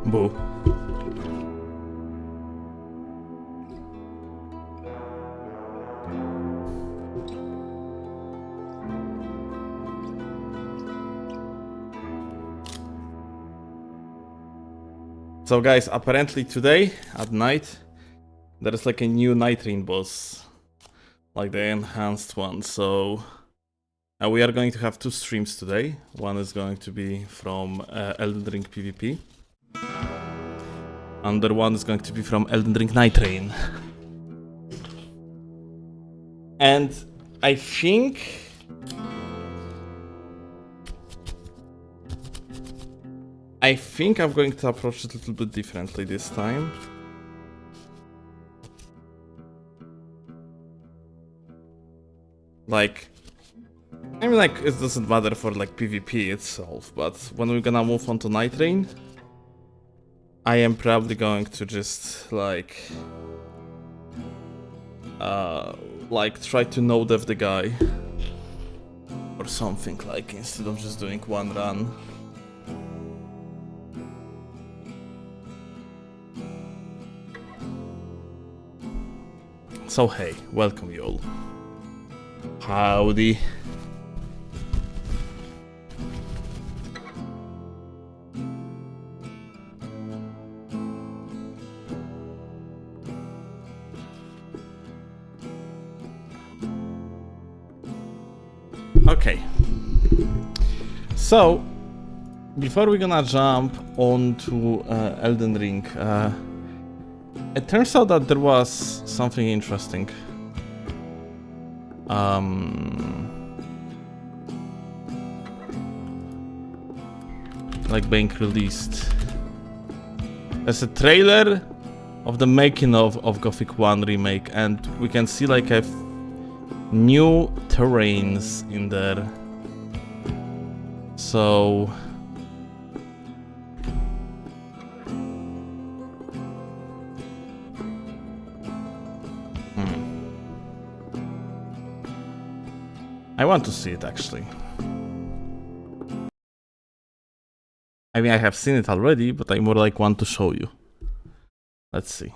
Boo. So guys, apparently today at night there is like a new Nightreign boss, like the enhanced one. So we are going to have two streams today. One is going to be from Elden Ring PvP. Another one is going to be from Elden Ring Nightreign. And I think I'm going to approach it a little bit differently this time. Like, I mean, like, it doesn't matter for like PvP itself, but when we're gonna move on to Nightreign, I am probably going to just like try to no-dev the guy or something, like, instead of just doing one run. So hey, welcome you all. Howdy. Okay. So, before we're gonna jump onto Elden Ring, it turns out that there was something interesting. Like being released. There's a trailer of the making of Gothic 1 Remake, and we can see like a new terrains in there. So I want to see it actually. I mean, I have seen it already, but I more like want to show you. Let's see.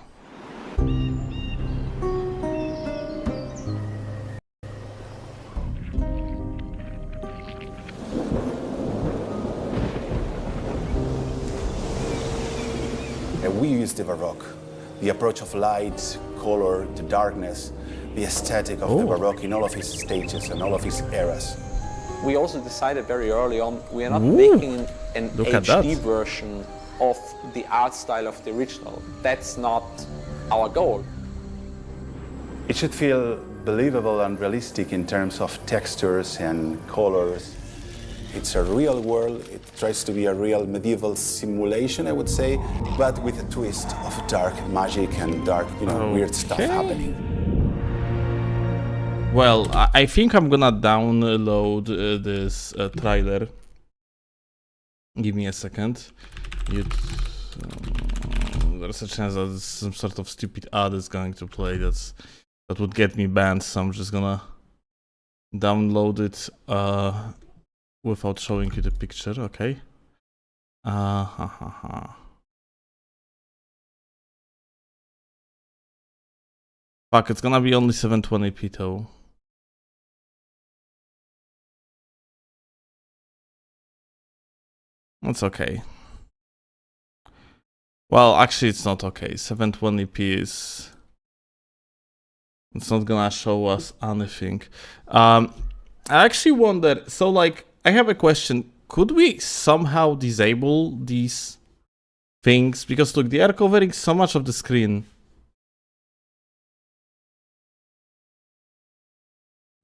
We use the Baroque, the approach of light, color, the darkness, the aesthetic of the Baroque in all of its stages and all of its eras. We also decided very early on we are not making an HD version of the art style of the original. That's not our goal. It should feel believable and realistic in terms of textures and colors. It's a real world. It tries to be a real medieval simulation, I would say, but with a twist of dark magic and dark, weird stuff happening. Well, I think I'm gonna download this trailer. Give me a second. There's a chance that some sort of stupid ad is going to play that would get me banned, so I'm just gonna download it without showing you the picture, okay? Fuck, it's gonna be only 720p though. That's okay. Well, actually it's not okay. 720p is... It's not gonna show us anything. I actually wonder, so like, I have a question. Could we somehow disable these things? Because look, they are covering so much of the screen.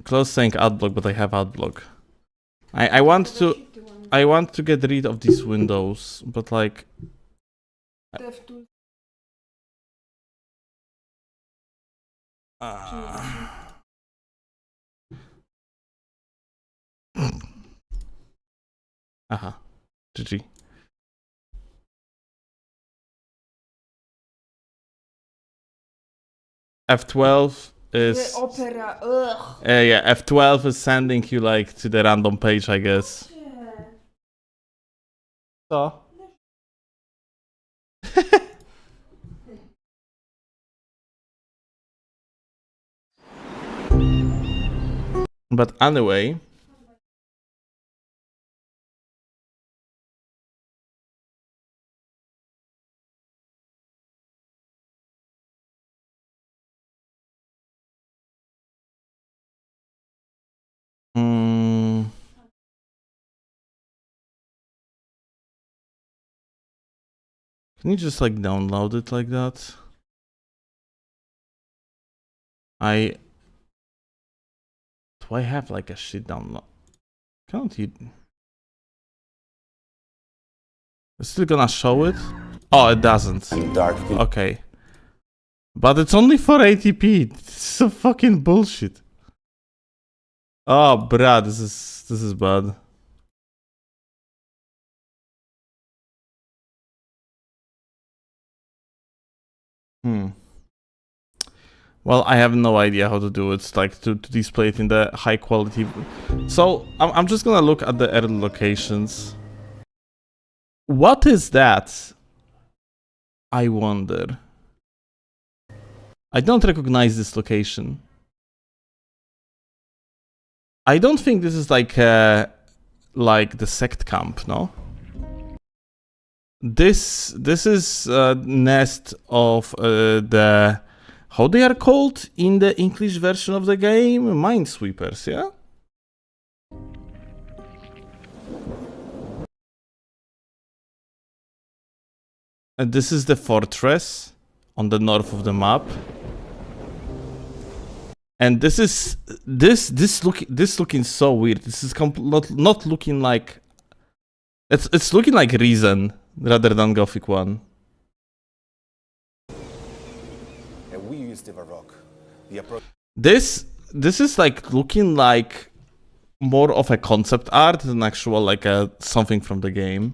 Close saying adblock, but I have adblock. I want to get rid of these windows, but like aha. GG. F12 is Opera. Ugh. yeah, F12 is sending you like to the random page, I guess. Nie. Co? But anyway. Can you just like download it like that? Do I have like a shit download? Can't you? It's still gonna show it? Oh, it doesn't. Okay. But it's only for 80p. It's so fucking bullshit. Oh, bruh, this is bad. Well, I have no idea how to do it, like to display it in the high quality. So I'm just gonna look at the error locations. What is that? I wonder. I don't recognize this location. I don't think this is like the sect camp, no? This is nest of the, how they are called in the English version of the game? Minesweepers, yeah? And this is the fortress on the north of the map. And this looking so weird. This is not looking like, it's looking like Reason rather than Gothic 1. We use the Baroque. This is like looking like more of a concept art than actual like a something from the game.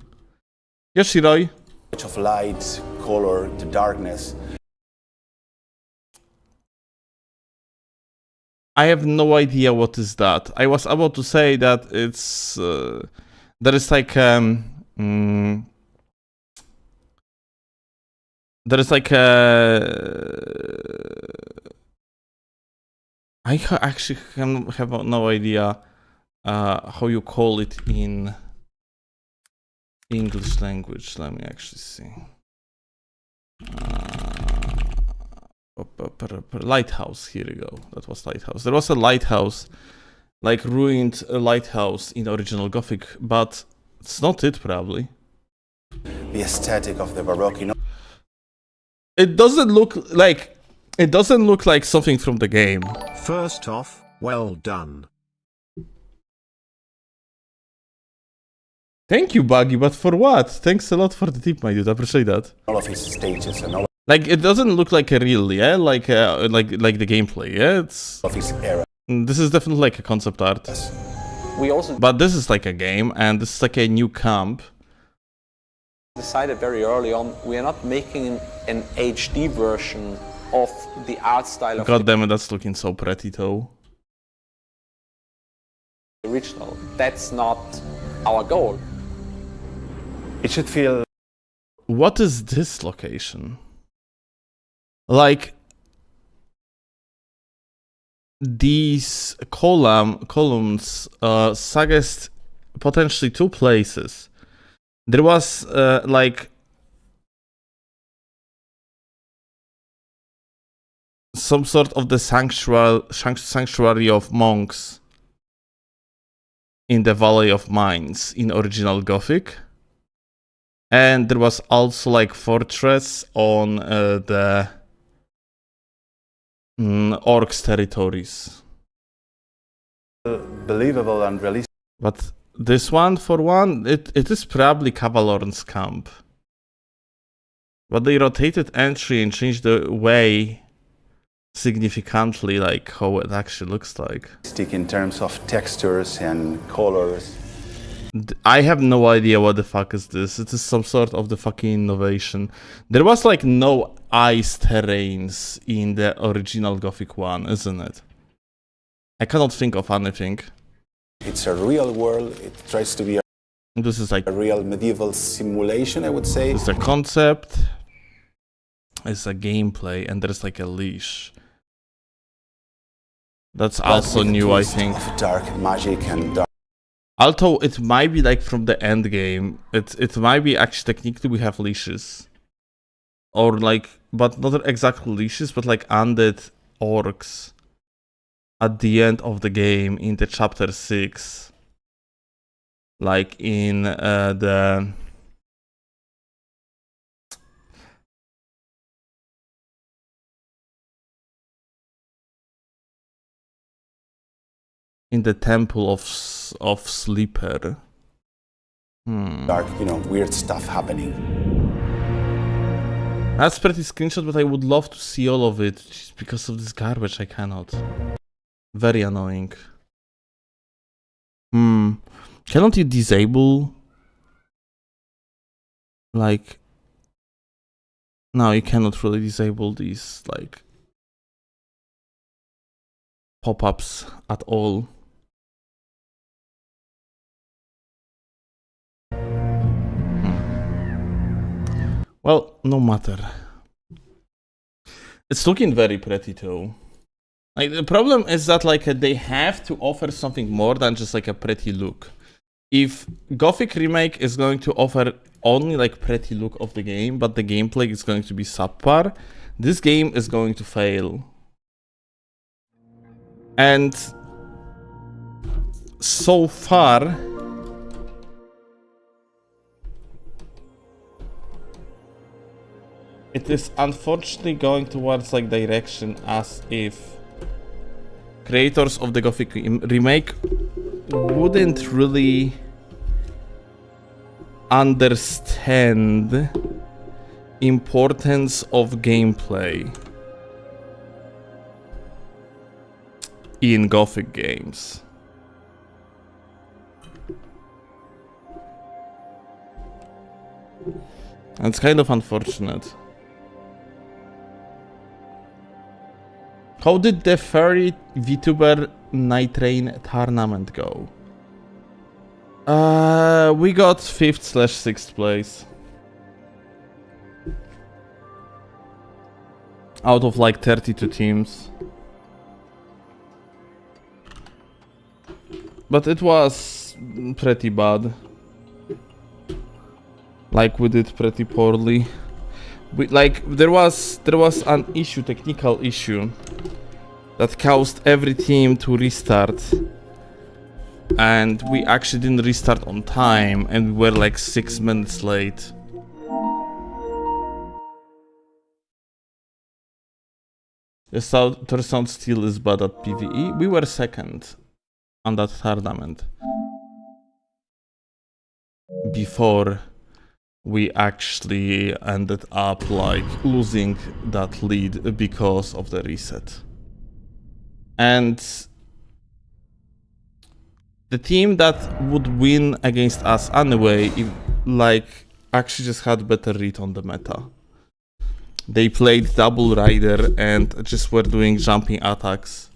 Yoshiroi. Of light, color, the darkness. I have no idea what is that. I was about to say that it's there is like there is like I actually have no idea how you call it in English language. Let me actually see. Lighthouse, here we go. That was lighthouse. There was a lighthouse, like ruined lighthouse in original Gothic, but it's not it probably. The aesthetic of the Baroque, you know. It doesn't look like something from the game. First off, well done. Thank you, Buggy, but for what? Thanks a lot for the tip, my dude. I appreciate that. All of his stages and all like it doesn't look like a real, yeah, like the gameplay, yeah. It's of his era. This is definitely like a concept art. We also but this is like a game, and this is like a new camp. Decided very early on we are not making an HD version of the art style of God damn it, that's looking so pretty though. the original. That's not our goal. It should feel. What is this location? Like these columns suggest potentially two places. There was like some sort of the sanctuary of monks in the Valley of Mines in original Gothic. And there was also like fortress on the Orcs territories. Believable and realistic. But this one, for one, it is probably Cavalorn's camp. But they rotated entry and changed the way significantly, like how it actually looks like. In terms of textures and colors. I have no idea what the fuck is this. It is some sort of the fucking innovation. There was like no ice terrains in the original Gothic 1, isn't it? I cannot think of anything. It's a real world. It tries to be This is like a real medieval simulation, I would say. It's a concept. It's a gameplay, and there's like a leash. That's also new, I think. Of dark magic and dark. Although it might be like from the end game, it might be actually technically we have leashes, or like, but not exactly leashes, but like undead orcs at the end of the game in the chapter 6, like in the temple of Sleeper. Dark, weird stuff happening. That's pretty screenshot, but I would love to see all of it. Just because of this garbage, I cannot. Very annoying. Cannot you disable? Like... No, you cannot really disable these, like... pop-ups at all. Well, no matter. It's looking very pretty too. Like, the problem is that like they have to offer something more than just like a pretty look. If Gothic Remake is going to offer only like pretty look of the game, but the gameplay is going to be subpar, this game is going to fail. And so far, it is unfortunately going towards like direction as if creators of the Gothic remake wouldn't really understand importance of gameplay in Gothic games. It's kind of unfortunate. How did the furry VTuber Nightreign tournament go? We got 5th/6th place. Out of like 32 teams. But it was pretty bad. Like, we did pretty poorly. There was an issue, technical issue, that caused every team to restart. And we actually didn't restart on time, and we were like 6 minutes late. The sound still is bad at PvE. We were second on that tournament. Before we actually ended up like losing that lead because of the reset. And the team that would win against us anyway, actually just had better read on the meta. They played double rider and just were doing jumping attacks,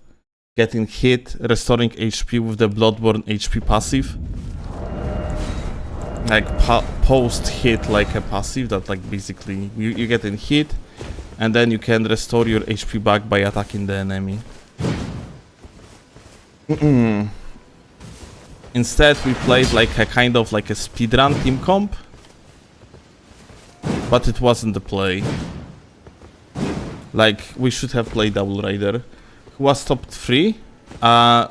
getting hit, restoring HP with the Bloodborne HP passive. Like post hit, like a passive that like basically you get in hit and then you can restore your HP back by attacking the enemy. Instead we played like a kind of like a speedrun team comp, but it wasn't the play. Like, we should have played double rider. Who was top 3?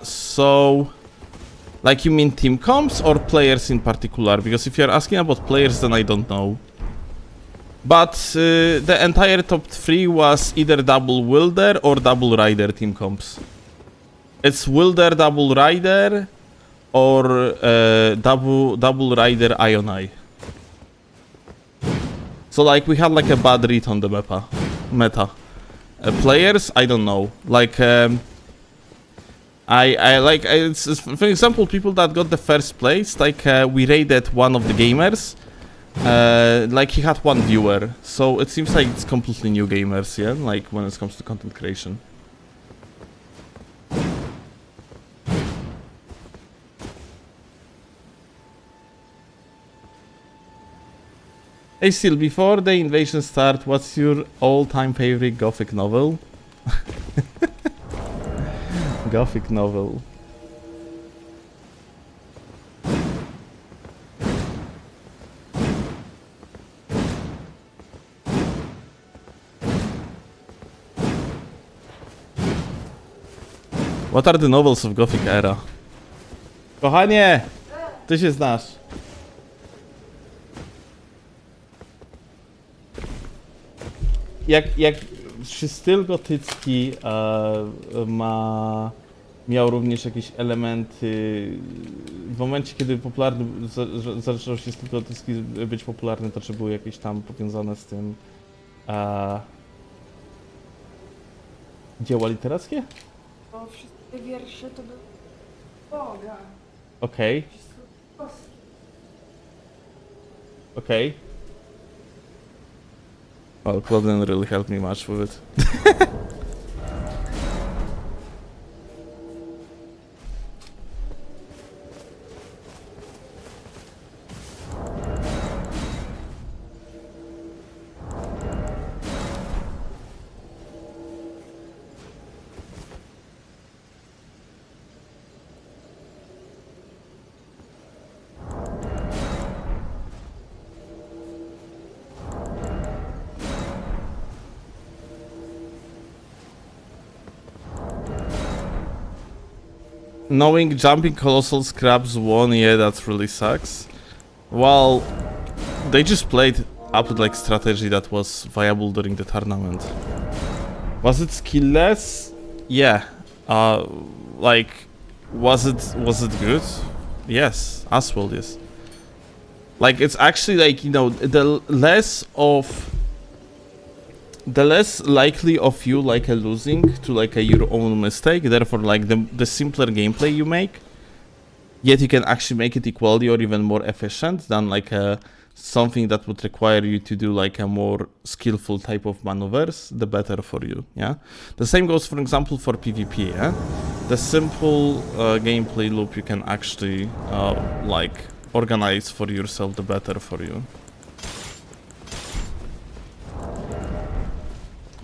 So like, you mean team comps or players in particular? Because if you're asking about players, then I don't know. But the entire top 3 was either double wielder or double rider team comps. It's wielder double rider or double rider Ionai. So like, we had like a bad read on the meta. Players, I don't know. Like, for example, people that got the first place, like we raided one of the gamers, like he had 1 viewer, so it seems like it's completely new gamers, yeah, like when it comes to content creation. Hey, still, before the invasion start, what's your all-time favorite Gothic novel? Gothic novel. What are the novels of Gothic era? Kochanie! Ty się znasz. Czy styl gotycki miał również jakieś elementy w momencie, kiedy zaczął się styl gotycki być popularny, to czy były jakieś tam powiązane z tym dzieła literackie? Bo wszystkie wiersze to były Boga. Okej. Okay. Well, Claude didn't really help me much with it. Knowing jumping colossal scraps won, yeah, that really sucks. Well, they just played up with like strategy that was viable during the tournament. Was it skillless? Yeah. Like, was it good? Yes, as well, yes. Like, it's actually like, you know, the less likely of you like losing to like your own mistake, therefore like the simpler gameplay you make, yet you can actually make it equally or even more efficient than like something that would require you to do like a more skillful type of maneuvers, the better for you. Yeah, the same goes for example for PvP. Yeah, the simple gameplay loop you can actually like organize for yourself, the better for you.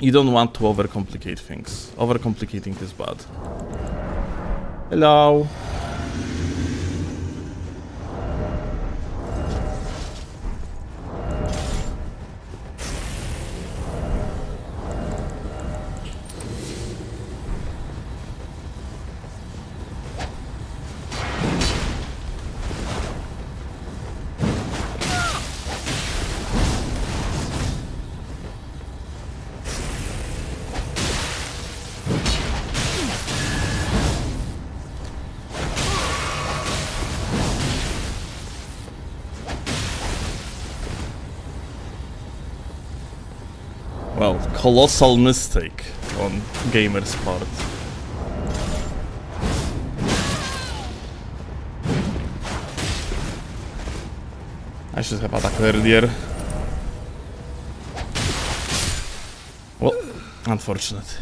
You don't want to overcomplicate things. Overcomplicating is bad. Hello. Well, colossal mistake on gamer's part. I should have attacked earlier. Well, unfortunate.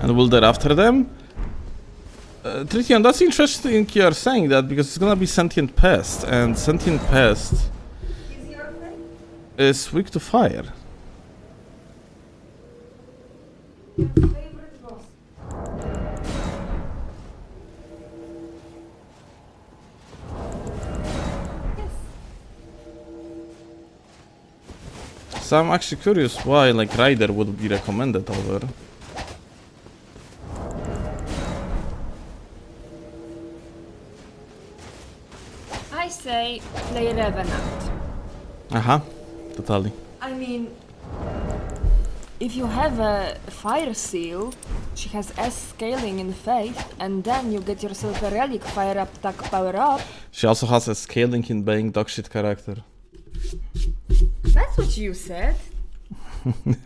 And will that after them? Tritium, that's interesting you're saying that, because it's gonna be Sentient Pest, and Sentient Pest is weak to fire. Favorite boss. So I'm actually curious why like Rider would be recommended over. I say play Revenant. Aha, totally. I mean, if you have a fire seal, she has S scaling in faith, and then you get yourself a relic fire up, attack, power up. She also has a scaling in being dogshit character. That's what you said.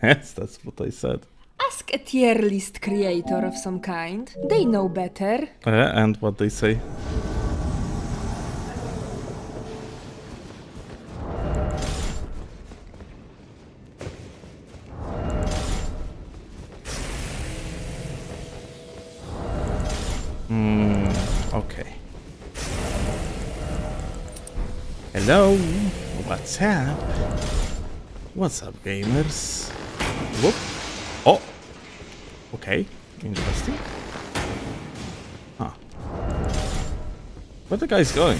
Yes, that's what I said. Ask a tier list creator of some kind. They know better. And what they say. Okay. Hello, what's up? What's up, gamers? Whoop. Oh, okay, interesting. Huh. Where the guy's going?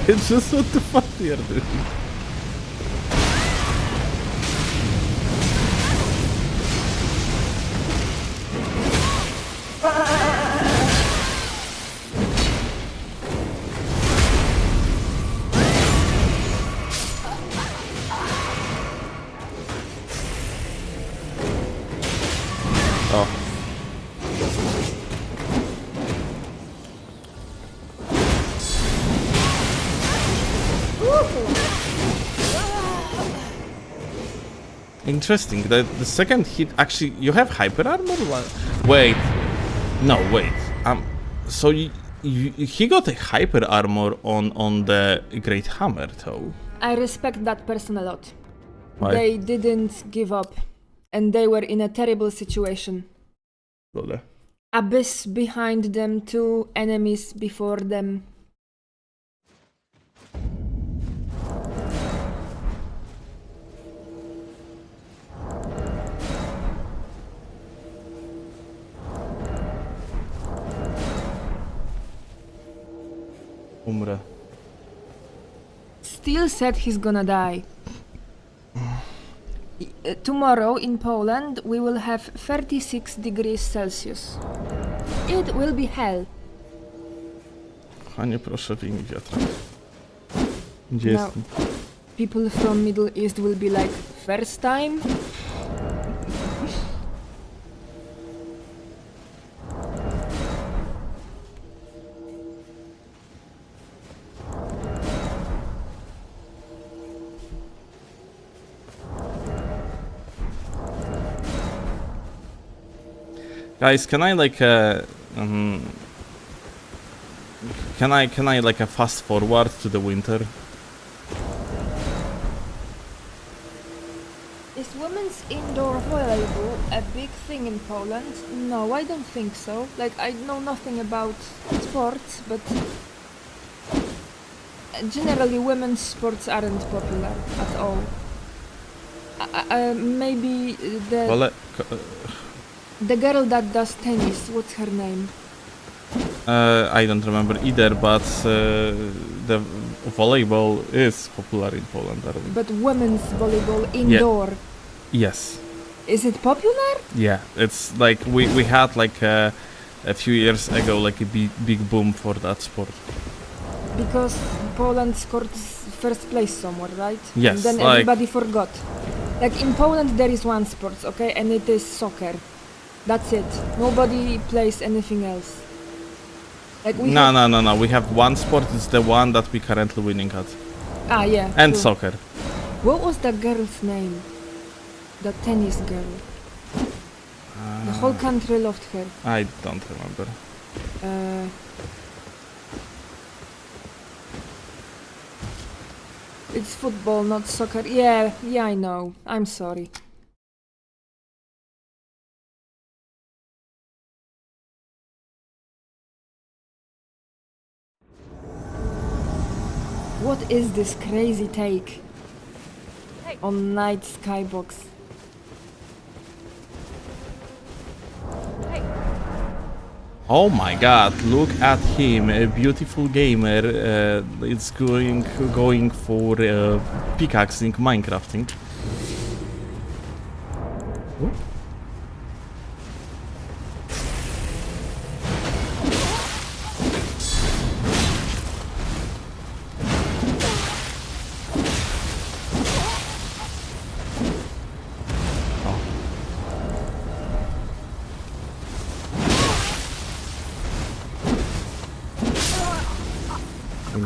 It's just what the fuck they are doing. Oh. Interesting. The second hit actually, you have hyper armor. Wait, no, wait. So he got a hyper armor on the Great Hammer, though. I respect that person a lot. Why? They didn't give up, and they were in a terrible situation. Lole. Abyss behind them, 2 enemies before them. Umrę. Steel said he's gonna die. Tomorrow in Poland we will have 36 degrees Celsius. It will be hell. Kochanie, proszę, wyjmij wiatrak. Gdzie No. jestem? People from Middle East will be like, first time? Guys, can I like can I like a fast forward to the winter? Is women's indoor volleyball a big thing in Poland? No, I don't think so. Like, I know nothing about sports, but generally women's sports aren't popular at all. Maybe the girl that does tennis, what's her name? I don't remember either, but the volleyball is popular in Poland. But women's volleyball indoor. Yes. Is it popular? Yeah, it's like we had like a few years ago like a big boom for that sport. Because Poland scored first place somewhere, right? Yes. And then like, everybody forgot. Like in Poland there is one sport, okay, and it is soccer. That's it. Nobody plays anything else. Like we no. We have one sport. It's the one that we currently winning at. Ah, yeah. And true. soccer. What was that girl's name? The tennis girl. The whole country loved her. I don't remember. It's football, not soccer. Yeah, I know. I'm sorry. What is this crazy take on Night Skybox? Oh my god, look at him, a beautiful gamer. It's going for pickaxing, Minecrafting. Whoop.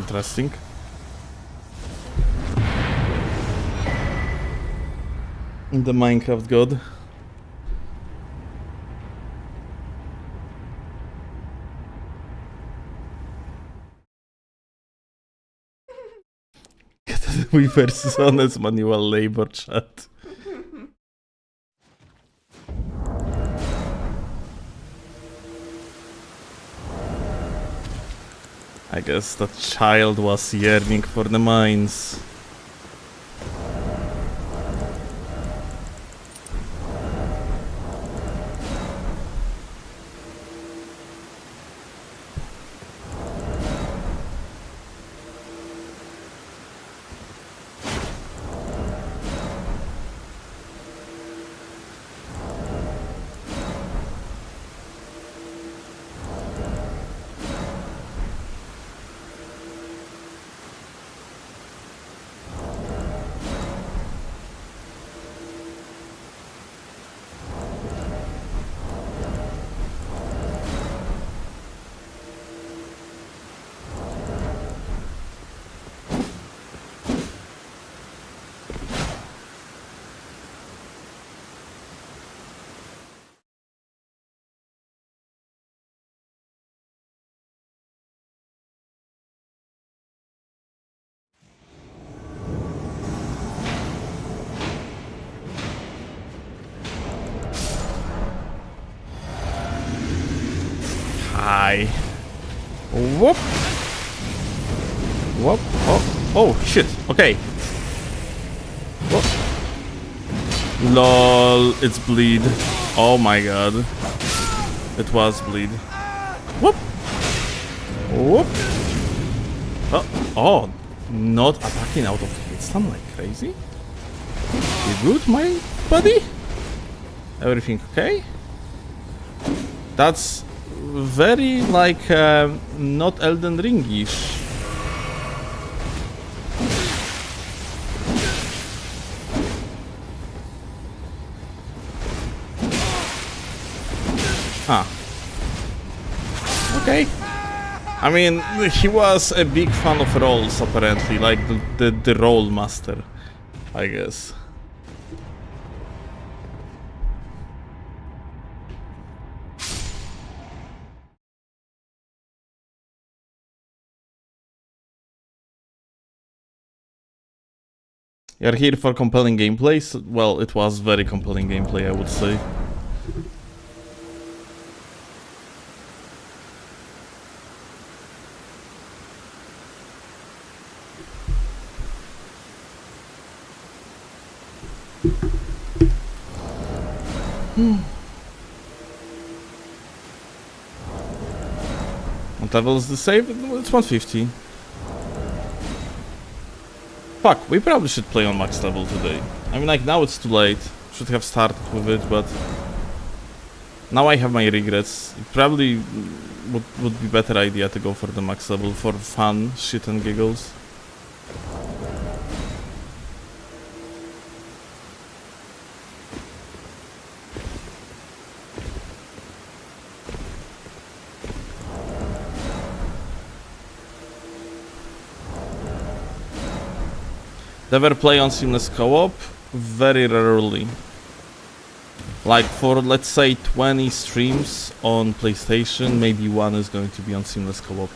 interesting. The Minecraft god. We versus honest manual labor chat. I guess that child was yearning for the mines. Hi. Whoop. Whoop. Oh, oh shit. Okay. Whoop. Lol, it's bleed. Oh my god. It was bleed. Whoop. Whoop. Oh, oh, not attacking out of hit stun like crazy. You good, my buddy? Everything okay? That's very like not Elden Ring-ish. Huh. Okay. I mean, he was a big fan of rolls apparently, like the roll master, I guess. You're here for compelling gameplay? So, well, it was very compelling gameplay, I would say. What level is the save? It's 150. Fuck, we probably should play on max level today. I mean, like, now it's too late. Should have started with it, but... now I have my regrets. It probably would be better idea to go for the max level for fun, shit and giggles. Never play on seamless co-op? Very rarely. Like for, let's say, 20 streams on PlayStation, maybe one is going to be on seamless co-op.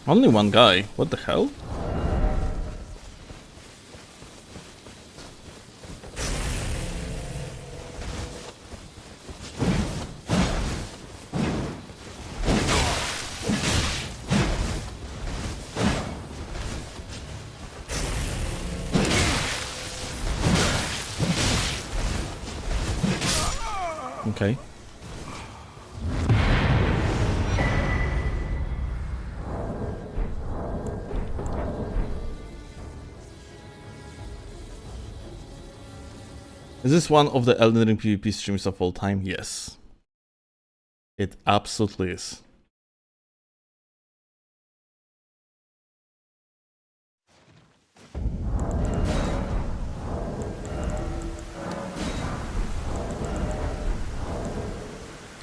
Only one guy, what the hell? Okay. Is this one of the Elden Ring PvP streams of all time? Yes. It absolutely is.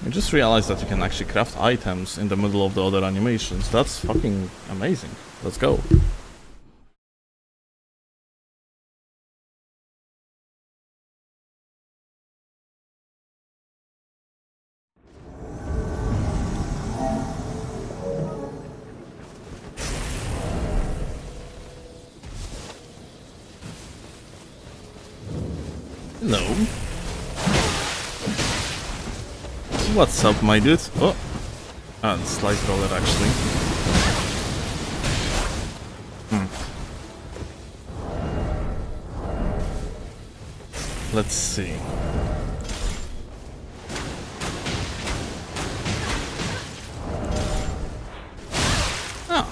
I just realized that you can actually craft items in the middle of the other animations. That's fucking amazing. Let's go. Hello. What's up, my dude? Oh, slice roller actually. Let's see. Oh.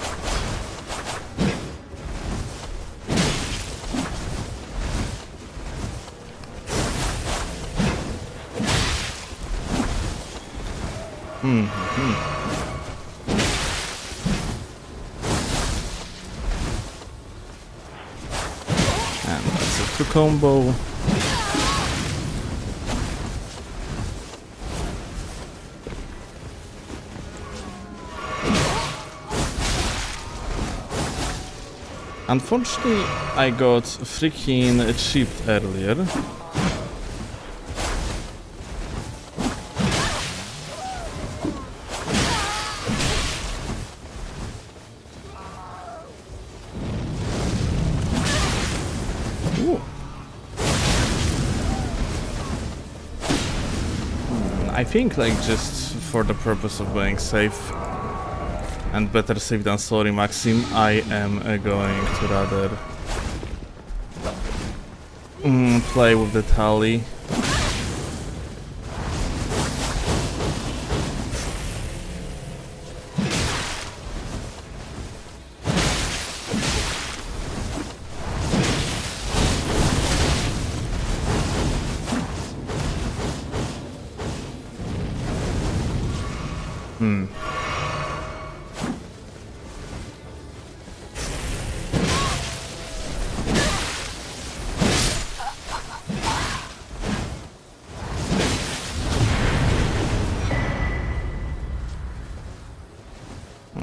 And that's a 2 combo. Unfortunately, I got freaking chipped earlier. Ooh. I think, like, just for the purpose of being safe and better safe than sorry, Maxim, I am going to rather play with the tally.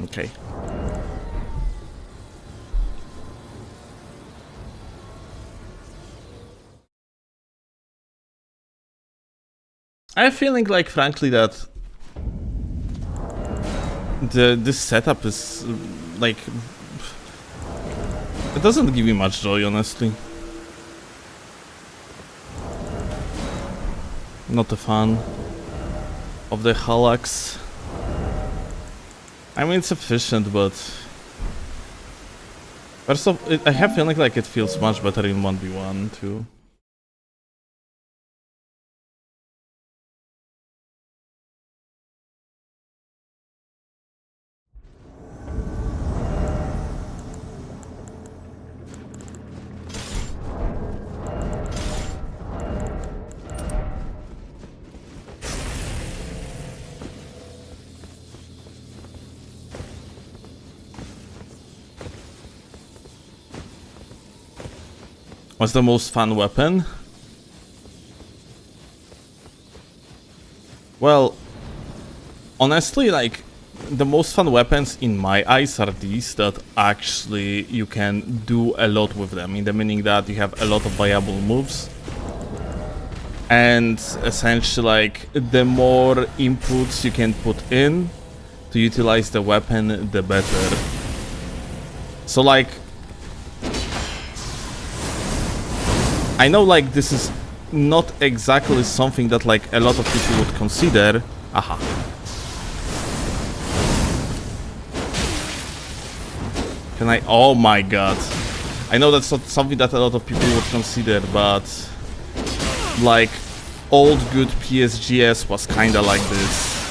Okay. I have a feeling, like, frankly, that this setup is like, it doesn't give me much joy, honestly. Not a fan of the Halax. I mean, it's efficient, but first of all, I have a feeling like it feels much better in 1v1 too. What's the most fun weapon? Well, honestly, like, the most fun weapons in my eyes are these that actually you can do a lot with them, in the meaning that you have a lot of viable moves. And essentially, like, the more inputs you can put in to utilize the weapon, the better. So, like, I know, like, this is not exactly something that, like, a lot of people would consider. Aha. Can I? Oh my god. I know that's not something that a lot of people would consider, but, like, old good PSGS was kinda like this.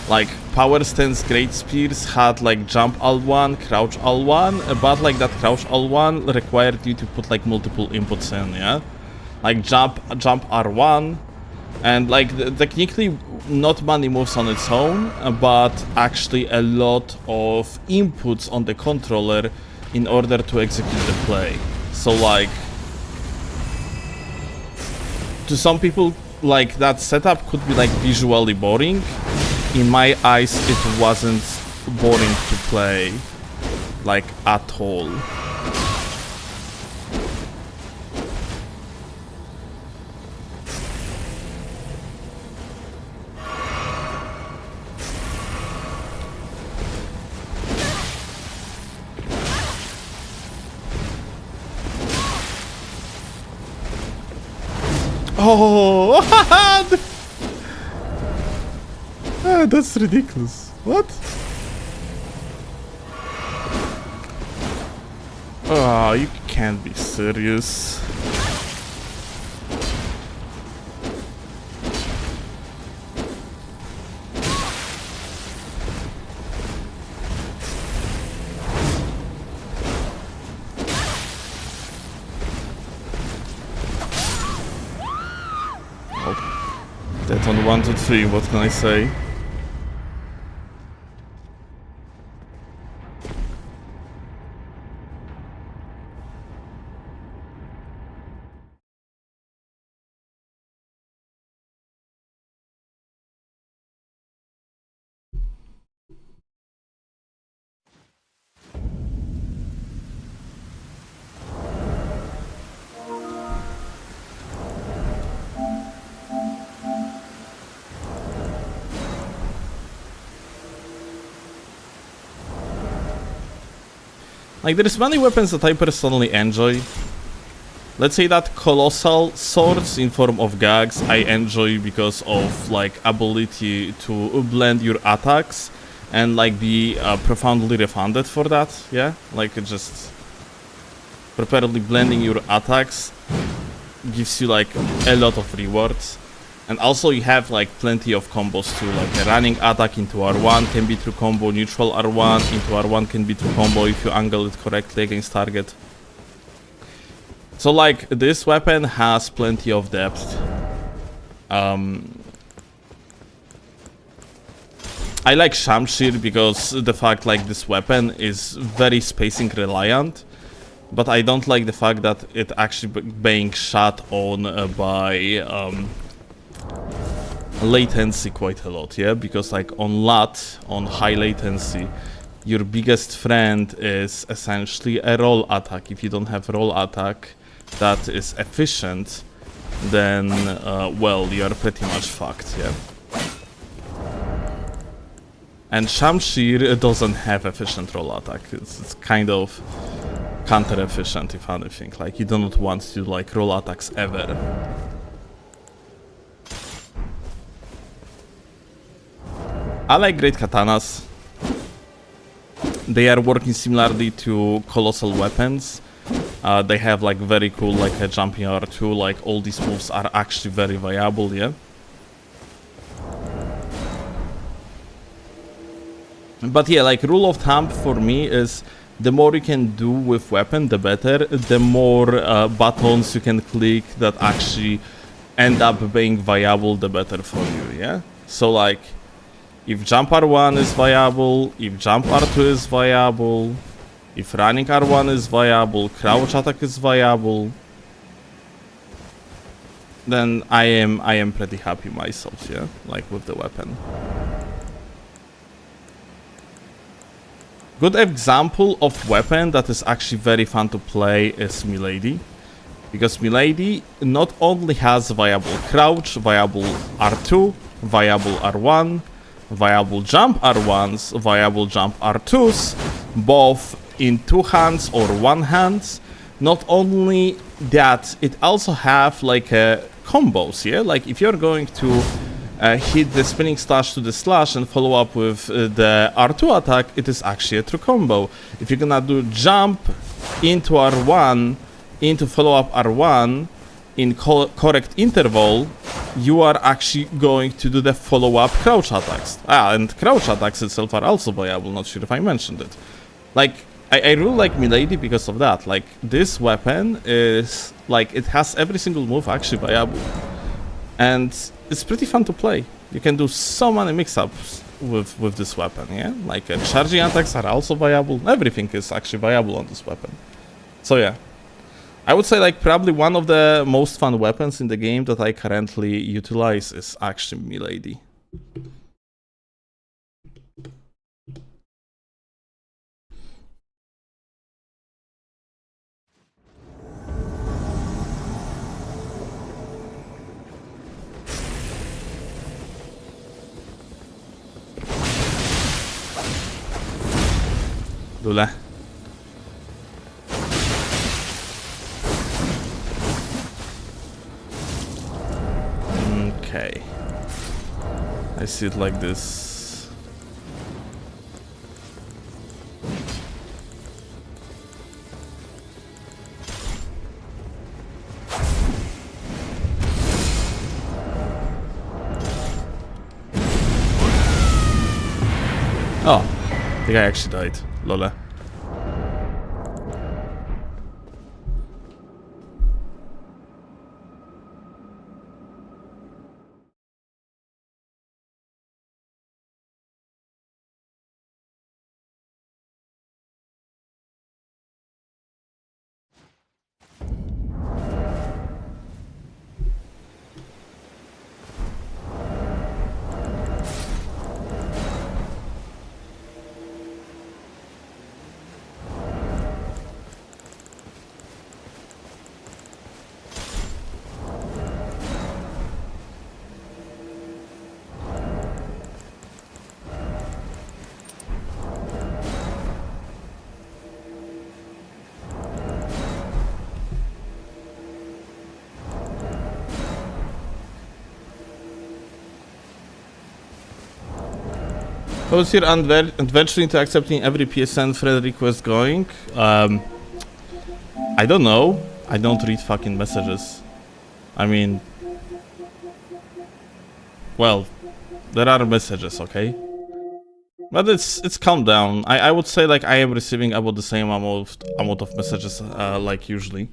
Like, power stance Great Spears had like jump L1, crouch L1, but like that crouch L1 required you to put like multiple inputs in, yeah? Like jump R1, and like technically not many moves on its own, but actually a lot of inputs on the controller in order to execute the play. So like, to some people, like that setup could be like visually boring. In my eyes, it wasn't boring to play, like, at all. Oh, that's ridiculous. What? Oh, you can't be serious. That's on 1, 2, 3, what can I say? Like, there's many weapons that I personally enjoy. Let's say that colossal swords in form of gags I enjoy because of like ability to blend your attacks and like be profoundly refunded for that. Yeah, like it just properly blending your attacks gives you like a lot of rewards. And also you have like plenty of combos too, like a running attack into R1 can be true combo, neutral R1 into R1 can be true combo if you angle it correctly against target. So like this weapon has plenty of depth. I like Shamshir because the fact like this weapon is very spacing reliant. But I don't like the fact that it actually being shot on by latency quite a lot, yeah? Because like on LAT, on high latency, your biggest friend is essentially a roll attack. If you don't have roll attack that is efficient, then well, you are pretty much fucked, yeah? And Shamshir doesn't have efficient roll attack. It's kind of counter efficient, if anything. Like, you do not want to like roll attacks ever. I like great katanas. They are working similarly to colossal weapons. They have like very cool like a jumping R2, like all these moves are actually very viable, yeah? But yeah, like rule of thumb for me is the more you can do with weapon, the better. The more buttons you can click that actually end up being viable, the better for you, yeah? So like, if jump R1 is viable, if jump R2 is viable, if running R1 is viable, crouch attack is viable, then I am pretty happy myself, yeah, like with the weapon. Good example of weapon that is actually very fun to play is Milady. Because Milady not only has viable crouch, viable R2, viable R1, viable jump R1s, viable jump R2s, both in two hands or one hand. Not only that, it also have like combos, yeah? Like if you're going to hit the spinning slash to the slash and follow up with the R2 attack, it is actually a true combo. If you're gonna do jump into R1 into follow-up R1 in correct interval, you are actually going to do the follow-up crouch attacks. And crouch attacks itself are also viable, not sure if I mentioned it. Like, I really like Milady because of that. Like, this weapon is, like, it has every single move actually viable. And it's pretty fun to play. You can do so many mix-ups with this weapon, yeah? Like, charging attacks are also viable. Everything is actually viable on this weapon. So yeah. I would say, like, probably one of the most fun weapons in the game that I currently utilize is actually Milady. Lula. Okay. I see it like this. Oh, the guy actually died. Lola. How's your adventure into accepting every PSN friend request going? I don't know. I don't read fucking messages. I mean... Well, there are messages, okay? But it's calmed down. I would say, like, I am receiving about the same amount of messages like usually.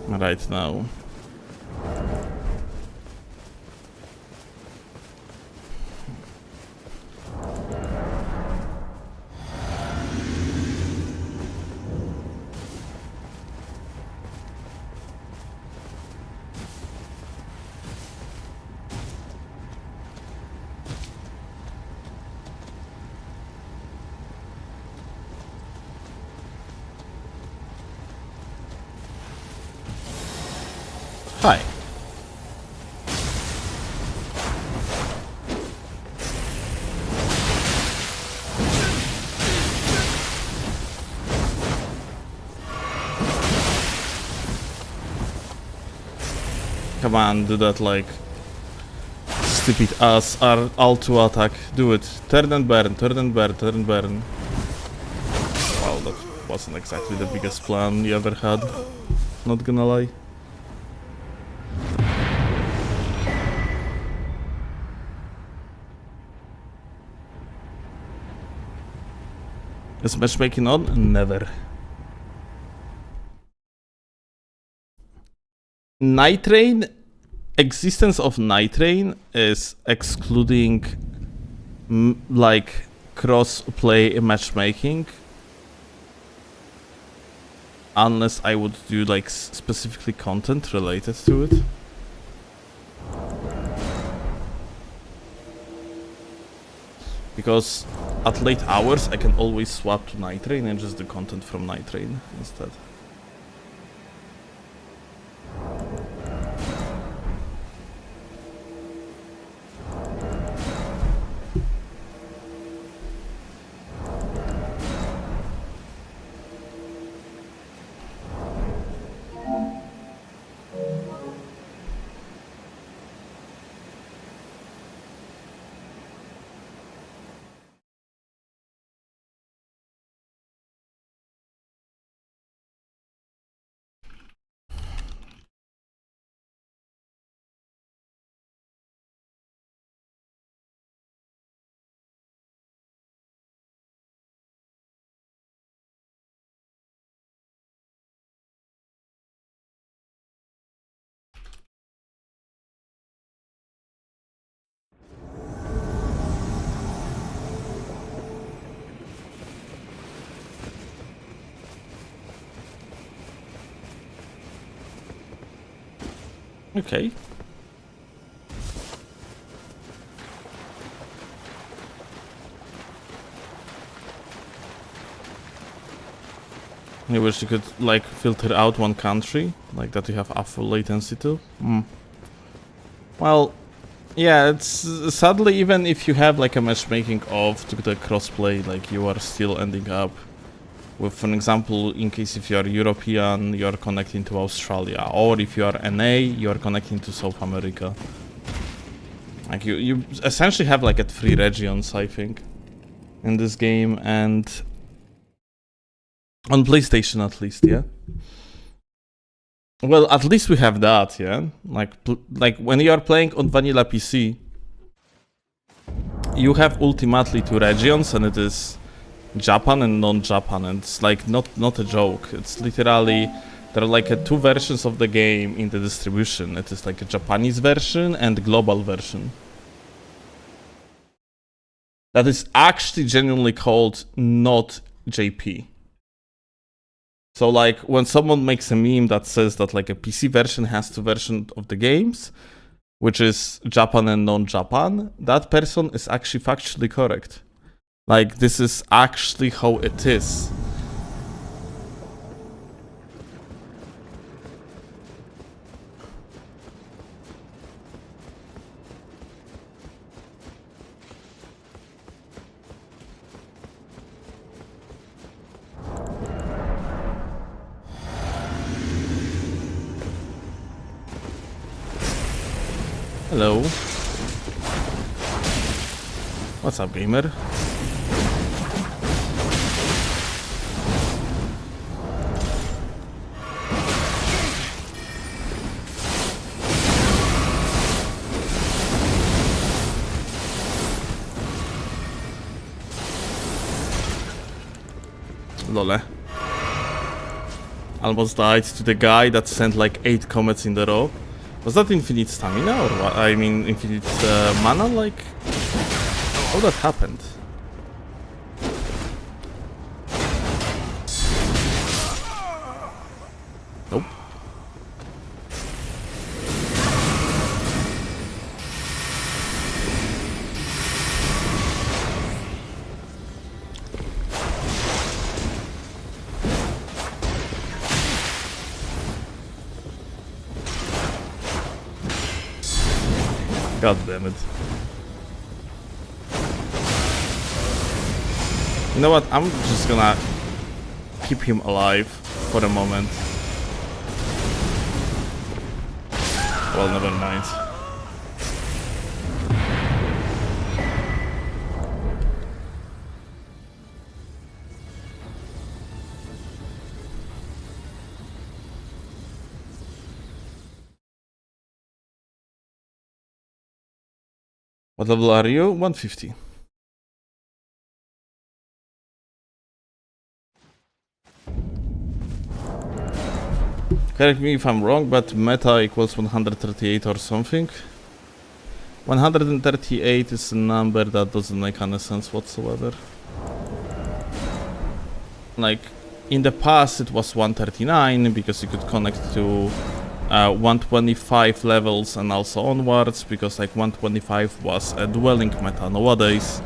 Right now. Hi. Come on, do that, like, stupid ass R2 attack. Do it. Turn and burn, turn and burn, turn and burn. Wow, that wasn't exactly the biggest plan you ever had. Not gonna lie. Is matchmaking on? Never. Nightreign, existence of Nightreign is excluding like cross-play matchmaking, unless I would do like specifically content related to it. Because at late hours I can always swap to Nightreign and just do content from Nightreign instead. Okay. I wish you could like filter out one country, like that you have a full latency to. Well, yeah, it's sadly even if you have like a matchmaking off to the crossplay, like you are still ending up with, for example, in case if you are European, you are connecting to Australia, or if you are NA, you are connecting to South America. Like you essentially have like at 3 regions, I think, in this game, and on PlayStation at least, yeah. Well, at least we have that, yeah. Like when you are playing on vanilla PC, you have ultimately 2 regions, and it is Japan and non-Japan, and it's like not a joke. It's literally there are like 2 versions of the game in the distribution. It is like a Japanese version and global version. That is actually genuinely called not JP. So like when someone makes a meme that says that like a PC version has 2 versions of the games, which is Japan and non-Japan, that person is actually factually correct. Like this is actually how it is. Hello. What's up, gamer? Lole. Almost died to the guy that sent like 8 comets in the row. Was that infinite stamina or what? I mean infinite mana, like? How that happened? Nope. God damn it. You know what? I'm just gonna keep him alive for a moment. Well, never mind. What level are you? 150. Correct me if I'm wrong, but meta equals 138 or something. 138 is a number that doesn't make any sense whatsoever. Like, in the past it was 139 because you could connect to 125 levels and also onwards, because like 125 was a dwelling meta. Nowadays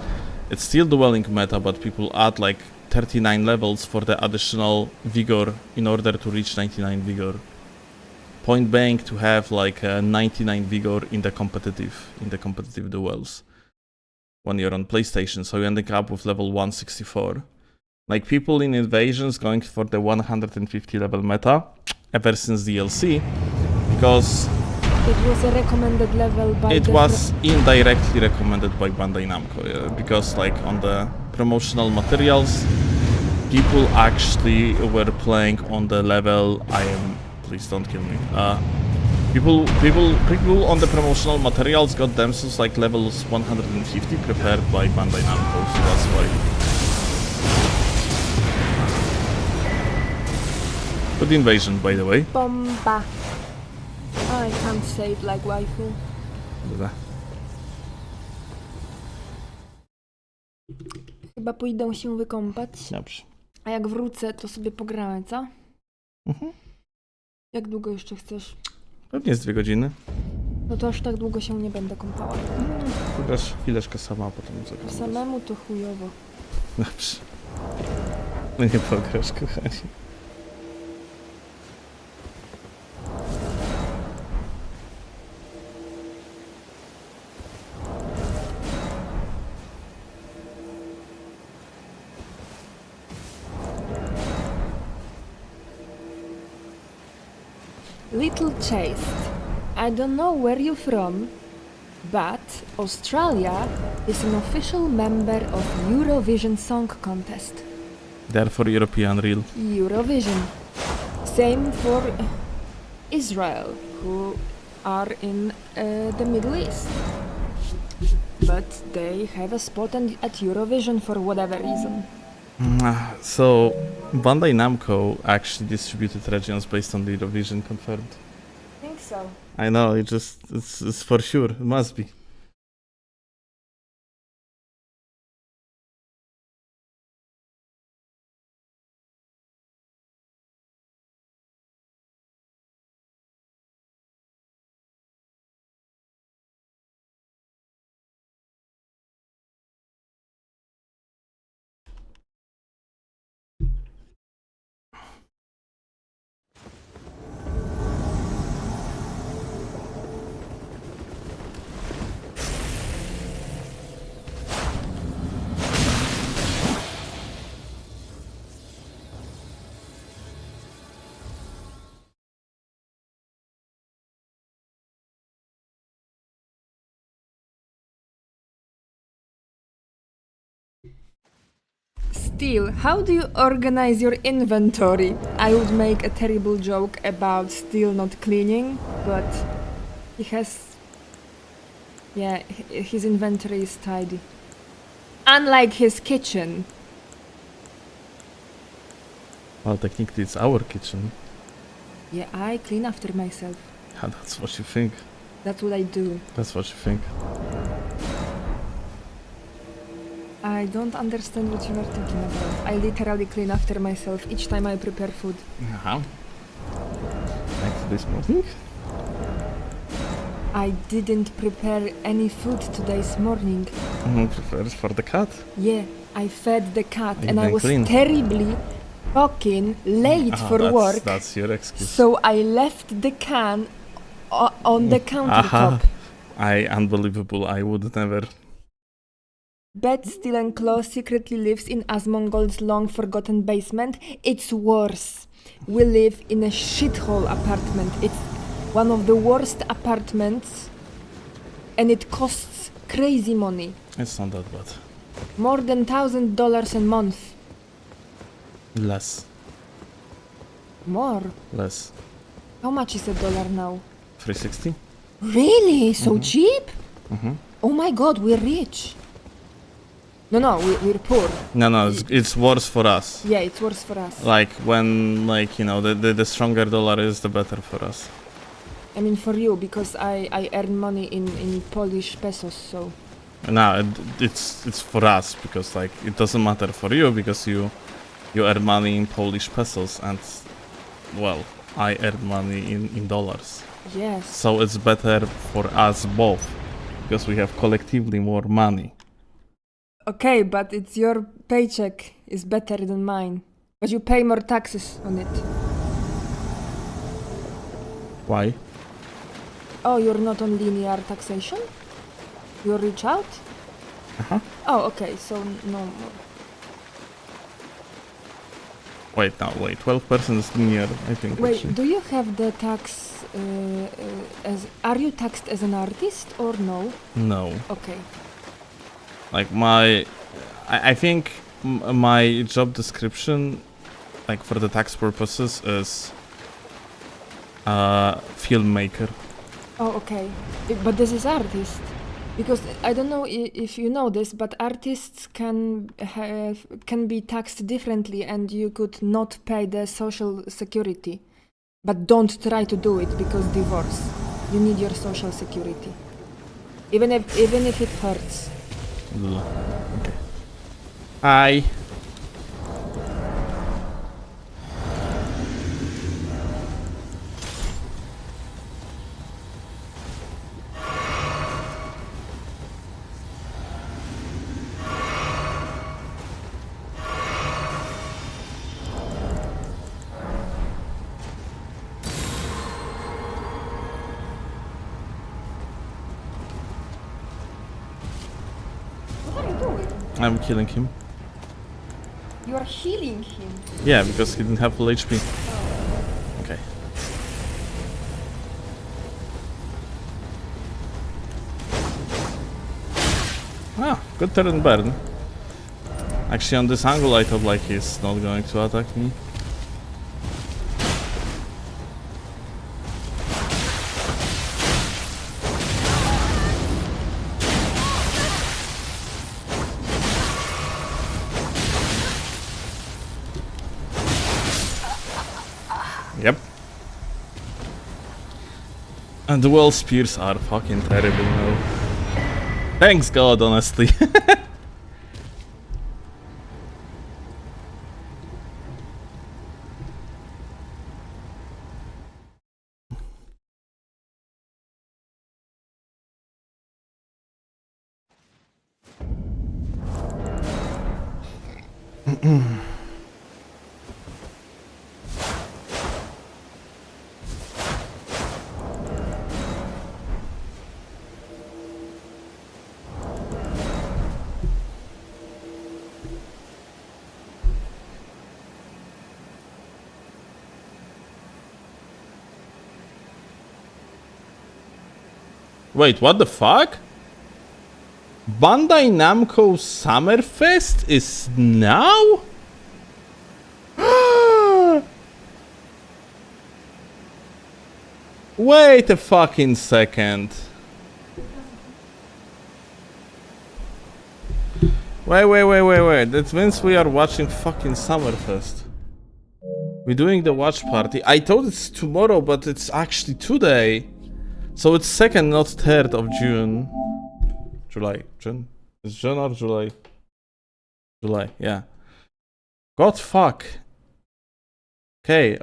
it's still dwelling meta, but people add like 39 levels for the additional vigor in order to reach 99 vigor. Point blank to have like a 99 vigor in the competitive duels when you're on PlayStation, so you're ending up with level 164. Like people in Invasions going for the 150 level meta ever since DLC, because it was a recommended level by it was indirectly recommended by Bandai Namco, yeah, because like on the promotional materials people actually were playing on the level please don't kill me. People on the promotional materials got themselves like levels 150 prepared by Bandai Namco, so that's why. Good invasion, by the way. Bomba. I can't say it like waifu. Dobra. Chyba pójdę się wykąpać. Dobrze. A jak wrócę, to sobie pogramy, co? Mhm. Jak długo jeszcze chcesz? Pewnie z 2 godziny. No to aż tak długo się nie będę kąpała. Pograsz chwileczkę sama, a potem zagrasz. Samemu to chujowo. Dobrze. No nie pograsz, kochani. Little Chase. I don't know where you're from, but Australia is an official member of Eurovision Song Contest. Therefore European real. Eurovision. Same for Israel, who are in the Middle East. But they have a spot at Eurovision for whatever reason. So, Bandai Namco actually distributed regions based on the Eurovision confirmed. I think so. I know, it's for sure, it must be. Steel, how do you organize your inventory? I would make a terrible joke about Steel not cleaning, but he has... Yeah, his inventory is tidy. Unlike his kitchen. Well, technically it's our kitchen. Yeah, I clean after myself. Yeah, that's what you think. That's what I do. That's what you think. I don't understand what you are talking about. I literally clean after myself each time I prepare food. Uh-huh. Like this morning? I didn't prepare any food today's morning. Prepared for the cat? Yeah, I fed the cat You and I didn't was clean. terribly fucking late for work. That's your excuse. So I left the can on the countertop. Unbelievable, I would never. Bet Steel and Claw secretly lives in Asmongold's long-forgotten basement. It's worse. We live in a shithole apartment. It's one of the worst apartments, and it costs crazy money. It's not that bad. More than $1,000 a month. Less. More? Less. How much is a dollar now? 360? Really? So cheap? Mm-hmm. Oh my god, we're rich. No, we're poor. No, it's worse for us. Yeah, it's worse for us. Like, when, like, you know, the stronger dollar is, the better for us. I mean for you, because I earn money in Polish pesos, so... No, it's for us, because, like, it doesn't matter for you, because you earn money in Polish pesos, and, well, I earn money in dollars. Yes. So it's better for us both, because we have collectively more money. Okay, but it's your paycheck is better than mine. But you pay more taxes on it. Why? Oh, you're not on linear taxation? You reach out? Uh-huh. Oh, okay, so no more. Wait, 12% is linear, I think. Wait, actually. do you have the tax as... Are you taxed as an artist or no? No. Okay. Like, I think my job description, like, for the tax purposes, is filmmaker. Oh, okay. But this is artist. Because I don't know if you know this, but artists can be taxed differently, and you could not pay the social security. But don't try to do it, because divorce. You need your social security. Even if it hurts. Okay. Hi. I'm killing him. You are healing him. Yeah, because he didn't have full HP. Okay. Ah, good turn burn. Actually, on this angle, I thought like he's not going to attack me. Yep. And the Duel spears are fucking terrible now. Thanks God, honestly. Wait, what the fuck? Bandai Namco Summerfest is now? Wait a fucking second. Wait. That means we are watching fucking Summerfest. We're doing the watch party. I thought it's tomorrow, but it's actually today. So it's 2nd, not 3rd of June. June? It's June or July? July, yeah. God fuck. Okay.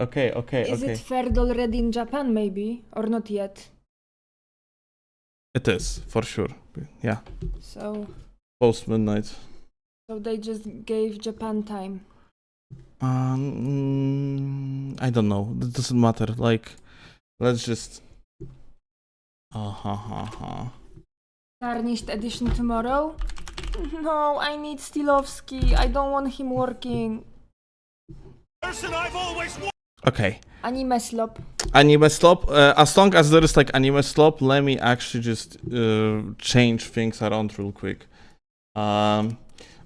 Is it third already in Japan, maybe? Or not yet? It is, for sure. Yeah. So Post midnight. they just gave Japan time. I don't know. It doesn't matter. Like, let's just... Tarnished edition tomorrow? No, I need Steelovsky. I don't want him working. Okay. Anime slop. Anime slop. As long as there is like anime slop, let me actually just change things around real quick.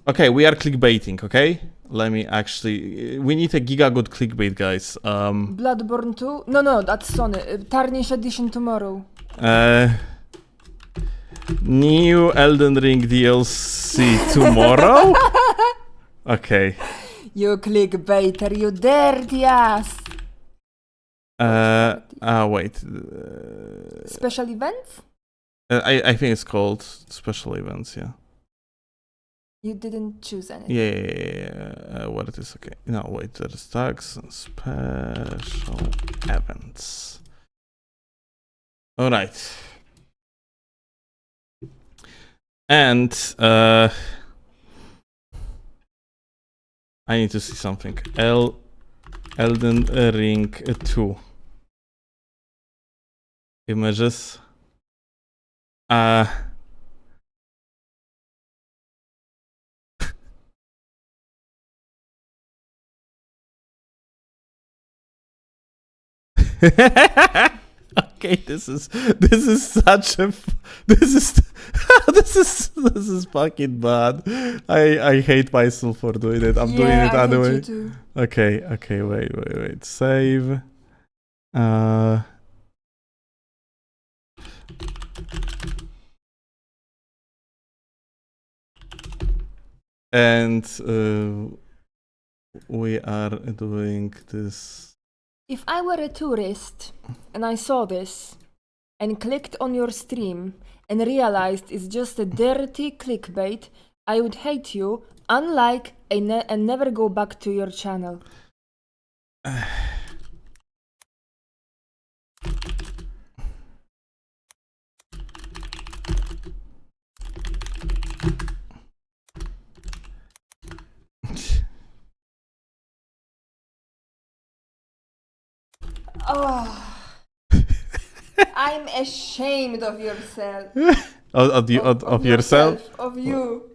Okay, we are clickbaiting, okay? Let me actually... We need a giga good clickbait, guys. Bloodborne 2? No, that's Sony. Tarnished edition tomorrow. New Elden Ring DLC tomorrow? Okay. You clickbaiter, you dirty ass! Wait. Special events? I think it's called special events, yeah. You didn't choose anything. Yeah. What it is, okay. No, wait, there's tags and special events. Alright. And I need to see something. Elden Ring 2 images. Okay, this is such a this is fucking bad. I hate myself for doing it. I'm doing it anyway. You too. Okay, wait. Save. And we are doing this. If I were a tourist and I saw this and clicked on your stream and realized it's just a dirty clickbait, I would hate you, unlike and never go back to your channel. Oh, I'm ashamed of yourself. Of yourself? Of you.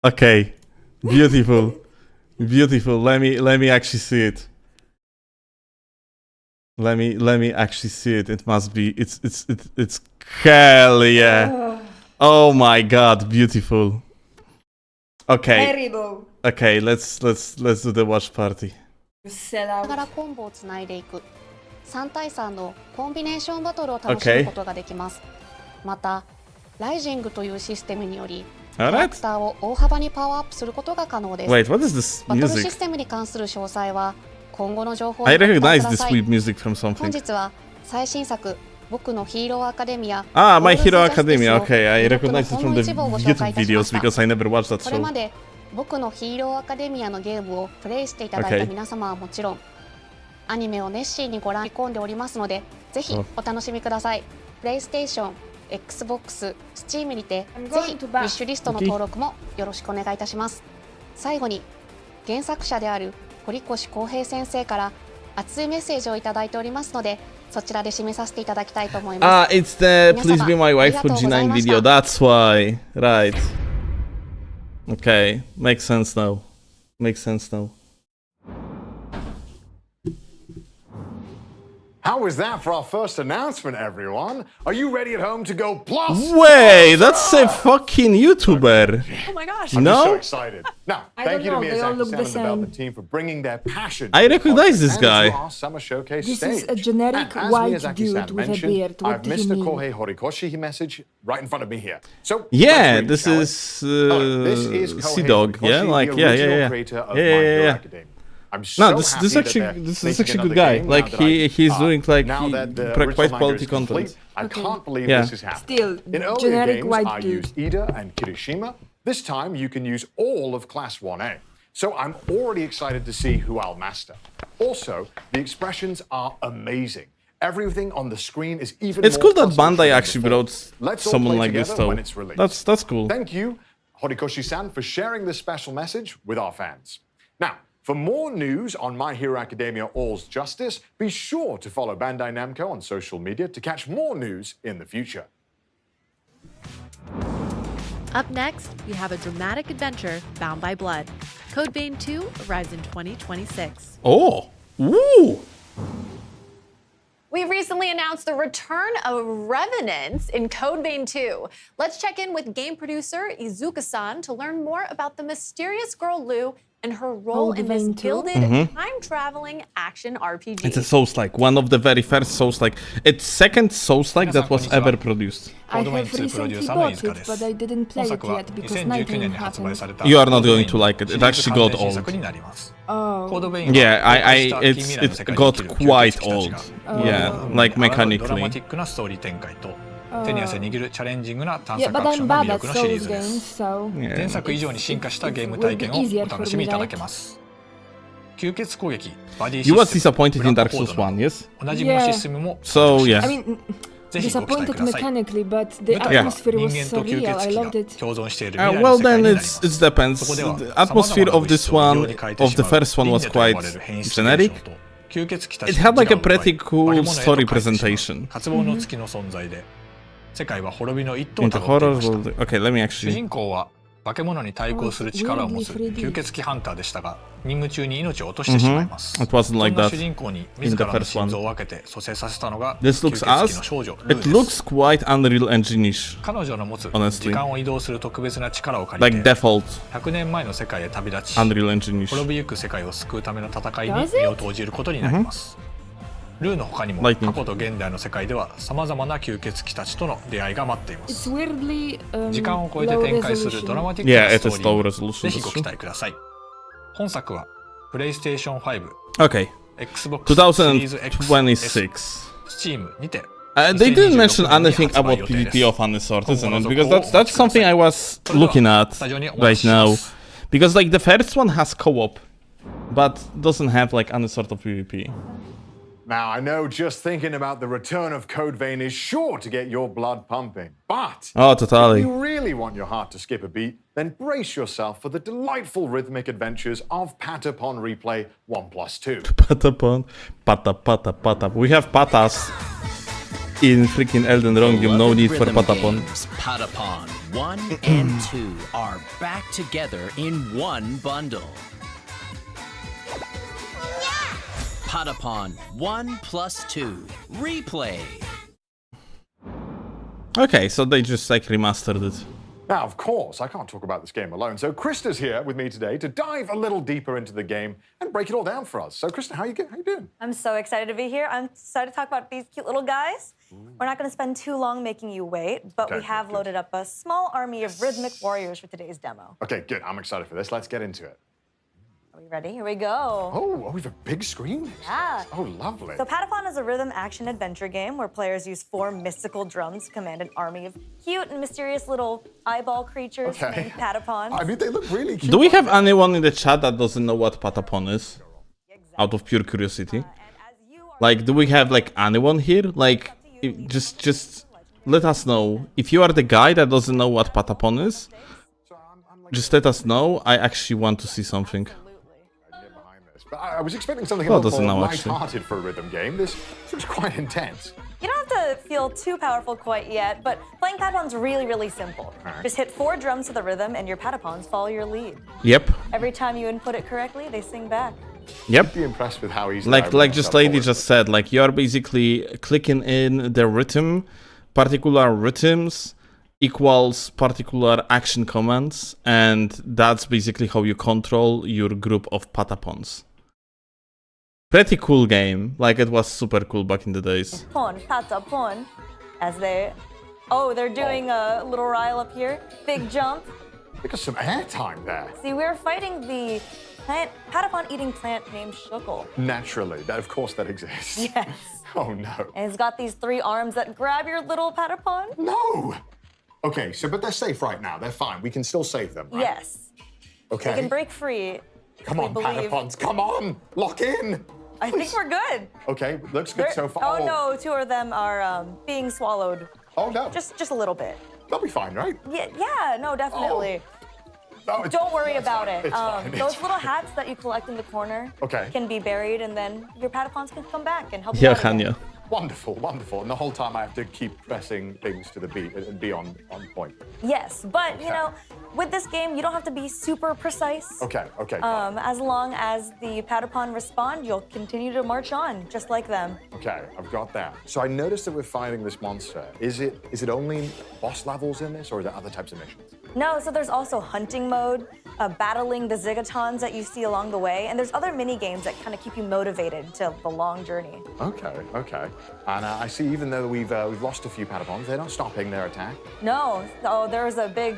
Okay. Beautiful. Beautiful. Let me actually see it. Let me actually see it. It must be it's hell yeah. Oh my god, beautiful. Okay. Terrible. Okay, let's do the watch party. Sell ながら out. コンボをつないでいく3対3のコンビネーションバトルを楽しむことができます。また、ライジングというシステムにより、キャラクターを大幅にパワーアップすることが可能です。Wait, what is this バトルシ music? ステムに関する詳細は今後の情報 I にご期待 recognize くだ this さい。 music from 本 something. 日は最新作僕のヒーローアカデミア Ah, My Hero Duels Academia. Okay, I 魅力の recognize it ほん from の the 一部をご紹介 YouTube いたしま videos した because I never watched that これ show. まで僕のヒーローアカデミアのゲームをプレイしていただいた皆様はもちろん、アニメを熱心にご覧込んでおりますので、ぜひお楽しみください。プレイステーション、Xbox、Steam にて、ぜひウィッシュリストの登録もよろしくお願いいたします。最後に、原作者である堀越康平先生から熱いメッセージをいただいておりますので、そちらで締めさせていただきたいと思います。Ah, it's the Please Be My Wife for G9 video. That's why. Right. Okay, makes sense now. Makes sense now. How was that for our first announcement, everyone? Are you ready at home to go plus? Wait, that's a fucking YouTuber. Oh my gosh. I'm just so No? excited. Now, I thank you to don't know, they all Miyazaki-san look the and the development same. team for bringing their passion. I to the recognize project this and guy. to our summer showcase This stage. is a generic And as white Miyazaki-san dude with a mentioned, beard. What I've do you Mr. mean? Kohei Horikoshi message right in front of me here. So Yeah, let's read, this shall we? is Hello, this is Sea Kohei Dog. Horikoshi, Yeah, like the yeah, original creator of My Hero Academia. I'm so No, this happy that actually they're this is making actually another good guy. game Like now that he's doing like now that the quite original manga quality is complete, content. I Okay. can't believe Yeah. this is happening. Still, In earlier generic games, white I dude. used Ida and Kirishima. This time, you can use all of Class 1A. So I'm already excited to see who I'll master. Also, the expressions are amazing. Everything on the screen is even It's more cool that concentrated Bandai than actually before. brought Let's all someone play like this together though. when it's released. That's cool. Thank you, Horikoshi-san, for sharing this special message with our fans. Now, for more news on My Hero Academia All's Justice, be sure to follow Bandai Namco on social media to catch more news in the future. Up next, we have a dramatic adventure, Bound by Blood. Code Vein 2 arrives in 2026. Oh, ooh. We recently announced the return of Revenants in Code Vein 2. Let's check in with game producer Izuka-san to learn more about the mysterious girl Lou and her role Code in this Vein 2? gilded, time-traveling action RPG. It's a Souls-like, one of the very first Souls-like. It's second Souls-like that was ever produced. I have recently bought it, but I didn't play it yet because Nightreign happened. You are not going to like it. It actually got old. Oh, Yeah, it got quite old. Yeah, like mechanically. yeah, but I'm bad at Souls games, so Yeah. it will be easier for me, right? You was disappointed in Dark Souls 1, yes? Yeah. So, yeah. I mean, disappointed mechanically, but the atmosphere was surreal. I loved it. Well, then it depends. The atmosphere of this one, of the first one, was quite generic. It had like a pretty cool story presentation. Into horror world. Okay, let me actually. 化け物に対抗する力を持つ吸血鬼ハンターでしたが、任務中に命を落としてしまいます。 It wasn't そん like な that 主人公に in 自 the らの first 心臓を one. 分けて蘇生させたのが This 吸 looks 血鬼 as の少女ルー it です。 looks quite Unreal Engine-ish. 彼女の持つ honestly. 時間を移動する特別な力を借 Like りて default 100年前の世界へ旅立ち Unreal Engine-ish. 滅びゆく世界を救うための戦いに Does it? 身を投じることになります。ルーの他にも Lightning. 過去と現代の世界ではさまざまな吸血鬼たちとの出会いが待っていま It's す。 weirdly 時間を超えて low 展開するドラ resolution. マティック Yeah, な it スト is ーリ low ーに resolution. ぜひ That's ご true. 期待ください。本作はプレイステーション5、 Okay, Xbox Series X、 2026. Steam にて They didn't mention anything about PvP of any sort, isn't it? Because that's something I was looking at right now. Because like the first one has co-op, but doesn't have like any sort of PvP. Now, I know just thinking about the return of Code Vein is sure to get your blood pumping, but Oh, if totally. you really want your heart to skip a beat, then brace yourself for the delightful rhythmic adventures of Patapon Replay 1+2. Patapon, pata. We have patas. in freaking Elden Ring, no need for Patapon. Patapon 1 and 2 are back together in one bundle. Patapon 1 plus 2 Replay. Okay, so they just like remastered it. Now, of course, I can't talk about this game alone, so Krista's here with me today to dive a little deeper into the game and break it all down for us. So, Krista, how you doing? I'm so excited to be here. I'm excited to talk about these cute little guys. We're not going to spend too long making you wait, but we have loaded up a small army of rhythmic warriors for today's demo. Okay, good. I'm excited for this. Let's get into it. Are we ready? Here we go. Oh, we have a big screen? Yeah. Oh, lovely. So Patapon is a rhythm action adventure game where players use 4 mystical drums to command an army of cute and mysterious little eyeball creatures named Patapons. I mean, they look really cute. Do we have anyone in the chat that doesn't know what Patapon is? Out of pure curiosity. Like, do we have like anyone here? Like, just let us know. If you are the guy that doesn't know what Patapon is, just let us know. I actually want to see something. But I was expecting something a little more actually. light-hearted for a rhythm game. This seems quite intense. You don't have to feel too powerful quite yet, but playing Patapon's really, really simple. Right. Just hit 4 drums to the rhythm and your Patapons follow your lead. Yep. Every time you input it correctly, they sing back. Yep. I'd be impressed with how easy. Like just lady just said, like you're basically clicking in the rhythm, particular rhythms equals particular action commands, and that's basically how you control your group of Patapons. Pretty cool game. Like, it was super cool back in the days. Pon, Patapon, as they... Oh, they're doing a little rile up here. Big jump. They got some airtime there. See, we're fighting the Patapon-eating plant named Shukl. Naturally. Of course that exists. Yes. Oh, no. And it's got these 3 arms that grab your little Patapon. No! Okay, but they're safe right now. They're fine. We can still save them, right? Yes. Okay. They can break free. Come on, Patapons. Come on! Lock in! I think we're good. Okay, looks good so far. Oh, no, 2 of them are being swallowed. Oh, no. Just a little bit. They'll be fine, right? Yeah, no, definitely. No, Don't worry about it. It's fine. Those little hats that you collect in the corner can be buried, and then your Patapons can come back and help you out again. Hanya. Wonderful, wonderful. And the whole time I have to keep pressing things to the beat and be on point. Yes, but you know, with this game, you don't have to be super precise. Okay. As long as the Patapon respond, you'll continue to march on, just like them. Okay, I've got that. So I noticed that we're fighting this monster. Is it only boss levels in this, or are there other types of missions? No, so there's also hunting mode, battling the Zigatons that you see along the way, and there's other mini games that kind of keep you motivated to the long journey. Okay. And I see even though we've lost a few Patapons, they're not stopping their attack. No, there was a big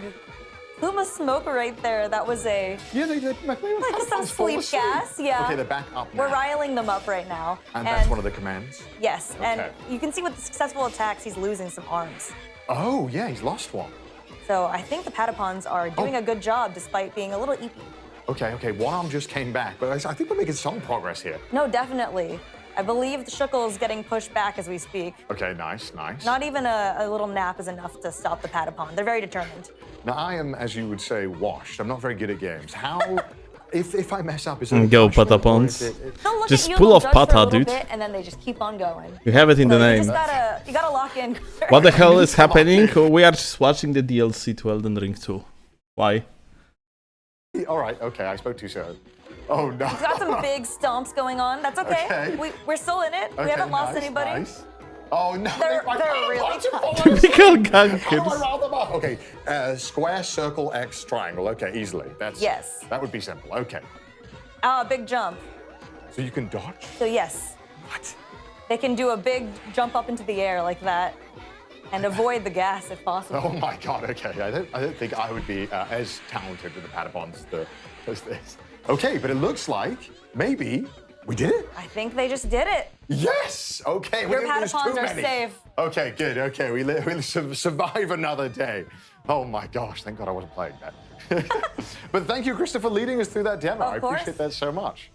plume of smoke right there. That was a... Yeah, they like some sleep gas, yeah. Okay, they're back up now. We're riling them up right now. And that's one of the commands? Yes, Okay. and you can see with the successful attacks, he's losing some arms. Oh, yeah, he's lost one. So I think the Patapons are doing a good job despite being a little eepy. Okay, one arm just came back, but I think we're making some progress here. No, definitely. I believe the Shukl is getting pushed back as we speak. Okay, nice. Not even a little nap is enough to stop the Patapon. They're very determined. Now, I am, as you would say, washed. I'm not very good at games. How, if I mess up, is it Go, Patapons. They'll look Just at you, pull they'll off judge for a Pata, little dude. bit, and then they just keep on going. You have it in the So name. you gotta lock in. What the hell is happening? We are just watching the DLC to Elden Ring 2. Why? All right, okay, I spoke too soon. Oh, no. We've got some big stomps going on. That's okay. We're still in it. We haven't lost anybody. Nice. Oh, no. They're really Typical gankers. Okay, square, circle, X, triangle. Okay, easily. Yes. That would be simple. Okay. Big jump. So you can dodge? So yes. What? They can do a big jump up into the air like that and avoid the gas if possible. Oh my God, okay. I don't think I would be as talented with the Patapons as this. Okay, but it looks like maybe we did it. I think they just did it. Yes! Okay, we Your didn't lose too Patapons are many. safe. Okay, good. Okay, we'll survive another day. Oh my gosh, thank God I wasn't playing that. But thank you, Krista, for leading us through that demo. Of course. I appreciate that so much.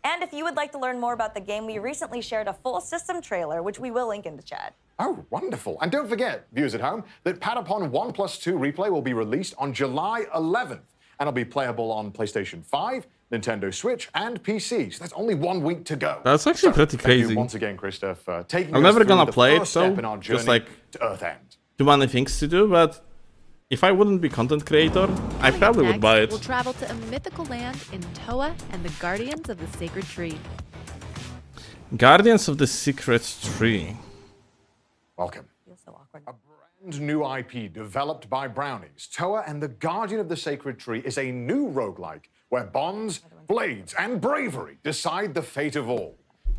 And if you would like to learn more about the game, we recently shared a full system trailer, which we will link in the chat. Oh, wonderful. And don't forget, viewers at home, that Patapon 1+2 Replay will be released on July 11th, and it'll be playable on PlayStation 5, Nintendo Switch, and PC. So that's only 1 week to go. That's actually pretty crazy. Thank you once again, Krista, for taking I'm us never through gonna the play it, first so step in our journey just like to Earthend. too many things to do, but if I wouldn't be content creator, I probably would buy it. We'll travel to a mythical land in Toa and the Guardians of the Sacred Tree. Guardians of the Secret Tree. Welcome. Feels so awkward. A brand new IP developed by Brownies, Toa and the Guardian of the Sacred Tree is a new roguelike where bonds, blades, and bravery decide the fate of all.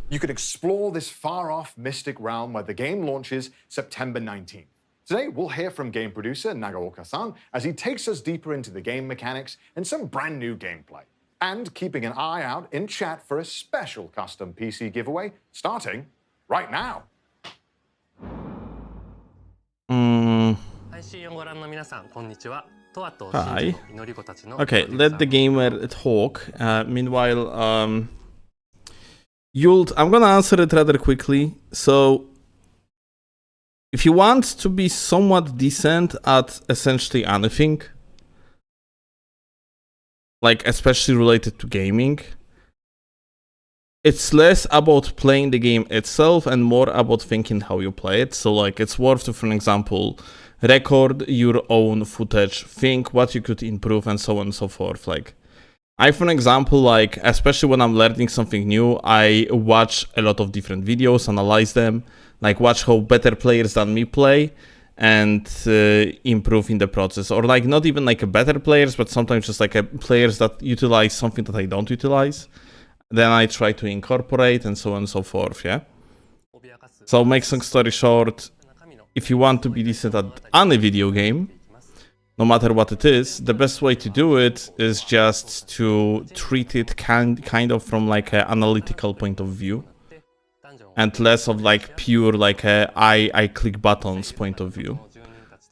You can explore this far-off mystic realm where the game launches September 19th. Today, we'll hear from game producer Nagaoka-san as he takes us deeper into the game mechanics and some brand new gameplay. And keeping an eye out in chat for a special custom PC giveaway starting right now. Hi. Okay, let the gamer talk. Meanwhile, I'm gonna answer it rather quickly. So, if you want to be somewhat decent at essentially anything, like especially related to gaming, it's less about playing the game itself and more about thinking how you play it. So like it's worth to, for example, record your own footage, think what you could improve and so on and so forth. Like I, for example, like especially when I'm learning something new, I watch a lot of different videos, analyze them, like watch how better players than me play and improve in the process. Or like not even like a better players, but sometimes just like a players that utilize something that I don't utilize. Then I try to incorporate and so on and so forth, yeah? So make long story short, if you want to be decent at any video game, no matter what it is, the best way to do it is just to treat it kind of from like an analytical point of view. And less of like pure like a I click buttons point of view.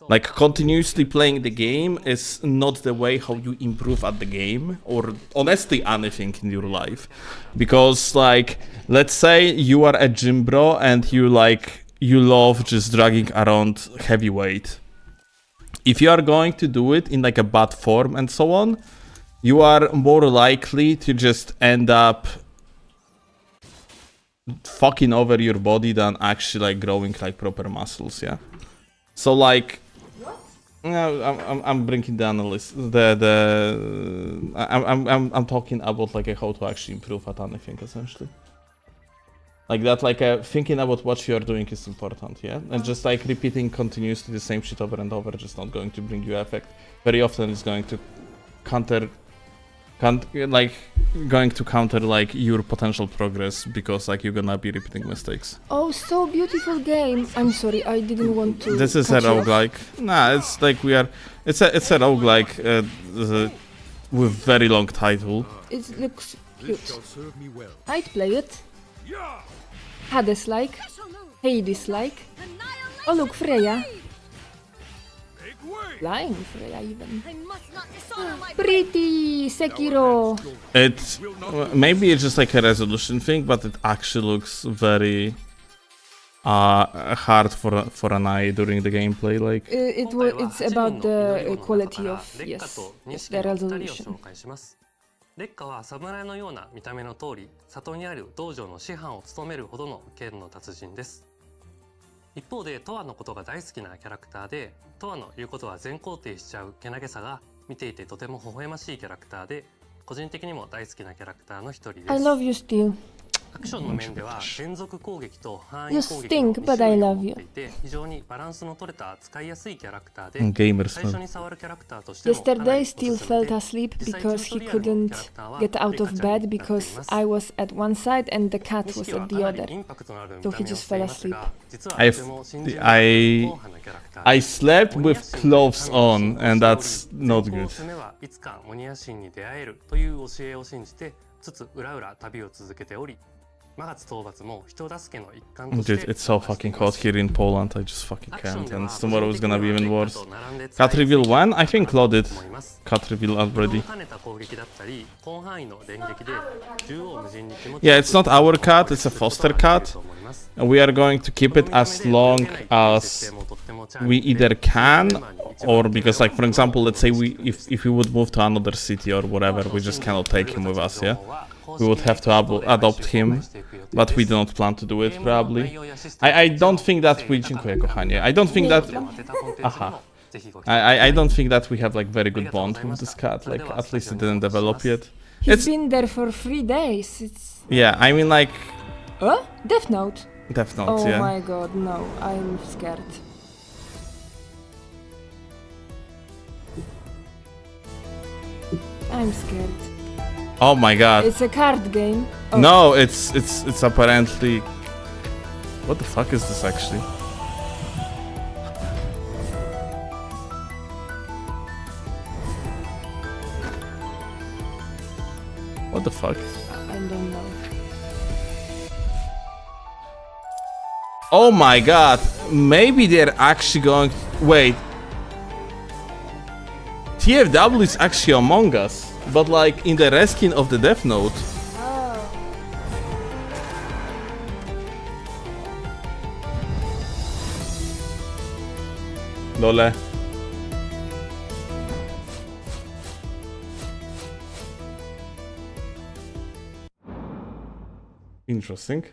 Like continuously playing the game is not the way how you improve at the game or honestly anything in your life. Because like let's say you are a gym bro and you love just dragging around heavyweight. If you are going to do it in like a bad form and so on, you are more likely to just end up fucking over your body than actually like growing like proper muscles, yeah. So like, I'm bringing the analyst. I'm talking about like how to actually improve at anything essentially. Like that, like thinking about what you are doing is important, yeah. And just like repeating continuously the same shit over and over, just not going to bring you effect. Very often, it's going to counter like your potential progress because like you're gonna be repeating mistakes. Oh, so beautiful game. I'm sorry, I didn't want to. This is a roguelike. Nah, it's like it's a roguelike with very long title. It looks cute. I'd play it. Hades-like. Hades-like. Oh look, Freya. Flying Freya even. Pretty Sekiro. It's maybe it's just like a resolution thing, but it actually looks very hard for an eye during the gameplay. Like it's about the quality of the resolution. 烈火は侍のような見た目の通り、里にある道場の師範を務めるほどの剣の達人です。一方でトアのことが大好きなキャラクターで、トアの言うことは全肯定しちゃうけなげさが見ていてとても微笑ましいキャラクターで、個人的にも大好きなキャラクターの一人です。I love you still. アクションの面では連続攻撃と範囲 You 攻撃 stink, の but I love you. 非常にバランスの取れた使いやすいキャラクターで、 Gamers. 最初に触るキャラクターとしても Yesterday still fell asleep because he couldn't get out of bed because I was at one side and the cat was at the other. So he just fell asleep. I slept with clothes on and that's not good. いつかモニア神に出会えるという教えを信じて、つつ裏裏旅を続けており、 Dude, it's so fucking hot here in Poland, I just fucking can't, and tomorrow is gonna be even worse. Cut reveal when? I think loaded. Cut reveal already. Yeah, it's not our cut, it's a foster cut. And we are going to keep it as long as we either can or because, like, for example, let's say if we would move to another city or whatever, we just cannot take him with us, yeah? We would have to adopt him, but we do not plan to do it, probably. I don't think that we... Dziękuję, kochanie. I don't think that... Aha. I don't think that we have, like, very good bond with this cat, like, at least it didn't develop yet. He's been there for 3 days, it's... Yeah, I mean, like... Huh? Death Note? Death Note, yeah. Oh my god, no, I'm scared. I'm scared. Oh my god. It's a card game. Oh. No, it's apparently... What the fuck is this actually? What the fuck? I don't know. Oh my god. Maybe they're actually going... Wait. TFW is actually Among Us, but like in the reskin of the Death Note. Oh. Lole. Interesting.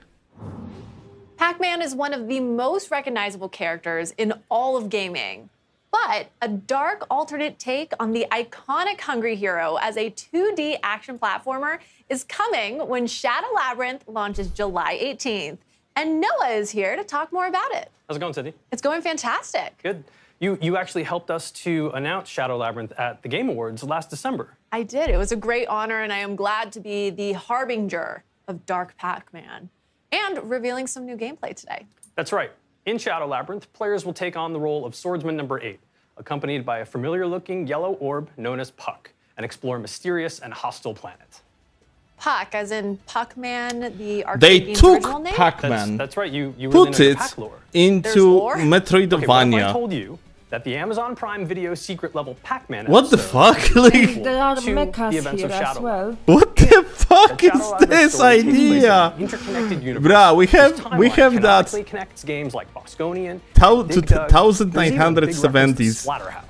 Pac-Man is one of the most recognizable characters in all of gaming. But a dark alternate take on the iconic Hungry Hero as a 2D action platformer is coming when Shadow Labyrinth launches July 18th. And Noah is here to talk more about it. How's it going, Cindy? It's going fantastic. Good. You actually helped us to announce Shadow Labyrinth at the Game Awards last December. I did. It was a great honor, and I am glad to be the harbinger of Dark Pac-Man and revealing some new gameplay today. That's right. In Shadow Labyrinth, players will take on the role of Swordsman number 8, accompanied by a familiar-looking yellow orb known as Puck, and explore a mysterious and hostile planet. Puck, as in Puck-Man, the arcade They game's took original name? Pac-Man, That's right. You really put know your it Pac lore. into lore? Okay, what if I Metroidvania. told you that the Amazon Prime Video secret level Pac-Man What the episode fuck? Like, There are to the mechas events here of as Shadow well. what the fuck Shadow is Labyrinth this story takes place in idea? an interconnected universe Bruh, we whose have timeline that canonically connects games like Bosconian, to Dig Dug. There's even a big reference to 1970s Splatterhouse.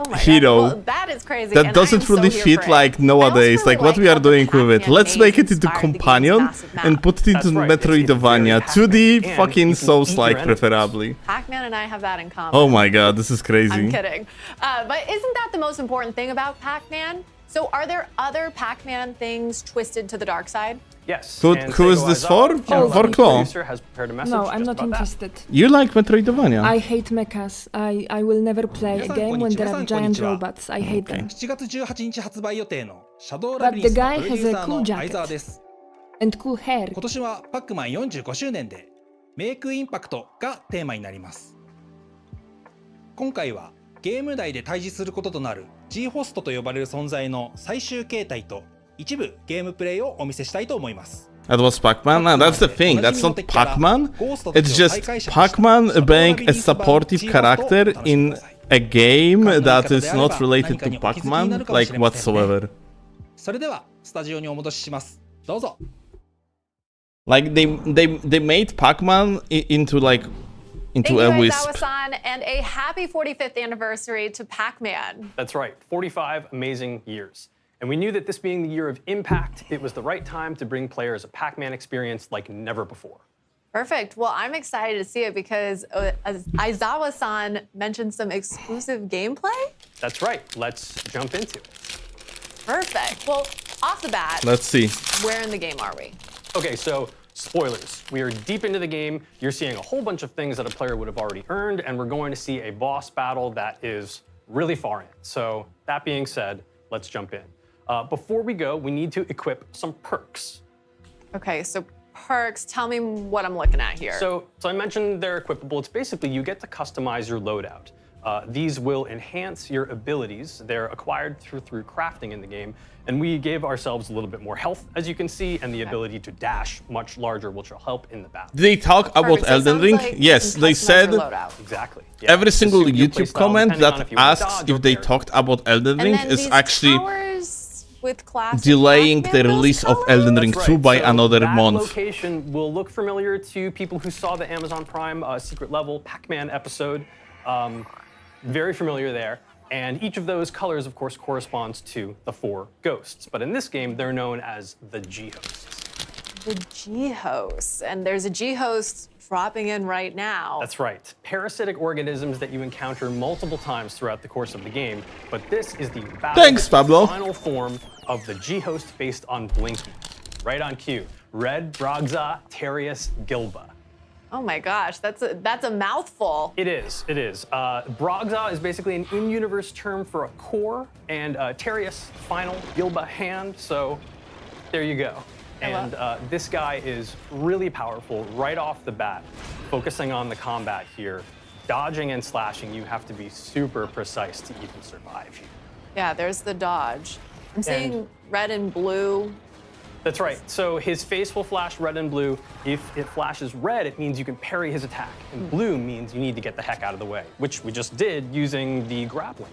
Oh my hero God. Well, that is crazy. that and doesn't I am so really here fit for it. like nowadays. Like what we are doing with it. Pac-Man Let's make it maze into inspired the game's companion massive map. and put it into That's right, it's very Metroidvania, Pac-Man, 2D and fucking you can Souls-like eat your enemies. preferably. Pac-Man and I have that in common. Oh my god, this is crazy. I'm kidding. But isn't that the most important thing about Pac-Man? So are there other Pac-Man things twisted to the dark side? Yes. Who and is Sego this Aizawa, for? Shadow For Labyrinth's Claw. producer, has prepared a message No, I'm just not about that. interested. You like Metroidvania? I hate mechas. I will never play a game when there are giant robots. I hate them. 7月18日発売予定のシャドウ But ラビ the リンスの guy プロデュ has ー a サー cool の jacket 相沢です and cool hair. 今年はパックマン45周年でメイクインパクトがテーマになります。今回はゲーム内で対峙することとなる G ホストと呼ばれる存在の最終形態と一部ゲームプレイをお見せしたいと思います。 That was Pac-Man? No, that's the thing. That's not Pac-Man. It's just Pac-Man being a supportive character in a game that is not related to Pac-Man, like whatsoever. それではスタジオにお戻しします。どうぞ。 Like they made Pac-Man into like into Thank a you, wisp. Aizawa-san, and a happy 45th anniversary to Pac-Man. That's right, 45 amazing years. And we knew that this being the year of impact, it was the right time to bring players a Pac-Man experience like never before. Perfect. Well, I'm excited to see it because as Aizawa-san mentioned some exclusive gameplay. That's right, let's jump into it. Perfect. Well, off the bat, Let's see. where in the game are we? Okay, so spoilers. We are deep into the game. You're seeing a whole bunch of things that a player would have already earned, and we're going to see a boss battle that is really far in. So that being said, let's jump in. Before we go, we need to equip some perks. Okay, so perks, tell me what I'm looking at here. So I mentioned they're equipable. It's basically you get to customize your loadout. These will enhance your abilities. They're acquired through crafting in the game. And we gave ourselves a little bit more health, as you can see, and the ability to dash much larger, which will help in the battle. Did they talk about Perfect. So it Elden sounds Ring? like Yes, you can they customize said your loadout. Exactly. every single Suit your YouTube playstyle, comment depending on that if you want to asks dodge or if they parry. talked about Elden Ring And then is these actually towers with classic delaying the Pac-Man, those release of colors? Elden Ring That's 2 right. by So another that month. location will look familiar to people who saw the Amazon Prime secret level Pac-Man episode. very familiar there. And each of those colors, of course, corresponds to the 4 ghosts. But in this game, they're known as the G-hosts. The G-hosts. And there's a G-host dropping in right now. That's right. Parasitic organisms that you encounter multiple times throughout the course of the game. But this is the final form of the G-host based on Blinky. Right on cue. Red Brogza Terius Gilba. Oh my gosh, that's a mouthful. It is. Brogza is basically an in-universe term for a core, and Terius, final, Gilba, hand, so there you go. And this guy is really powerful right off the bat. Focusing on the combat here, dodging and slashing, you have to be super precise to even survive here. Yeah, there's the dodge. I'm seeing red and blue. That's right. So his face will flash red and blue. If it flashes red, it means you can parry his attack. And blue means you need to get the heck out of the way, which we just did using the grappling.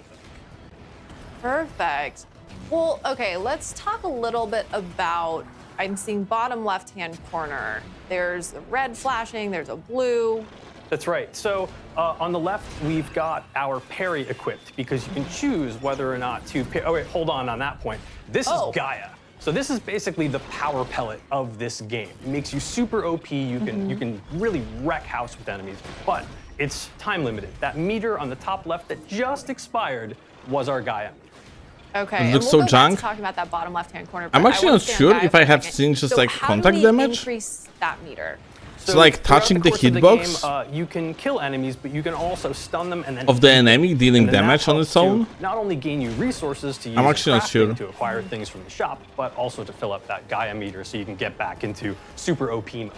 Perfect. Well, okay, let's talk a little bit about, I'm seeing bottom left-hand corner. There's a red flashing, there's a blue. That's right. So on the left, we've got our parry equipped because you can choose whether or not to parry. Oh, wait, hold on that point. This is Gaia. So this is basically the power pellet of this game. It makes you super OP. You can really wreck house with enemies, but it's time limited. That meter on the top left that just expired was our Gaia meter. Okay, it looks so junk. Talking about that bottom left-hand corner. I'm actually not sure if I have seen just like contact damage. Increase that meter. So like touching the hitbox you can kill enemies, but you can also stun them and then of the enemy dealing damage on its own. Not only gain you resources to use I'm actually not sure to acquire things from the shop, but also to fill up that Gaia meter so you can get back into super OP mode.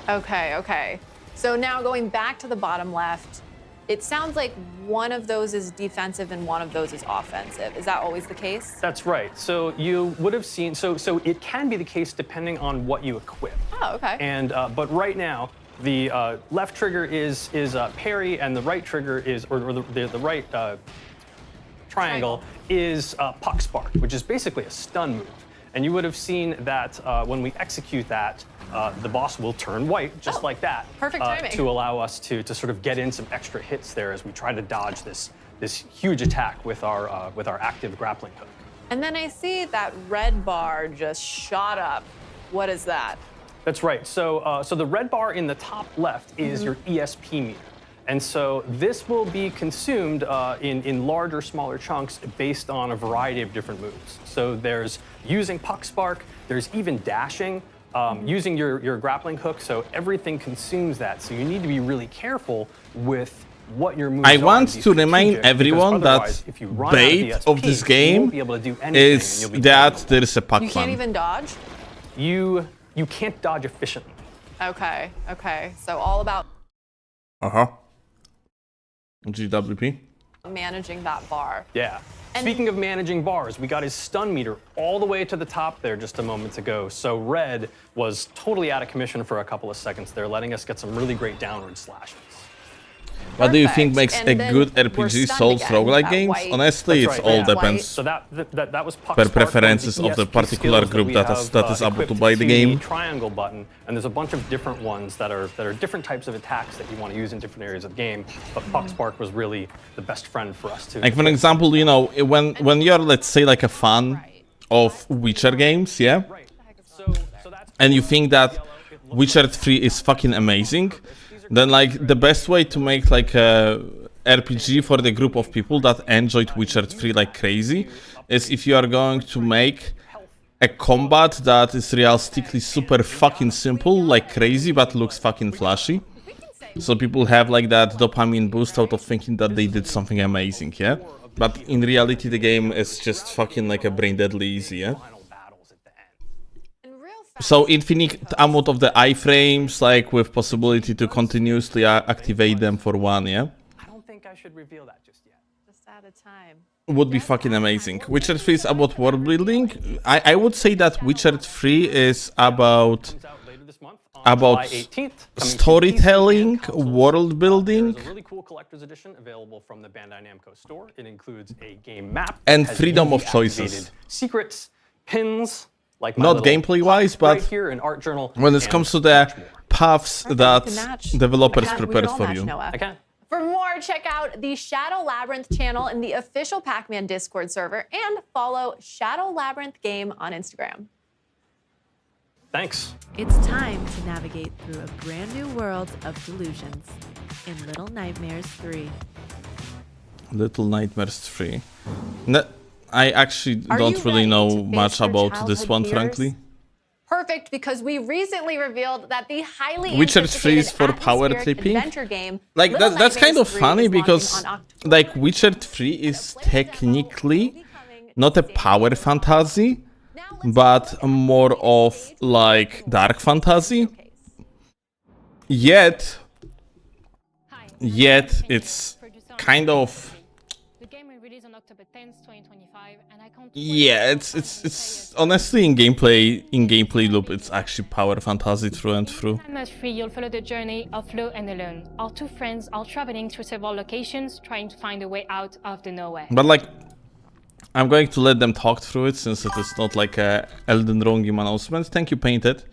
Okay. So now going back to the bottom left, it sounds like one of those is defensive and one of those is offensive. Is that always the case? That's right. So you would have seen, so it can be the case depending on what you equip. Oh, okay. And but right now, the left trigger is parry, and the right trigger is, or the right triangle is puck spark, which is basically a stun move. And you would have seen that when we execute that, the boss will turn white, just like that. Perfect timing. To allow us to sort of get in some extra hits there as we try to dodge this huge attack with our active grappling hook. And then I see that red bar just shot up. What is that? That's right. So the red bar in the top left is your ESP meter. And so this will be consumed in larger, smaller chunks based on a variety of different moves. So there's using puck spark, there's even dashing, using your grappling hook. So everything consumes that. So you need to be really careful with what your moves are. I want to remind everyone that bait of this game is that there is a puck. You can't even dodge? You can't dodge efficiently. Okay. So all about GWP. Managing that bar. Yeah. Speaking of managing bars, we got his stun meter all the way to the top there just a moment ago. So red was totally out of commission for a couple of seconds there, letting us get some really great downward slashes. What do you think makes a good RPG Souls roguelike games? Honestly, it all depends so that was per preferences of the particular group that is able to buy the game. Triangle button, and there's a bunch of different ones that are different types of attacks that you want to use in different areas of the game. But Puck Spark was really the best friend for us to. Like for example, you know, when you're, let's say, like a fan of Witcher games, yeah, and you think that Witcher 3 is fucking amazing, then like the best way to make like a RPG for the group of people that enjoyed Witcher 3 like crazy is if you are going to make a combat that is realistically super fucking simple, like crazy, but looks fucking flashy. So people have like that dopamine boost out of thinking that they did something amazing, yeah? But in reality the game is just fucking like a brain deadly easy, yeah? So infinite amount of the iframes, like with possibility to continuously activate them for one, yeah? I don't think I should reveal that just yet. Just out of time. Would be fucking amazing. Witcher 3 is about world building. I would say that Witcher 3 is about storytelling, world building, There's a really cool collector's edition available from the Bandai Namco store. It includes a game map and freedom of choices. Secrets, pins, like not gameplay wise, but right here in Art Journal, when it comes to the paths that developers prepared for you. I can. For more, check out the Shadow Labyrinth channel in the official Pac-Man Discord server and follow Shadow Labyrinth Game on Instagram. Thanks. It's time to navigate through a brand new world of delusions in Little Nightmares 3. Little Nightmares 3. I actually don't really know much about this one, frankly. Perfect, because we recently revealed that the highly Witcher 3 is for power tripping. Like that's kind of funny because like Witcher 3 is technically not a power fantasy, but more of like dark fantasy. Yet it's kind of it's honestly in gameplay loop it's actually power fantasy through and through. Nightmares 3, you'll follow the journey of Flo and Elden. Our two friends are traveling through several locations trying to find a way out of the nowhere. But like I'm going to let them talk through it since it is not like a Elden Ring announcement. Thank you, Painted.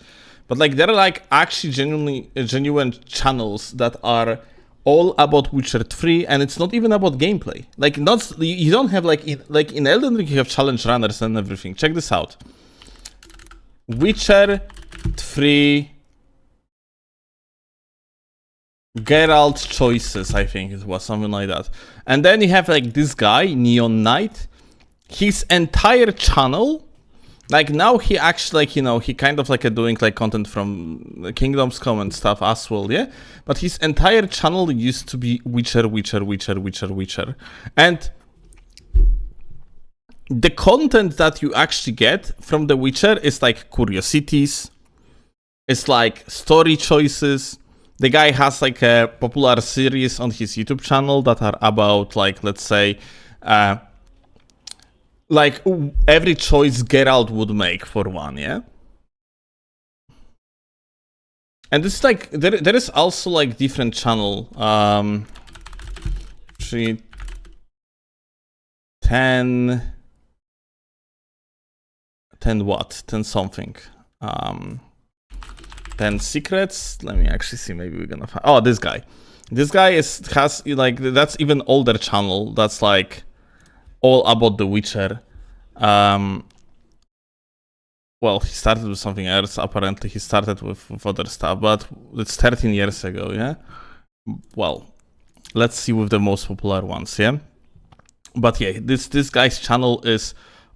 But like there are like actually genuine channels that are all about Witcher 3, and it's not even about gameplay. Like you don't have like in Elden Ring you have challenge runners and everything. Check this out. Witcher 3 Geralt choices, I think it was something like that. And then you have like this guy, Neon Knight. His entire channel, like now he actually like, you know, he kind of like doing like content from Kingdoms Come and stuff as well, yeah? But his entire channel used to be Witcher. And the content that you actually get from The Witcher is like curiosities, it's like story choices. The guy has like a popular series on his YouTube channel that are about like, let's say, like every choice Geralt would make for one, yeah? And it's like, there is also like different channel, 10 what? 10 something. 10 secrets. Let me actually see, maybe we're gonna find, oh, this guy. This guy has like, that's even older channel, that's like, all about The Witcher. Well, he started with something else. Apparently, he started with other stuff, but it's 13 years ago, yeah? Well, let's see with the most popular ones, yeah? But yeah, this guy's channel is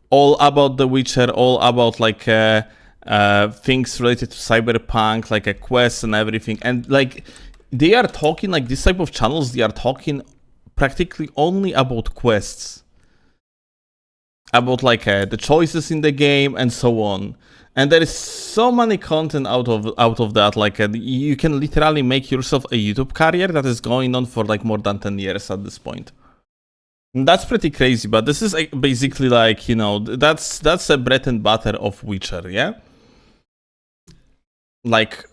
all about The Witcher, all about like things related to cyberpunk, like a quest and everything. And like, they are talking, like this type of channels, they are talking practically only about quests. About like the choices in the game and so on, and there is so many content out of that. Like you can literally make yourself a YouTube career that is going on for like more than 10 years at this point. And that's pretty crazy. But this is basically like, you know, that's a bread and butter of Witcher, yeah. Like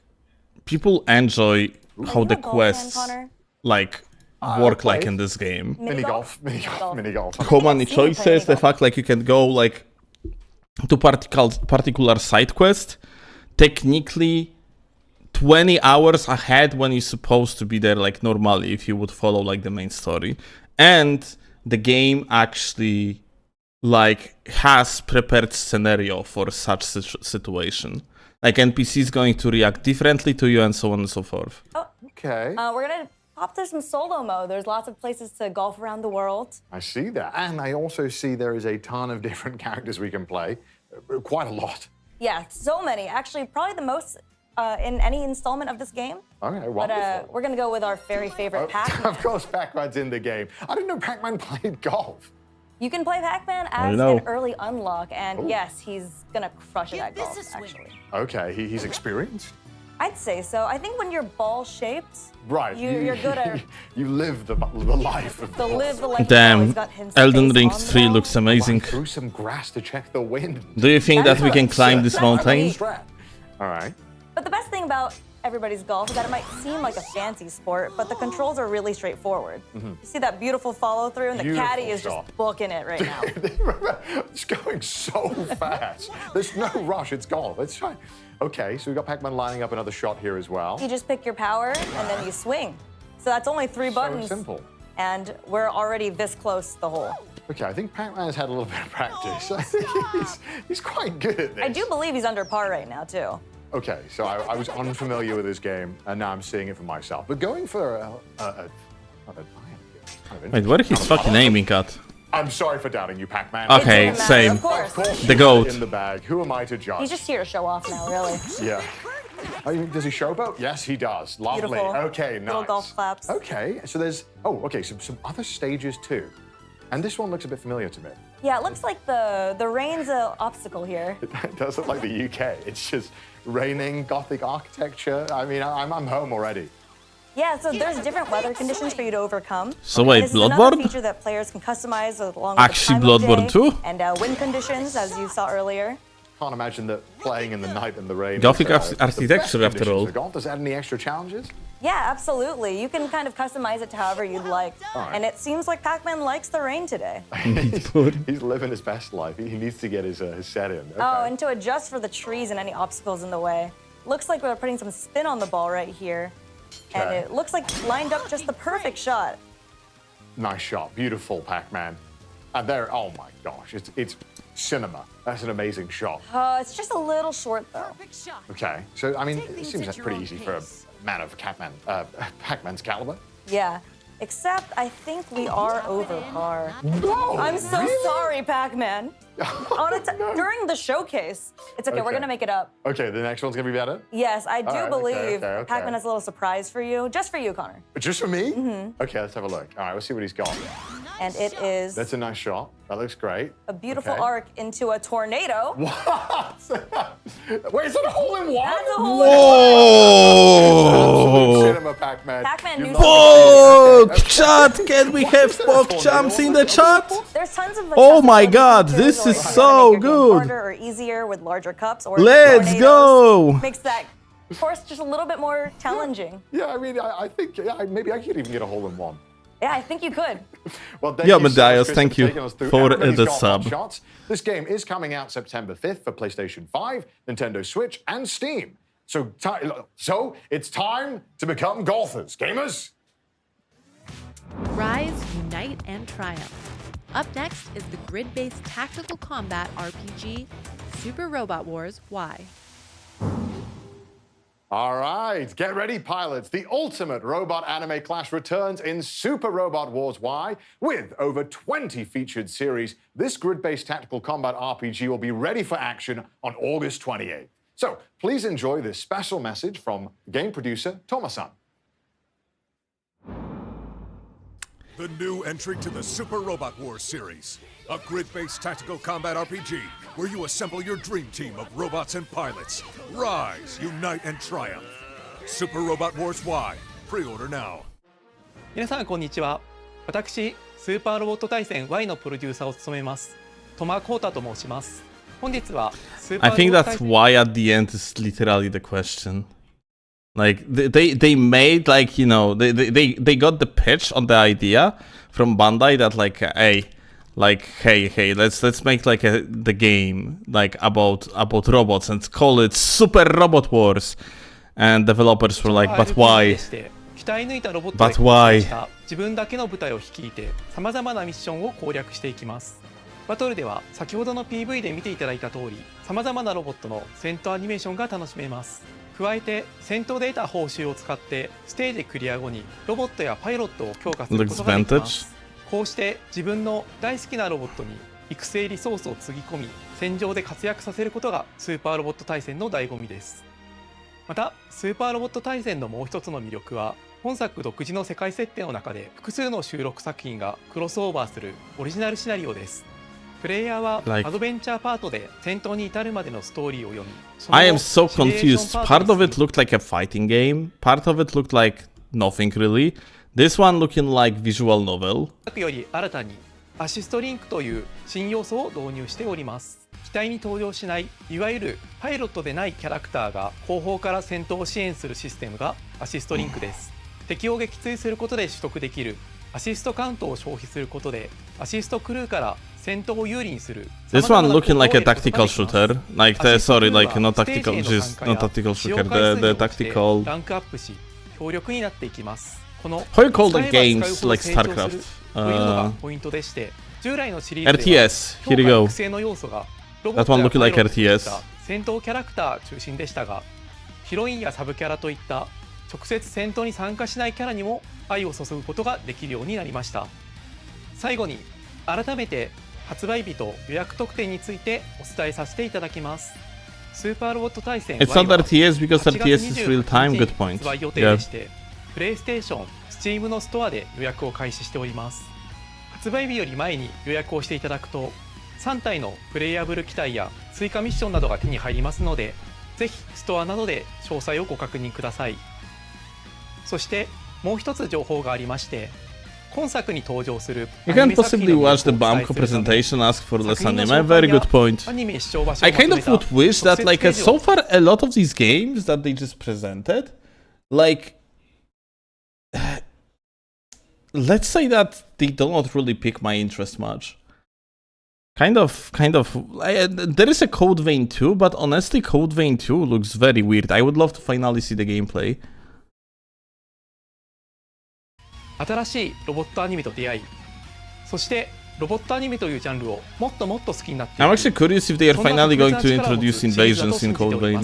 people enjoy how the quests like work like in this game. Mini golf. How many choices, the fact like you can go like to particular side quest technically 20 hours ahead when you're supposed to be there like normally if you would follow like the main story. And the game actually like has prepared scenario for such situation. Like NPC is going to react differently to you and so on and so forth. Oh, okay. We're gonna hop to some solo mode. There's lots of places to golf around the world. I see that. And I also see there is a ton of different characters we can play. Quite a lot. Yeah, so many. Actually, probably the most in any installment of this game. Okay, wonderful. But we're gonna go with our very favorite Pac-Man. Of course, Pac-Man's in the game. I didn't know Pac-Man played golf. You can play Pac-Man as an early unlock, and yes, he's gonna crush it at golf, actually. Okay, he's experienced? I'd say so. I think when you're ball-shaped, right, you're good at... You live the life of the life. Damn, Elden Ring 3 looks amazing. Through some grass to check the wind. Do you think that we can climb this mountain? All right. But the best thing about everybody's golf is that it might seem like a fancy sport, but the controls are really straightforward. You see that beautiful follow-through, and the caddy is just booking it right now. It's going so fast. There's no rush, it's golf. Let's try. Okay, so we've got Pac-Man lining up another shot here as well. You just pick your power, and then you swing. So that's only 3 buttons. So simple. And we're already this close to the hole. Okay, I think Pac-Man's had a little bit of practice. I think he's quite good at this. I do believe he's under par right now, too. Okay, so I was unfamiliar with this game, and now I'm seeing it for myself. But going for Wait, what he's fucking aiming at? I'm sorry for doubting you, Pac-Man. Okay, same. Of course. The goat. In the bag. Who am I to judge? He's just here to show off now, really. Yeah. Does he showboat? Yes, he does. Lovely. Beautiful. Okay, nice. Little golf claps. Okay, so there's some other stages too, and this one looks a bit familiar to me. Yeah, it looks like the rain's an obstacle here. It does look like the UK. It's just raining, Gothic architecture. I mean, I'm home already. Yeah, so there's different weather conditions for you to overcome. So wait, this is another Bloodborne? feature that players can customize along with Actually, the time of Bloodborne day too? and wind conditions, as you saw earlier. Can't imagine that playing in the night and the rain. Gothic is, architecture, after all. Does that add any extra challenges? Yeah, absolutely. You can kind of customize it to however you'd like. Right. And it seems like Pac-Man likes the rain today. He's living his best life. He needs to get his set in. Okay. Oh, and to adjust for the trees and any obstacles in the way. Looks like we're putting some spin on the ball right here. And Okay. it looks like lined up just the perfect shot. Nice shot. Beautiful, Pac-Man. And there, oh my gosh, it's cinema. That's an amazing shot. It's just a little short, though. Okay, so I mean, it seems like pretty easy for a man of Pac-Man's caliber. Yeah. Except I think we are over par. No! I'm so Really? sorry, Pac-Man. During the showcase. It's okay, we're Okay. gonna make it up. Okay, the next one's gonna be better? Yes, I do All right, believe okay. Pac-Man has a little surprise for you. Just for you, Connor. Just for me? Mm-hmm. Okay, let's have a look. All right, let's see what he's got. And it is That's a nice shot. That looks great. a beautiful Okay. arc into a tornado. What? Wait, is that a hole in one? That's a hole Whoa! Absolute cinema, Pac-Man. Pac-Man knew Poke chat! Can we have poke champs in the chat? There's tons of Oh my god, features, this or is if you wanna so make your game good! Harder or easier with larger cups or Let's tornadoes. go! Makes that course just a little bit more challenging. Yeah, I mean, I think maybe I could even get a hole in one. Yeah, I think you could. Well, thank Yeah, you so much, Matthias, Chris, thank for you taking us through for everybody's the got sub. hot shots. This game is coming out September 5th for PlayStation 5, Nintendo Switch, and Steam. So it's time to become golfers, gamers. Rise, unite, and triumph. Up next is the grid-based tactical combat RPG, Super Robot Wars Y. All right, get ready, pilots. The ultimate robot anime clash returns in Super Robot Wars Y. With over 20 featured series, this grid-based tactical combat RPG will be ready for action on August 28th. So please enjoy this special message from game producer Thomas-san. The new entry to the Super Robot Wars series, a grid-based tactical combat RPG where you assemble your dream team of robots and pilots. Rise, unite, and triumph. Super Robot Wars Y. Pre-order now. 皆さんこんにちは。私、スーパーロボット対戦 Y のプロデューサーを務めます。トマコータと申します。本日はスーパ I ーロ think ボット that's 対戦 why at the end is literally the question. Like they made like, you know, they got the pitch on the idea from Bandai that like hey let's make like the game like about robots and call it Super Robot Wars, and developers were like, but why? 鍛え抜いたロボットで But why? した自分だけの部隊を率いてさまざまなミッションを攻略していきます。バトルでは先ほどの PV で見ていただいた通りさまざまなロボットの戦闘アニメーションが楽しめます。加えて戦闘で得た報酬を使ってステージクリア後にロボットやパイロットを強化することができます。こうして自分の大好きなロボットに育成リソースをつぎ込み戦場で活躍させることがスーパーロボット対戦の醍醐味です。またスーパーロボット対戦のもう一つの魅力は本作独自の世界設定の中で複数の収録作品がクロスオーバーするオリジナルシナリオです。プレイヤーはアドベンチャーパートで戦闘に至るまでのストーリーを読み I am so confused. Part of it looked like a fighting game, part of it looked like nothing really. This one looking like visual novel. より新たにアシストリンクという新要素を導入しております。機体に登場しないいわゆるパイロットでないキャラクターが後方から戦闘を支援するシステムがアシストリンクです。敵を撃墜することで取得できるアシストカウントを消費することでアシストクルーから戦闘を有利にする This one looking like a tactical shooter, like sorry, like not tactical, just not tactical shooter, the tactical. ランクアップし強力になっていきます。How you call the games like StarCraft? というのがポイントでして、従来のシリーズでは RTS. Here you go. 育成の要素がロボッ That ト one や looking パイ like ロットといっ RTS. た戦闘キャラクター中心でしたが、ヒロインやサブキャラといった直接戦闘に参加しないキャラにも愛を注ぐことができるようになりました。最後に改めて発売日と予約特典についてお伝えさせていただきます。スーパーロボット対戦 It's not RTS because 8月 RTS is real time. Good 28 point. 発売予定 Yeah. でして、プレイステーション、Steam のストアで予約を開始しております。発売日より前に予約をしていただくと、3体のプレイヤブル機体や追加ミッションなどが手に入りますので、ぜひストアなどで詳細をご確認ください。そしてもう一つ情報がありまして、今作に登場する You can possibly watch the Bamco presentation, ask for less anime. Very good point. I kind of would wish that, like, so far, a lot of these games that they just presented, like, let's say that they do not really pique my interest much. Kind of. There is a Code Vein 2, but honestly, Code Vein 2 looks very weird. I would love to finally see the gameplay. 新しいロボットアニメと出会い、そしてロボットアニメというジャンルをもっともっと好きになっていく。 I'm actually curious if they are finally going to introduce invasions in Code Vein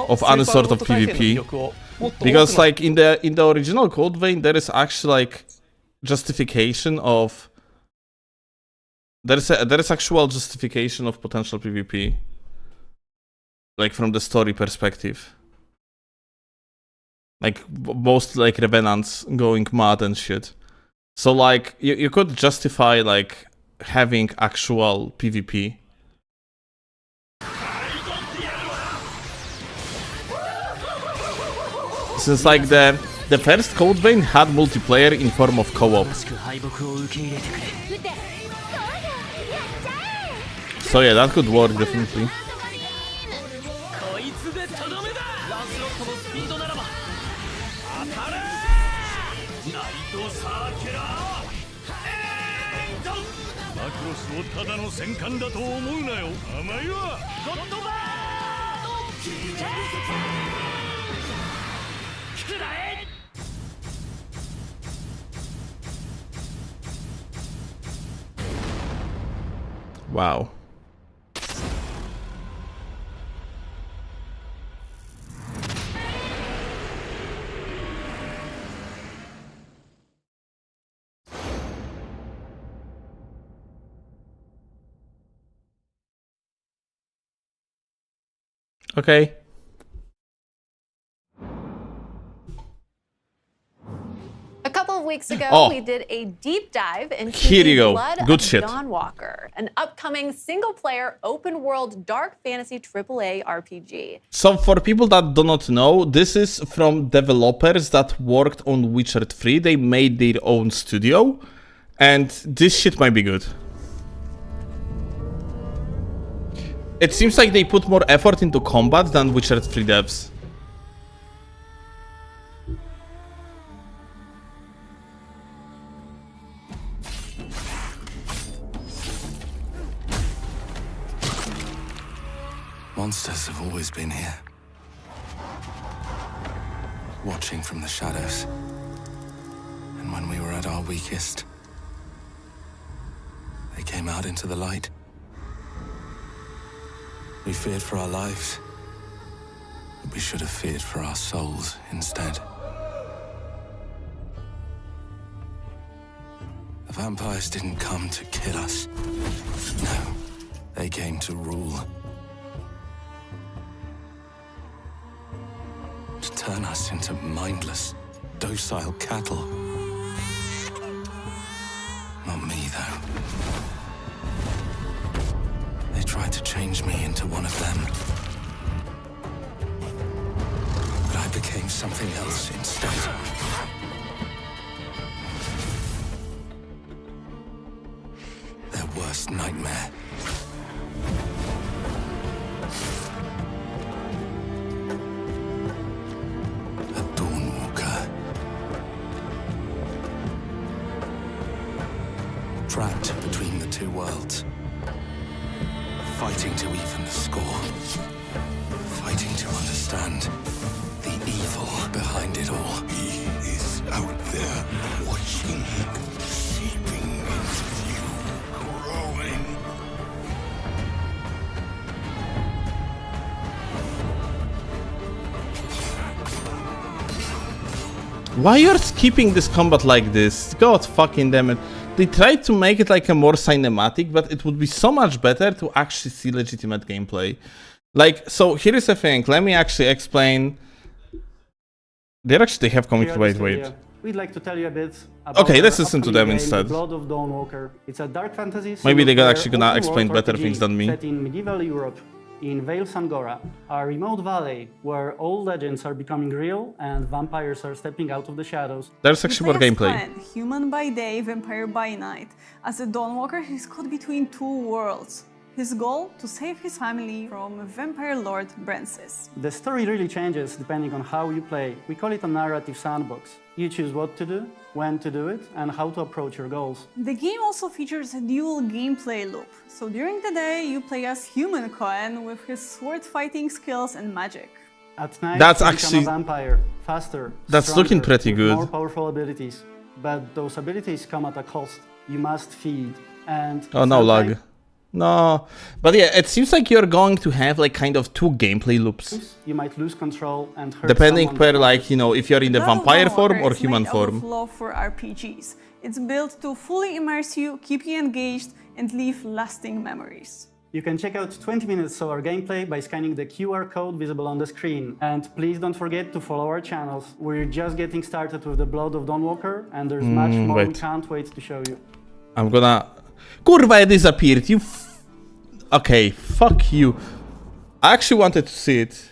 of any sort of PvP, because like in the original Code Vein there is actually like justification of there is actual justification of potential PvP, like from the story perspective. Like most like revenants going mad and shit. So like you could justify like having actual PvP. Since like the first Code Vein had multiplayer in form of co-op. So yeah, that could work definitely. Wow. Okay. A couple of weeks ago, we did a deep dive into the Blood Good of shit. Dawnwalker, an upcoming single-player, open-world, dark fantasy AAA RPG. So for people that do not know, this is from developers that worked on Witcher 3. They made their own studio, and this shit might be good. It seems like they put more effort into combat than Witcher 3 devs. Monsters have always been here, watching from the shadows. And when we were at our weakest, they came out into the light. We feared for our lives, but we should have feared for our souls instead. The vampires didn't come to kill us. No, they came to rule. To turn us into mindless, docile cattle. Not me, though. They tried to change me into one of them. But I became something else instead. Their worst nightmare. A Dawnwalker. Trapped between the two worlds. Fighting to even the score. Fighting to understand the evil behind it all. He is out there watching, seeping into you, growing. Why you're skipping this combat like this? God fucking damn it. They tried to make it like a more cinematic, but it would be so much better to actually see legitimate gameplay. Like, so here is the thing. Let me actually explain. They have comic. Wait. We'd like to tell you a bit about Okay, let's listen to them game, instead. Blood of Dawnwalker. It's a dark fantasy. Maybe they're single-player actually gonna explain open-world better RPG things than me. Set in medieval Europe, in Vale Sangora, a remote valley where old legends are becoming real and vampires are stepping out of the shadows. There's actually more gameplay. Human by day, vampire by night. As a Dawnwalker, he's caught between two worlds. His goal? To save his family from Vampire Lord Brancis. The story really changes depending on how you play. We call it a narrative sandbox. You choose what to do, when to do it, and how to approach your goals. The game also features a dual gameplay loop. So during the day, you play as human Cohen with his sword fighting skills and magic. At night, That's you actually become a vampire, faster, that's stronger, looking pretty with good. more powerful abilities. But those abilities come at a cost. You must feed, and Oh no, lag. No, but yeah, it seems like you're going to have like kind of two gameplay loops, you might lose control and hurt depending someone. per like, you know, if you're in the Blood of vampire Dawnwalker form or is human made out form. of love for RPGs. It's built to fully immerse you, keep you engaged, and leave lasting memories. You can check out 20 minutes of our gameplay by scanning the QR code visible on the screen. And please don't forget to follow our channels. We're just getting started with the Blood of Dawnwalker, and there's much more we wait. can't wait to show you. I'm gonna... Kurwa, it disappeared, you Okay, fuck you. I actually wanted to see it.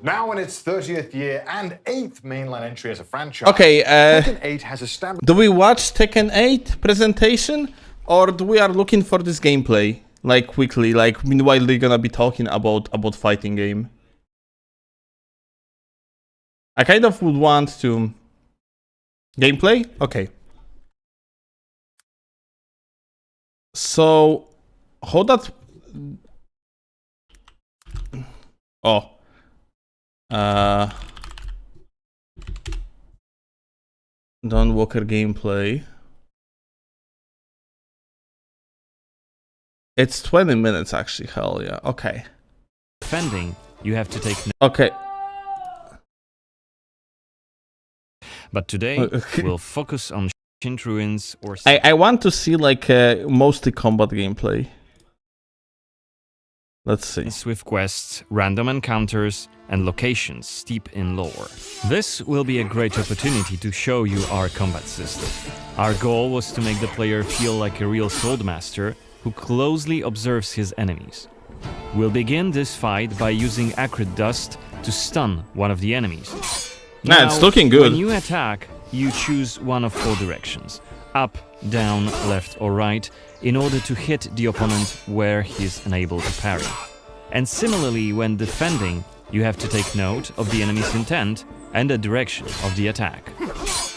Now in its 30th year and 8th mainline entry as a franchise, Okay, Tekken 8 has established... do we watch Tekken 8 presentation? Or do we are looking for this gameplay? Like, quickly, like, meanwhile they're gonna be talking about fighting game. I kind of would want to... Gameplay? Okay. So... How that... Oh. Dawnwalker gameplay. It's 20 minutes actually, hell yeah, okay. Defending, you have to take... Okay. But today, we'll focus on ancient ruins or... I want to see like mostly combat gameplay. Let's see. Swift quests, random encounters, and locations steep in lore. This will be a great opportunity to show you our combat system. Our goal was to make the player feel like a real swordmaster who closely observes his enemies. We'll begin this fight by using acrid dust to stun one of the enemies. Nah, it's looking good. When you attack, you choose one of 4 directions: up, down, left, or right, in order to hit the opponent where he's unable to parry. And similarly, when defending, you have to take note of the enemy's intent and the direction of the attack.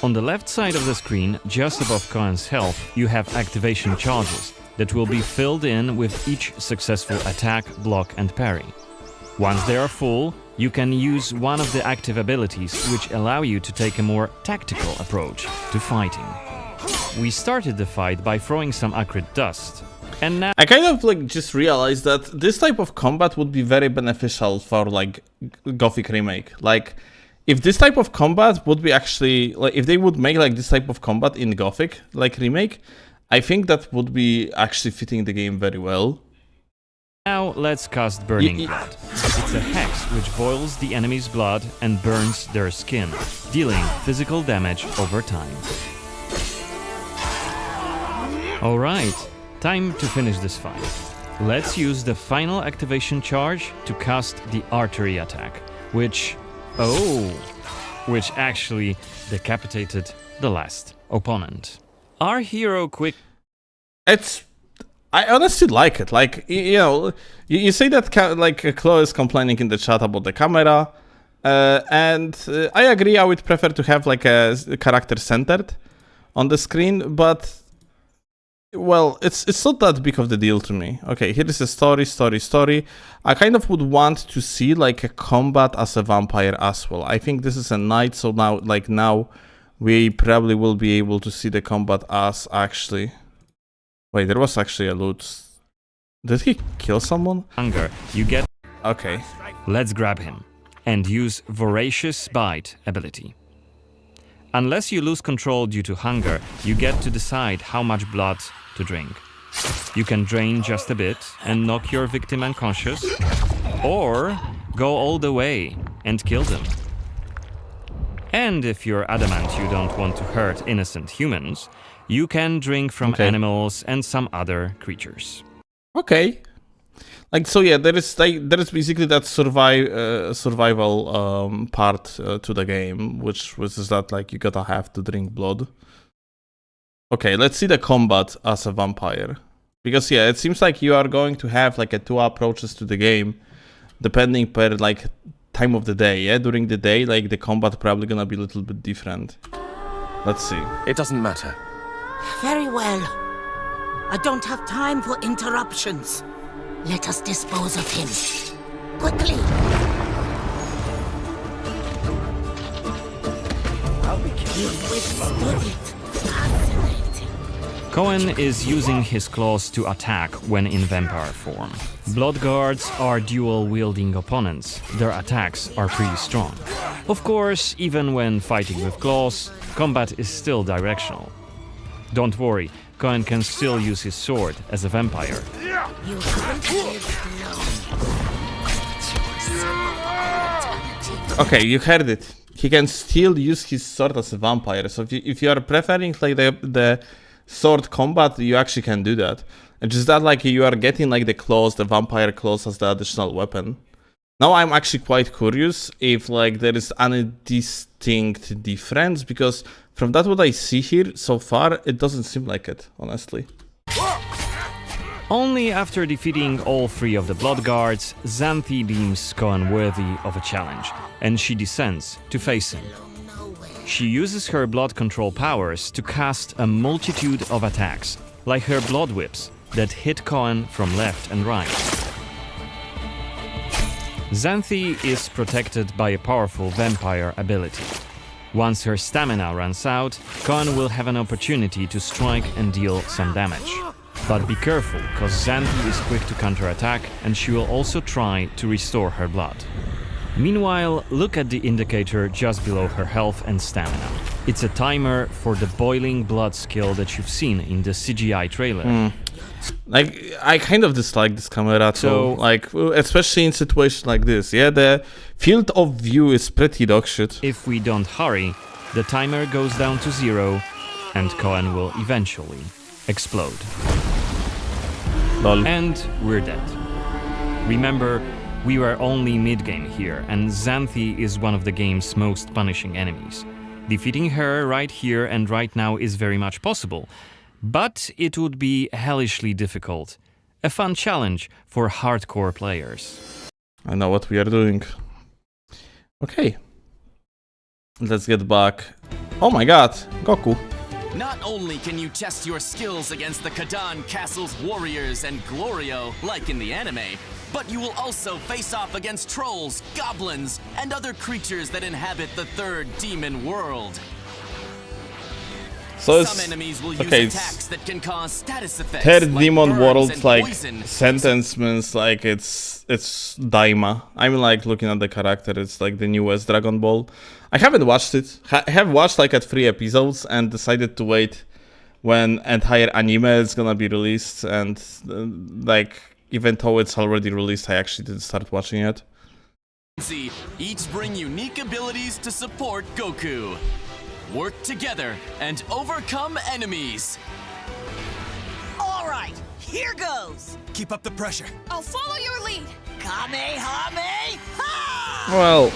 On the left side of the screen, just above Cohen's health, you have activation charges that will be filled in with each successful attack, block, and parry. Once they are full, you can use one of the active abilities which allow you to take a more tactical approach to fighting. We started the fight by throwing some acrid dust, and now... I kind of like just realized that this type of combat would be very beneficial for like Gothic Remake. Like, if this type of combat would be actually, like, if they would make like this type of combat in Gothic, like Remake, I think that would be actually fitting the game very well. Now let's cast Burning Blood. It's a hex which boils the enemy's blood and burns their skin, dealing physical damage over time. Alright, time to finish this fight. Let's use the final activation charge to cast the artery attack, which actually decapitated the last opponent. Our hero I honestly like it. Like, you know, you say that like Chloe is complaining in the chat about the camera, and I agree. I would prefer to have like a character centered on the screen, but well, it's not that big of the deal to me. Okay, here is a story. I kind of would want to see like a combat as a vampire as well. I think this is a knight, so now we probably will be able to see the combat as actually... Wait, there was actually a loot. Did he kill someone? Hunger, you get... Okay. Let's grab him and use Voracious Bite ability. Unless you lose control due to hunger, you get to decide how much blood to drink. You can drain just a bit and knock your victim unconscious, or go all the way and kill them. And if you're adamant you don't want to hurt innocent humans, you can drink from animals and some other creatures. Okay. Like, so yeah, there is basically that survival part to the game, which is that like you gotta have to drink blood. Okay, let's see the combat as a vampire. Because yeah, it seems like you are going to have like two approaches to the game, depending per like time of the day. Yeah, during the day, like the combat probably gonna be a little bit different. Let's see. It doesn't matter. Very well. I don't have time for interruptions. Let us dispose of him. Quickly! You've withstood it. Fascinating. Cohen is using his claws to attack when in vampire form. Blood guards are dual-wielding opponents. Their attacks are pretty strong. Of course, even when fighting with claws, combat is still directional. Don't worry, Cohen can still use his sword as a vampire. You haven't lived long. Okay, you heard it. He can still use his sword as a vampire. So if you are preferring like the sword combat, you actually can do that. And just that like you are getting like the claws, the vampire claws as the additional weapon. Now I'm actually quite curious if like there is any distinct difference, because from that what I see here so far, it doesn't seem like it, honestly. Only after defeating all three of the blood guards, Xanthi deems Cohen worthy of a challenge, and she descends to face him. She uses her blood control powers to cast a multitude of attacks, like her blood whips, that hit Cohen from left and right. Xanthi is protected by a powerful vampire ability. Once her stamina runs out, Cohen will have an opportunity to strike and deal some damage. But be careful, cause Xanthi is quick to counterattack, and she will also try to restore her blood. Meanwhile, look at the indicator just below her health and stamina. It's a timer for the boiling blood skill that you've seen in the CGI trailer. Like, I kind of dislike this camera too, like, especially in situations like this. Yeah, the field of view is pretty dog shit. If we don't hurry, the timer goes down to 0, and Cohen will eventually explode. Lol. And we're dead. Remember, we were only mid-game here, and Xanthi is one of the game's most punishing enemies. Defeating her right here and right now is very much possible, but it would be hellishly difficult. A fun challenge for hardcore players. I know what we are doing. Okay. Let's get back. Oh my god, Goku. Not only can you test your skills against the Kadan Castle's warriors and Glorio, like in the anime, but you will also face off against trolls, goblins, and other creatures that inhabit the third demon world. So it's, some enemies will okay, use attacks that can cause status effects. Third like demon world, and like poison. sentence means like it's Daima. I'm like looking at the character. It's like the newest Dragon Ball. I haven't watched it. I have watched like 3 episodes and decided to wait when entire anime is gonna be released. And like even though it's already released, I actually didn't start watching it. Each bring unique abilities to support Goku. Work together and overcome enemies. All right, here goes. Keep up the pressure. I'll follow your lead. Kamehameha! Well,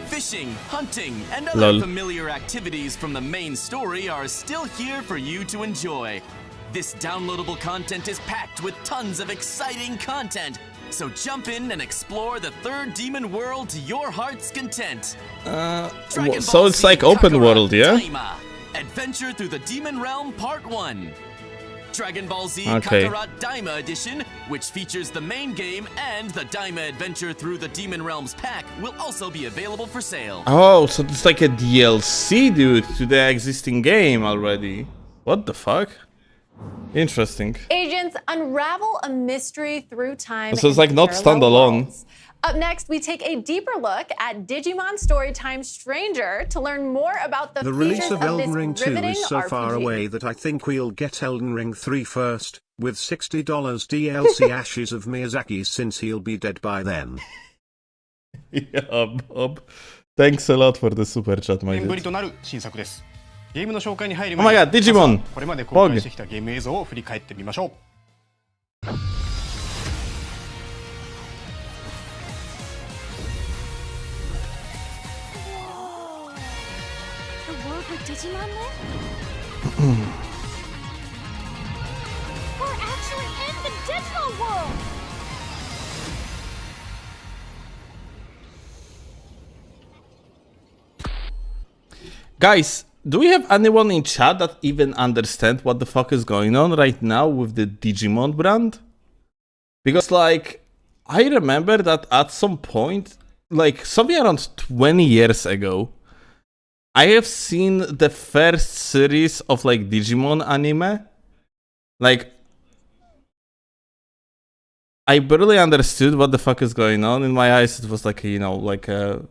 Fishing, hunting, and other familiar activities from the main story are still here for you to enjoy. This downloadable content is packed with tons of exciting content. So jump in and explore the third demon world to your heart's content. So it's like open world, yeah? Daima. Adventure through the Demon Realm Part 1. Dragon Ball Z Okay. Kakarot Daima Edition, which features the main game and the Daima adventure through the Demon Realms pack, will also be available for sale. Oh, so it's like a DLC, dude, to the existing game already. What the fuck? Interesting. Agents unravel a mystery through time. So it's and like not parallel standalone. worlds. Up next, we take a deeper look at Digimon Storytime Stranger to learn more about the The release features of Elden this Ring 2 riveting is so far RPG. away that I think we'll get Elden Ring 3 first, with $60 DLC Ashes of Miyazaki since he'll be dead by then. Yeah, Bob. Thanks a lot for the super chat, my 年ぶり dude. となる新作です。ゲームの紹介に入る Oh my 前 god, Digimon! これまで公開してきたゲーム映像を振り返ってみましょう。The world with Digimon then? We're actually in the digital world! Guys, do we have anyone in chat that even understand what the fuck is going on right now with the Digimon brand? Because, like, I remember that at some point, like, something around 20 years ago, I have seen the first series of, like, Digimon anime. Like, I barely understood what the fuck is going on. In my eyes, it was like, you know, like a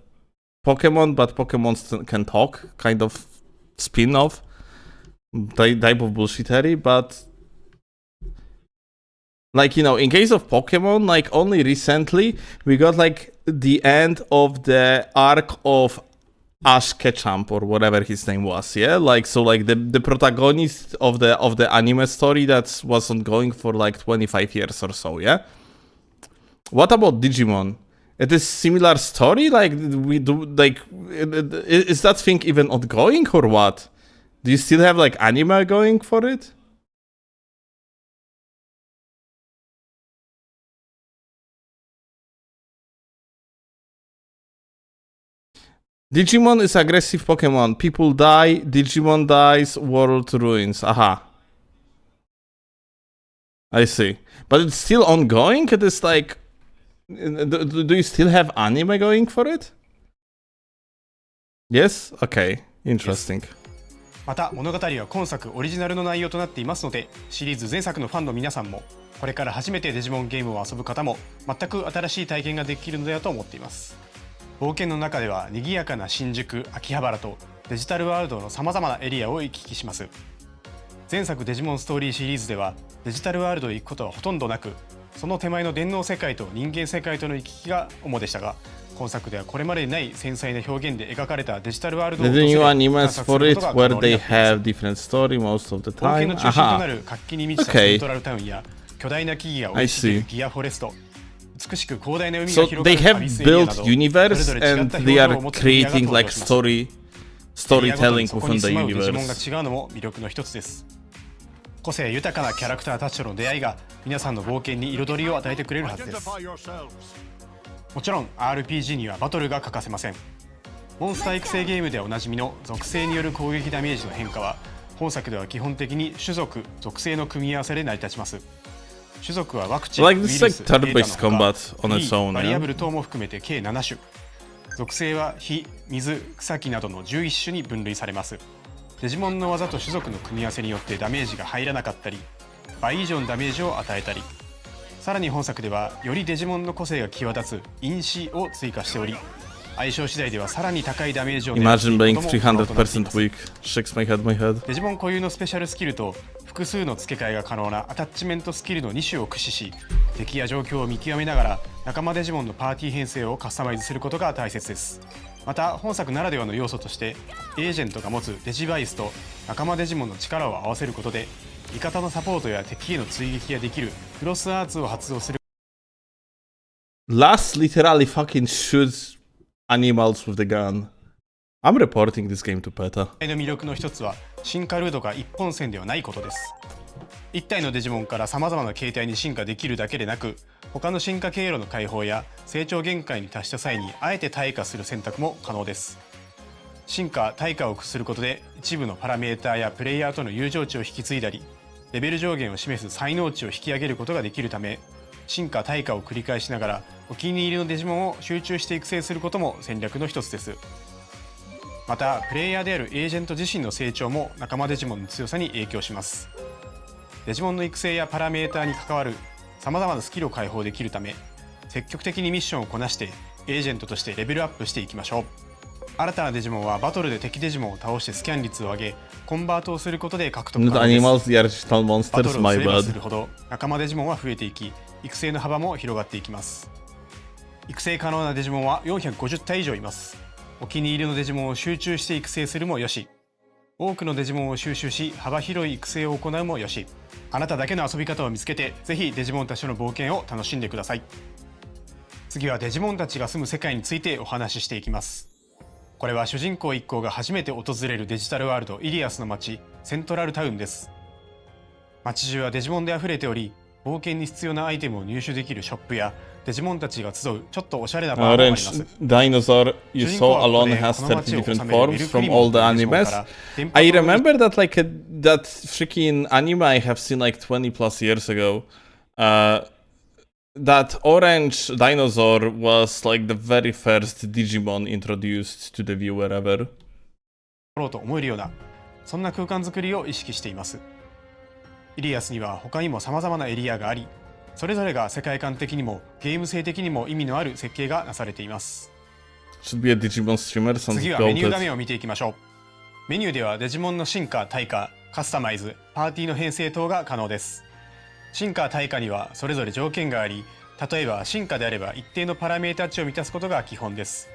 Pokemon, but Pokemon can talk, kind of spin-off type of bullshittery, but like, you know, in case of Pokemon, like only recently we got like the end of the arc of Ash Ketchum or whatever his name was, yeah, like so like the protagonist of the anime story that was ongoing for like 25 years or so, yeah. What about Digimon? It is similar story, like we do, like is that thing even ongoing or what? Do you still have like anime going for it? Digimon is aggressive Pokemon. People die, Digimon dies, world ruins. Aha. I see. But it's still ongoing? It is like... Do you still have anime going for it? Yes? Okay. Interesting. また物語は今作オリジナルの内容となっていますので、シリーズ前作のファンの皆さんもこれから初めてデジモンゲームを遊ぶ方も全く新しい体験ができるのではと思っています。冒険の中では賑やかな新宿、秋葉原とデジタルワールドのさまざまなエリアを行き来します。前作デジモンストーリーシリーズではデジタルワールドへ行くことはほとんどなく、その手前の電脳世界と人間世界との行き来が主でしたが、今作ではこれまでにない繊細な表現で描かれたデジタルワールドを The new animes for it where they have different story most of the 冒険 time. の中心とな Aha. る活気に満ちたセントラルタウンや巨大な木々が生い茂るギアフォレスト、美しく広大な海が So 広 they がるア have ビスエリアな built ど、 universe それぞれ違っ and た they 表情 are を持つエリアが creating 登 like 場します。 storytelling そこ within に the 住まうデジモンが universe. 違うのも魅力の一つです。個性豊かなキャラクターたちとの出会いが皆さんの冒険に彩りを与えてくれるはずです。もちろん RPG にはバトルが欠かせません。モンスター育成ゲームでおなじみの属性による攻撃ダメージの変化は本作では基本的に種族・属性の組み合わせで成り立ちます。種族はワクチン、 Like ウイル this ス、 like データ turn-based のほか combat on its own, バリアブ yeah? ル等も含めて計7種。属性は火、水、草木などの11種に分類されます。デジモンの技と種族の組み合わせによってダメージが入らなかったり、倍以上のダメージを与えたり、さらに本作ではよりデジモンの個性が際立つ因子を追加しており、相性次第ではさらに高いダメージを狙ってい Imagine く being ことも可能となっています。 300% weak. Shakes my head. デジモン固有のスペシャルスキルと複数の付け替えが可能なアタッチメントスキルの2種を駆使し、敵や状況を見極めながら仲間デジモンのパーティー編成をカスタマイズすることが大切です。また本作ならではの要素としてエージェントが持つデジバイスと仲間デジモンの力を合わせることで味方のサポートや敵への追撃ができるクロスアーツを発動する。 Last literally fucking shoots animals with the gun. I'm reporting this game to PETA. の魅力の一つは進化ルートが一本線ではないことです。一体のデジモンからさまざまな形態に進化できるだけでなく、他の進化経路の解放や成長限界に達した際にあえて退化する選択も可能です。進化・退化を駆することで一部のパラメーターやプレイヤーとの友情値を引き継いだり、レベル上限を示す才能値を引き上げることができるため、進化退化を繰り返しながらお気に入りのデジモンを集中して育成することも戦略の一つです。またプレイヤーであるエージェント自身の成長も仲間デジモンの強さに影響します。デジモンの育成やパラメーターに関わるさまざまなスキルを解放できるため、積極的にミッションをこなしてエージェントとしてレベルアップしていきましょう。新たなデジモンはバトルで敵デジモンを倒してスキャン率を上げ、コンバートをすることで獲得可能です。バトルをすればするほど仲間デジモンは増えていき、育成の幅も広がっていきます。育成可能なデジモンは450体以上います。お気に入りのデジモンを集中して育成するもよし、多くのデジモンを収集し幅広い育成を行うもよし、あなただけの遊び方を見つけて、ぜひデジモンたちの冒険を楽しんでください。次はデジモンたちが住む世界についてお話ししていきます。これは主人公一行が初めて訪れるデジタルワールドイリアスの街、セントラルタウンです。街中はデジモンで溢れており、冒険に必要なアイテムを入手できるショップやデジモンたちが集うちょっとおしゃれなバーもあります。 Orange dinosaur you saw alone has 30 different forms from all the animes. I remember that like that freaking anime I have seen like 20 plus years ago. That orange dinosaur was like the very first Digimon introduced to the viewer ever. と思えるような、そんな空間づくりを意識しています。イリアスには他にも様々なエリアがあり、それぞれが世界観的にもゲーム性的にも意味のある設計がなされています。Should be a Digimon streamer, sounds 次はメニュー画面を見ていきましょう。メニューではデジモンの進化、退化、カスタマイズ、パーティーの編成等が可能です。進化、退化にはそれぞれ条件があり、例えば進化であれば一定のパラメータ値を満たすことが基本です。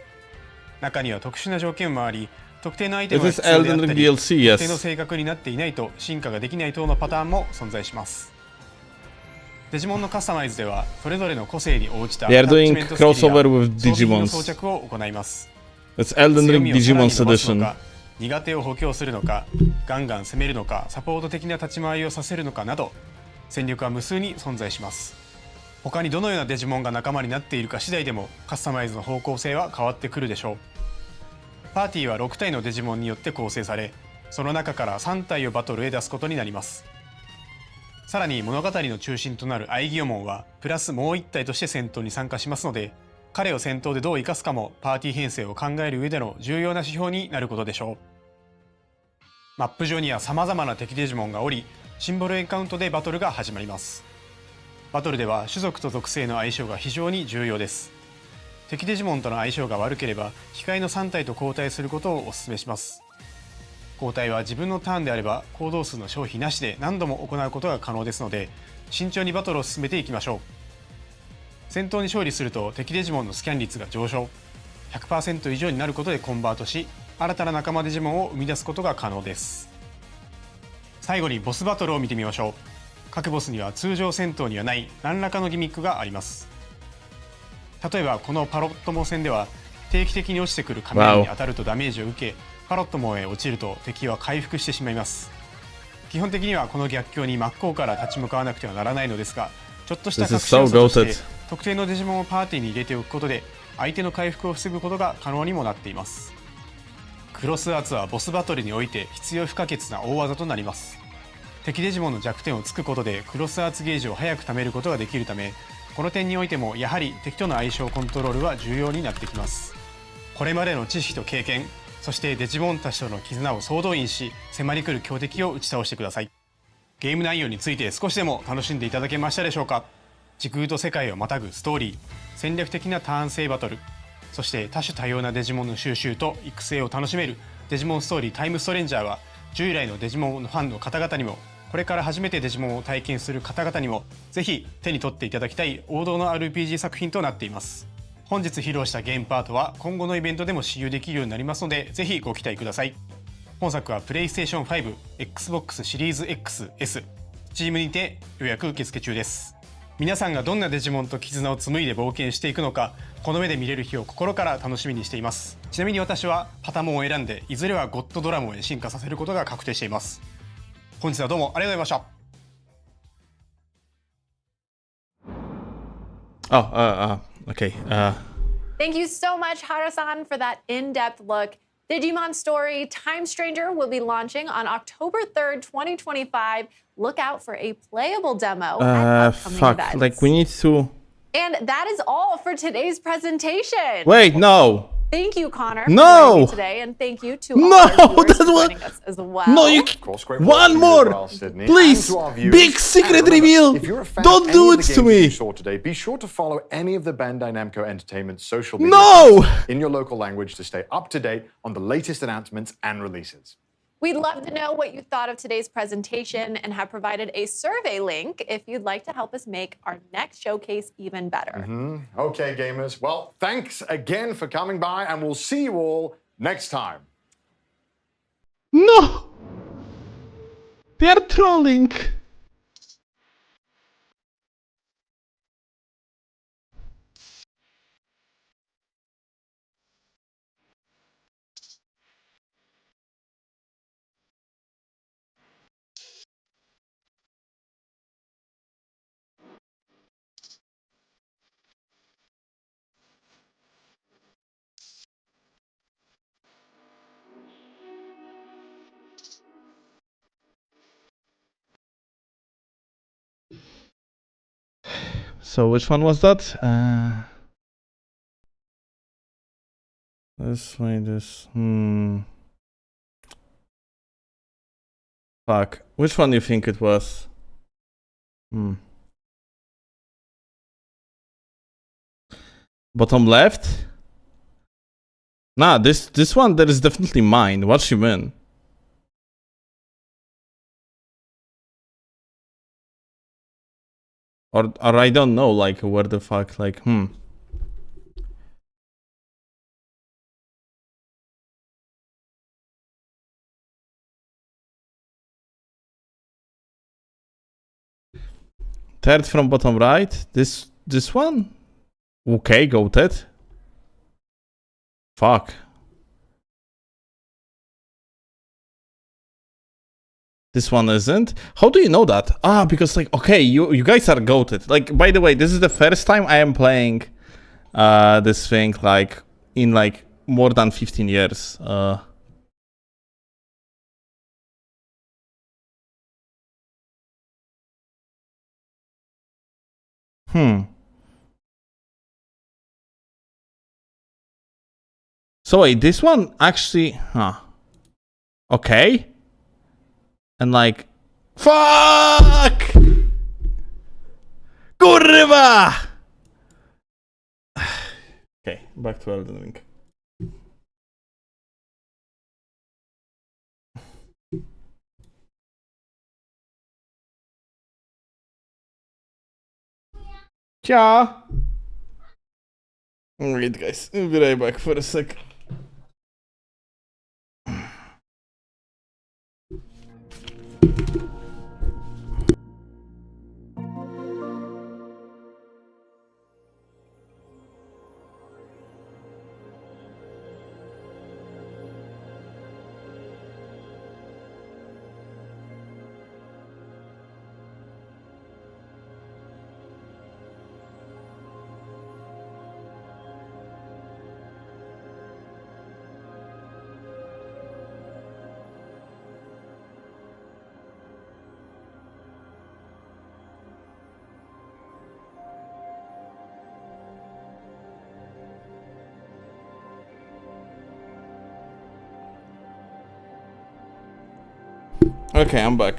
中には特殊な条件もあり、特定のアイテムが必要であったり、特定の性格になっていないと進化ができない等のパターンも存在します。デジモンのカスタマイズではそれぞれの個性に応じたアタッチメントスキルや装備の装着を行います。強みをさらに伸ばすのか、苦手を補強するのか、ガンガン攻めるのか、サポート的な立ち回りをさせるのかなど、戦力は無数に存在します。他にどのようなデジモンが仲間になっているか次第でもカスタマイズの方向性は変わってくるでしょう。パーティーは6体のデジモンによって構成され、その中から3体をバトルへ出すことになります。さらに物語の中心となるアイギオモンはプラスもう1体として戦闘に参加しますので、彼を戦闘でどう生かすかもパーティー編成を考える上での重要な指標になることでしょう。マップ上には様々な敵デジモンがおり、シンボルエンカウントでバトルが始まります。バトルでは種族と属性の相性が非常に重要です。敵デジモンとの相性が悪ければ控えの3体と交代することをお勧めします。交代は自分のターンであれば行動数の消費なしで何度も行うことが可能ですので、慎重にバトルを進めていきましょう。戦闘に勝利すると敵デジモンのスキャン率が上昇、 100% 以上になることでコンバートし、新たな仲間デジモンを生み出すことが可能です。最後にボスバトルを見てみましょう。各ボスには通常戦闘にはない何らかのギミックがあります。例えばこのパロットモ戦では定期的に落ちてくる雷に当たるとダメージを受け、パロットモへ落ちると敵は回復してしまいます。基本的にはこの逆境に真っ向から立ち向かわなくてはならないのですが、ちょっとした隠し要素として特定のデジモンをパーティーに入れておくことで相手の回復を防ぐことが可能にもなっています。クロスアーツはボスバトルにおいて必要不可欠な大技となります。敵デジモンの弱点を突くことでクロスアーツゲージを早く貯めることができるため、この点においてもやはり敵との相性コントロールは重要になってきます。これまでの知識と経験、そしてデジモンたちとの絆を総動員し、迫り来る強敵を打ち倒してください。ゲーム内容について少しでも楽しんでいただけましたでしょうか。時空と世界をまたぐストーリー、戦略的なターン制バトル、そして多種多様なデジモンの収集と育成を楽しめるデジモンストーリータイムストレンジャーは、従来のデジモンのファンの方々にも、これから初めてデジモンを体験する方々にもぜひ手に取っていただきたい王道の RPG 作品となっています。本日披露したゲームパートは今後のイベントでも使用できるようになりますので、ぜひご期待ください。本作は PlayStation 5、Xbox シリーズ XS、Steam にて予約受付中です。皆さんがどんなデジモンと絆を紡いで冒険していくのか、この目で見れる日を心から楽しみにしています。ちなみに私はパタモンを選んで、いずれはゴッドドラモンへ進化させることが確定しています。本日はどうもありがとうございました。Okay. Thank you so much, Hara-san, for that in-depth look Digimon Story Time Stranger will be launching on October 3rd, 2025. Look out for a playable demo at upcoming events. Like we need to... And that is all for today's presentation. Wait, no. Thank you, Connor, No. for joining me today, and thank you to all our viewers for joining us as well. No, you... One more! Please! Big secret reveal! Don't do it to me! Today, be sure to follow any of the Bandai Namco Entertainment social media accounts in your local language to stay up to date on the latest announcements and releases. We'd love to know what you thought of today's presentation and have provided a survey link if you'd like to help us make our next showcase even better. Okay, gamers. Well, thanks again for coming by, and we'll see you all next time. No! They are trolling! So which one was that? This way, this... Fuck. Which one do you think it was? Bottom left? Nah, this one that is definitely mine. What you mean? Or I don't know, like, where the fuck, like, Third from bottom right. This one? Okay, goated. Fuck. This one isn't? How do you know that? Ah, because like, okay, you guys are goated. Like, by the way, this is the first time I am playing this thing like in like more than 15 years. So wait, this one actually, okay. And like, fuck! Kurwa! Okay, back to Elden Ring. Ciao! Wait guys, I'll be right back for a sec. Okay, I'm back.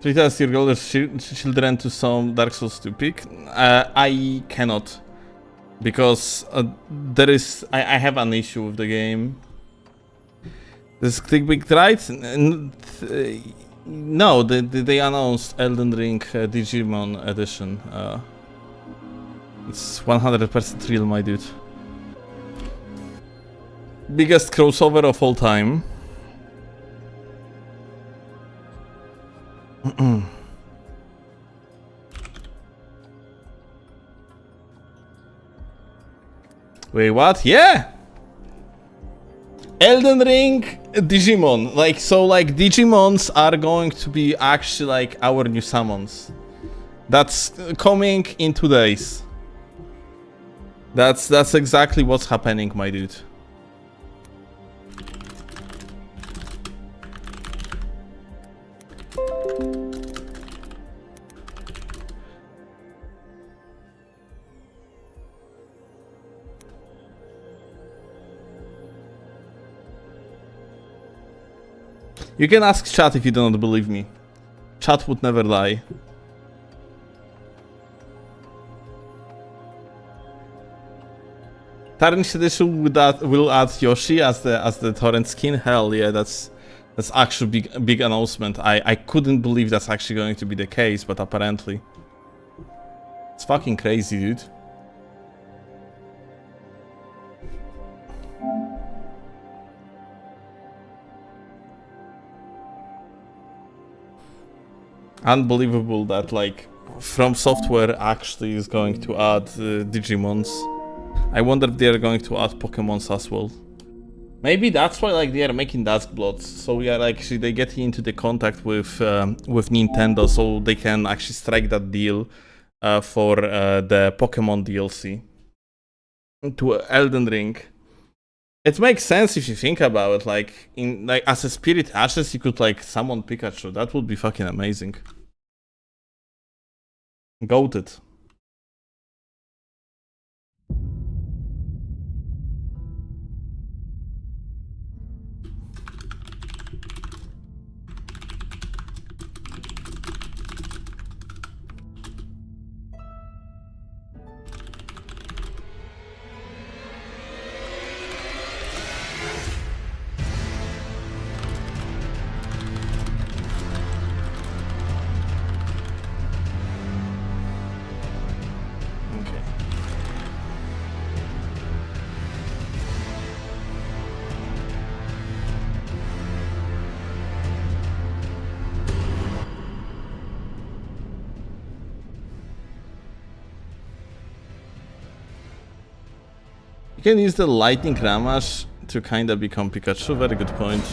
Treat us your older children to some Dark Souls to pick. I cannot. Because there is... I have an issue with the game. This click big right? No, they announced Elden Ring Digimon edition. It's 100% real, my dude. Biggest crossover of all time. Wait, what? Yeah! Elden Ring Digimon. Like, so like Digimons are going to be actually like our new summons. That's coming in 2 days. That's exactly what's happening, my dude. You can ask chat if you do not believe me. Chat would never lie. Tarnished Edition will add Yoshi as the torrent skin. Hell yeah, that's actually big announcement. I couldn't believe that's actually going to be the case, but apparently. It's fucking crazy, dude. Unbelievable that like From Software actually is going to add Digimons. I wonder if they are going to add Pokemons as well. Maybe that's why like they are making Duskbloods, so we are actually they get into the contact with Nintendo, so they can actually strike that deal for the Pokemon DLC to Elden Ring. It makes sense if you think about it. Like as a Spirit Ashes, you could like summon Pikachu. That would be fucking amazing. Goated. You can use the lightning Ramash to kinda become Pikachu. Very good point.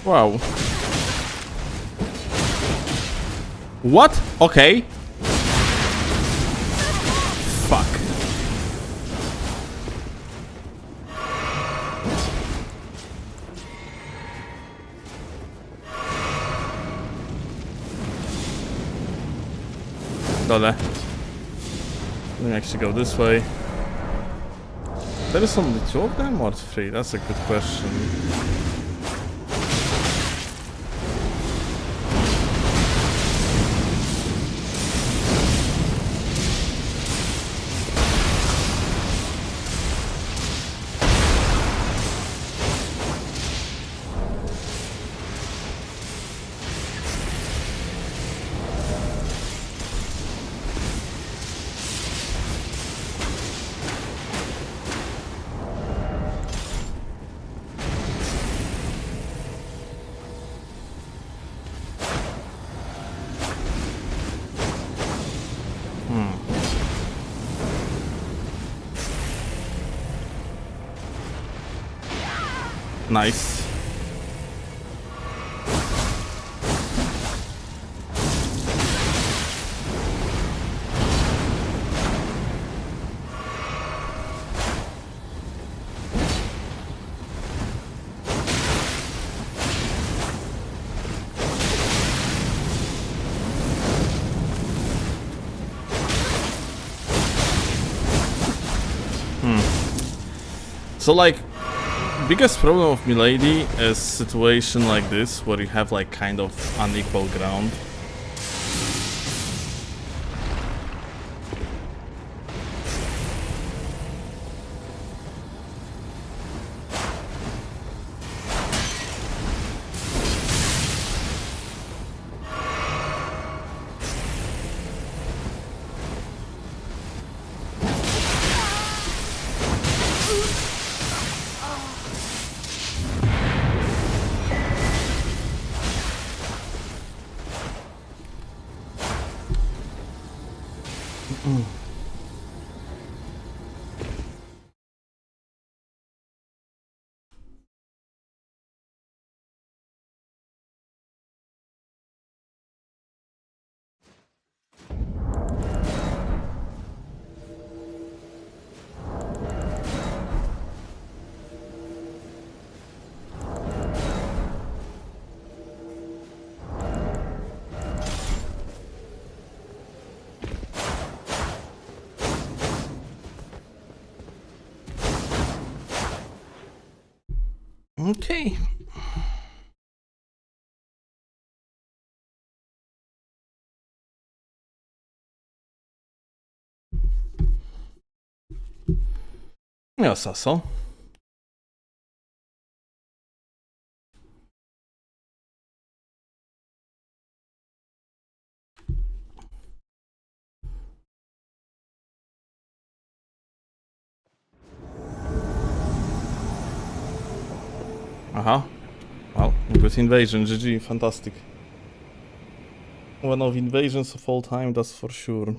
Wow. What? Okay. Fuck. Dole. Let me actually go this way. There is only two of them or three? That's a good question. Nice. So like biggest problem of Milady is situation like this, where you have like kind of unequal ground. Okay. Ja, Sasso. Aha. Well, good invasion, GG, fantastic. One of invasions of all time, that's for sure.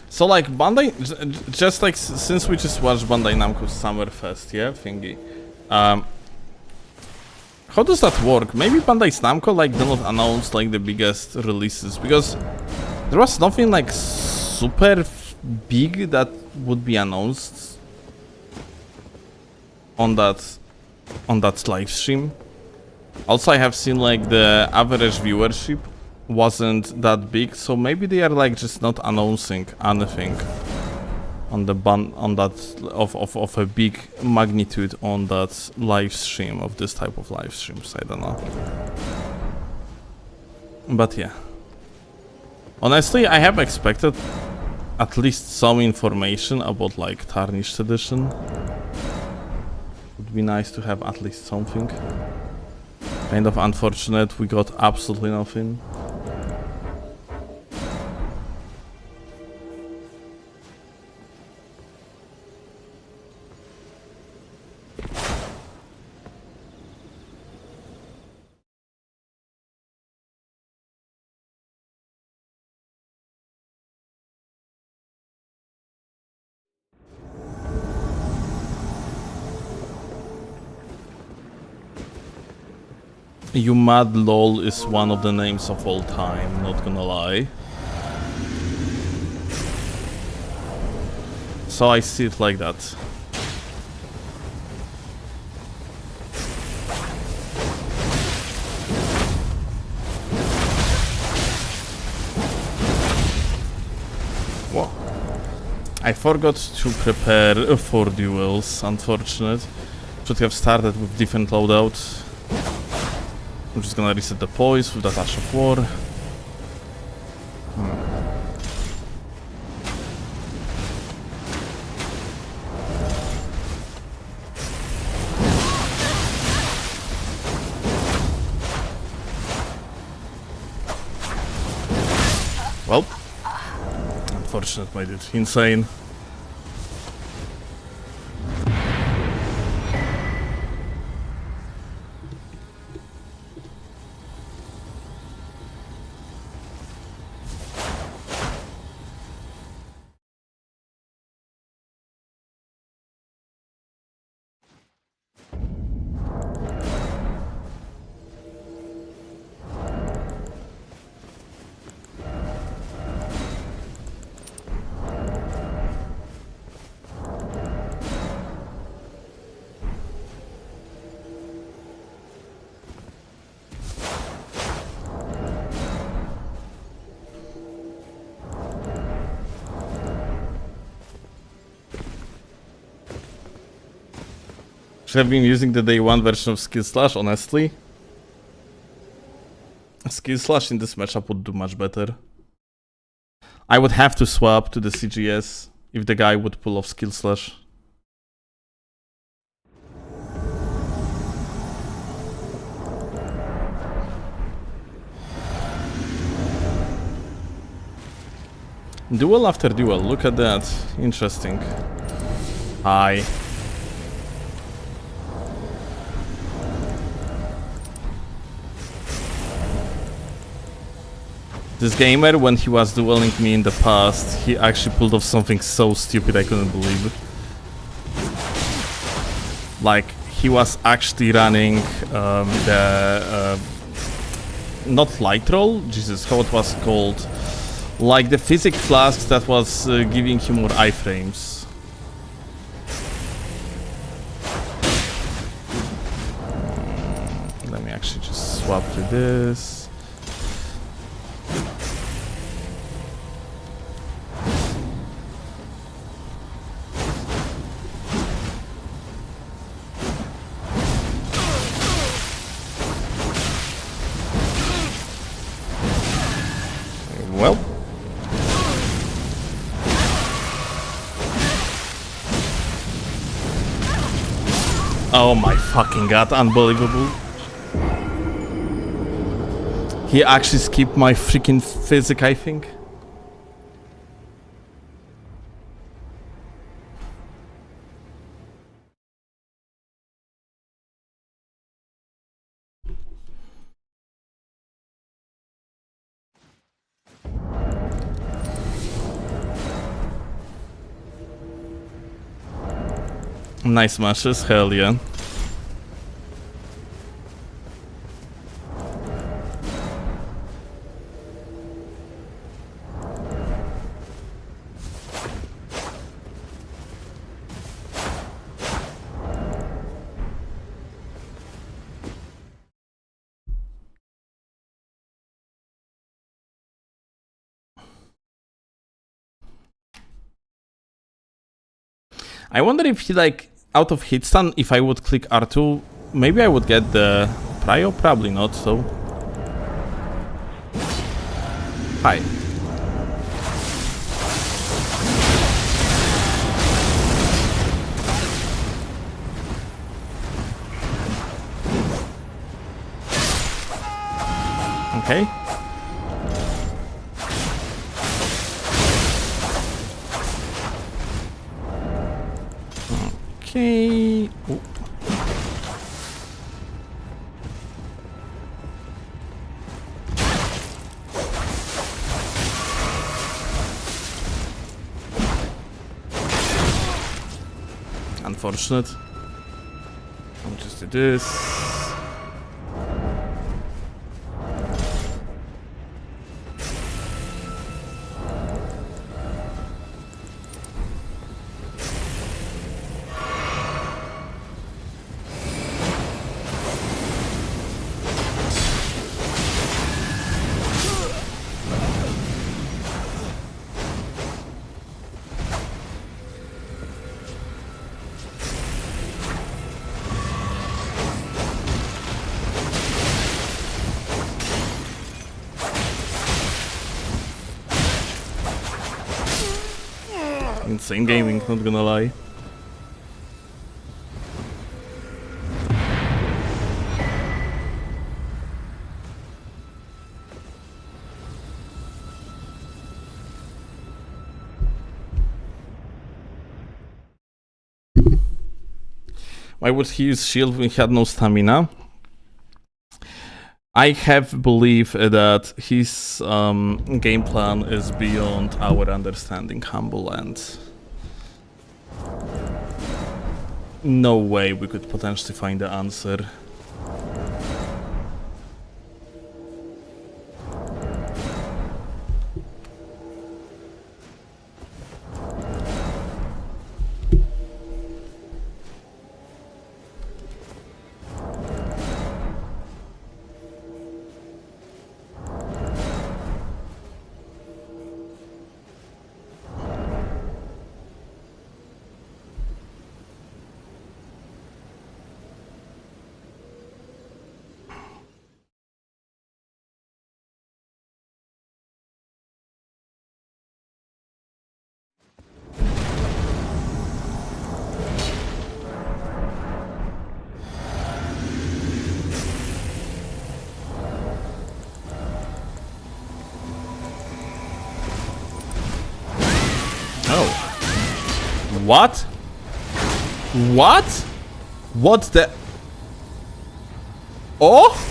So like Bandai, just like since we just watched Bandai Namco's Summerfest, yeah, thingy. How does that work? Maybe Bandai Namco like do not announce like the biggest releases, because there was nothing like super big that would be announced on that live stream. Also, I have seen like the average viewership wasn't that big, so maybe they are like just not announcing anything on the of a big magnitude on that live stream, of this type of live streams. I don't know, but yeah, honestly I have expected at least some information about like Tarnished Edition. Would be nice to have at least something. Kind of unfortunate we got absolutely nothing. You Mad LOL is one of the names of all time, not gonna lie. So I see it like that. Whoa. I forgot to prepare for Duels, unfortunate. Should have started with different loadouts. I'm just gonna reset the poise with that Ash of War. Unfortunate, my dude. Insane. Should have been using the day one version of Skill Slash, honestly. Skill Slash in this matchup would do much better. I would have to swap to the CGS if the guy would pull off Skill Slash. Duel after duel, look at that. Interesting. Hi. This gamer, when he was dueling me in the past, he actually pulled off something so stupid I couldn't believe it. Like, he was actually running not light roll? Jesus, how it was called? Like the physic flask that was giving him more iframes. Let me actually just swap to this. Well. Oh my fucking god, unbelievable. He actually skipped my freaking physic, I think. Nice matches, hell yeah. I wonder if he like out of hit stun, if I would click R2, maybe I would get the prio, probably not, so. Hi. Okay. Okay. Ooh. Unfortunate. I'll just do this. Insane gaming, not gonna lie. Why would he use shield when he had no stamina? I have belief that his game plan is beyond our understanding, Humble, and no way we could potentially find the answer. What? What? What the? Oh?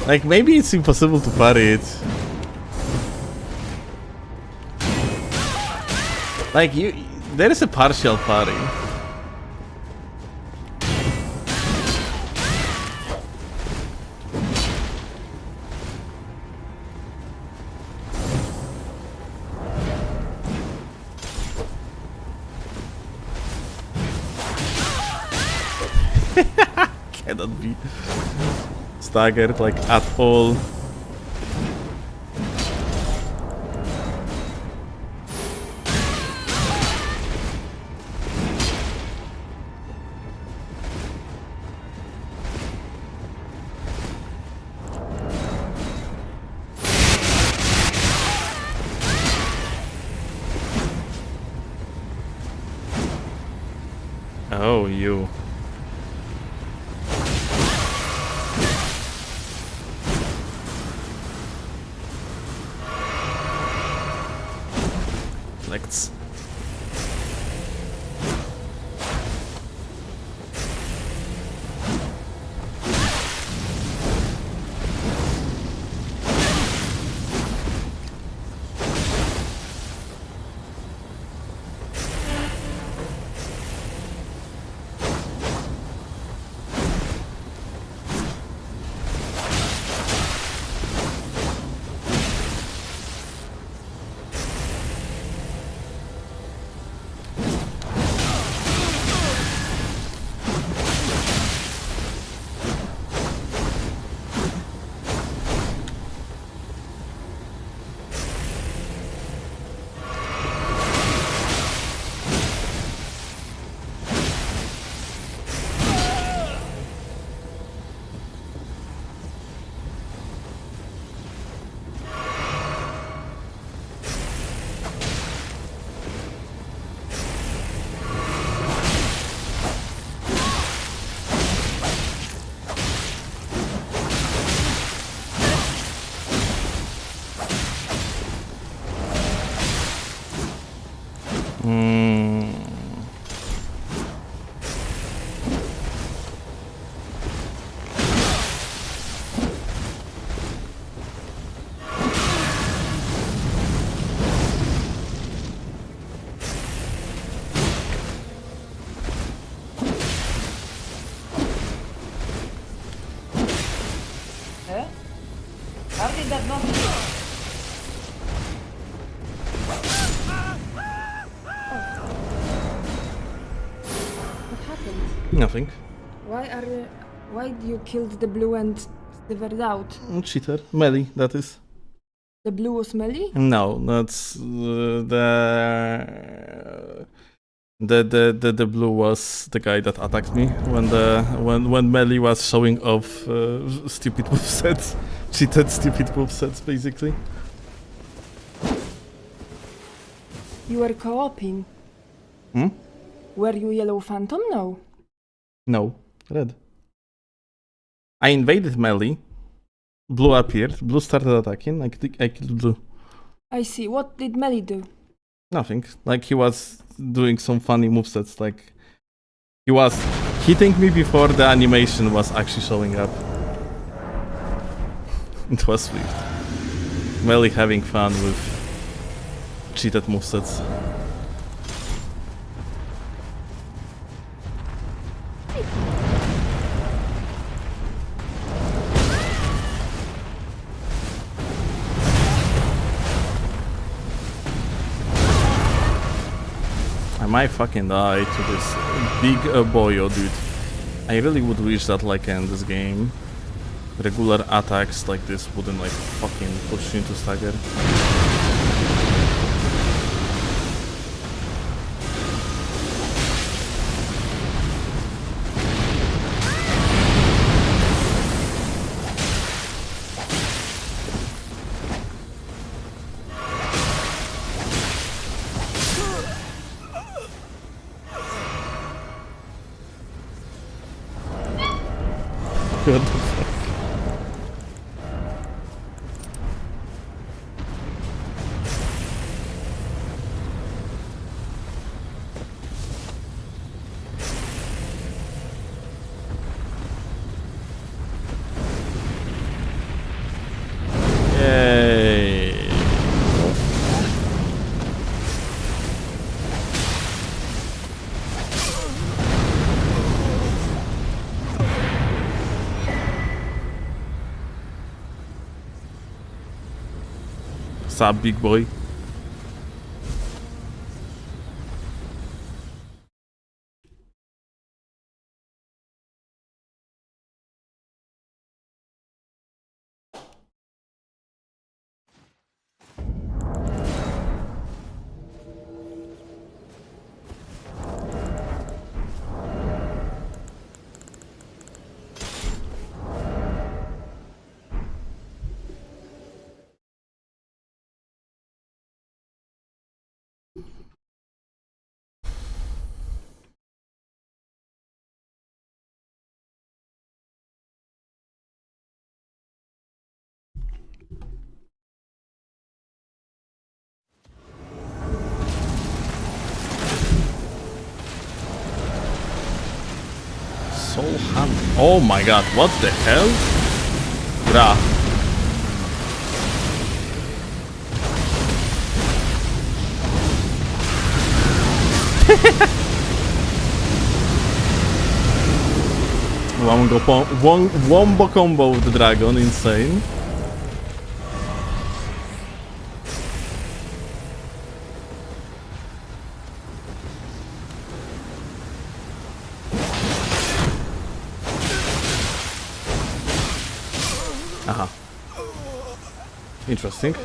Like, maybe it's impossible to parry it. Like, there is a partial parry. Cannot be staggered like at all. Oh, you. Let's. How did that not hit? What happened? Nothing. Why you killed the blue and slivered out? Cheater. Melee, that is. The blue was melee? No, that's The blue was the guy that attacked me when Melly was showing off stupid movesets, cheated stupid movesets basically. You were co-oping. Hmm? Were you Yellow Phantom? No. No, red. I invaded Melly. Blue appeared. Blue started attacking. I killed blue. I see. What did Melly do? Nothing. Like he was doing some funny movesets. Like he was hitting me before the animation was actually showing up. It was sweet. Melly having fun with cheated movesets. I might fucking die to this big boyo, dude. I really would wish that like in this game, regular attacks like this wouldn't like fucking push you into stagger. What the fuck? Yay. What's up, big boy? Soul Hunt. Oh my god, what the hell? Gra. Wombo combo with the dragon, insane. Aha. Interesting.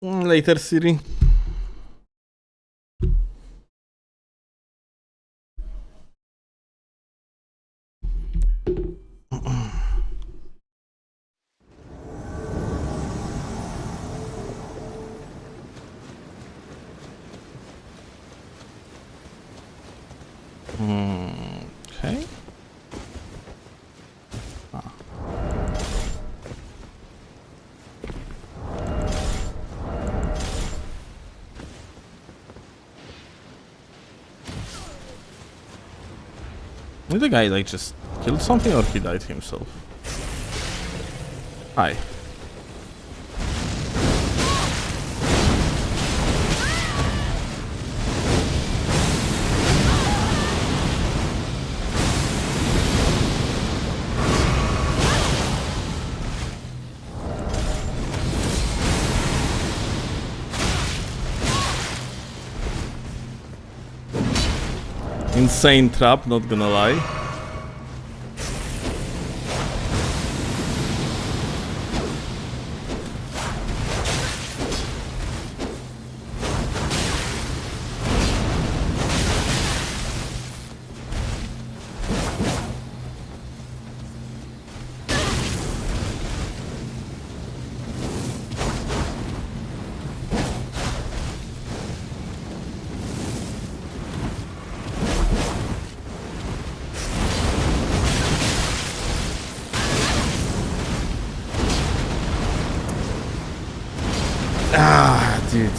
Later, Siri. Did the guy like just killed something or he died himself? Hi. Insane trap, not gonna lie. Ah, dude.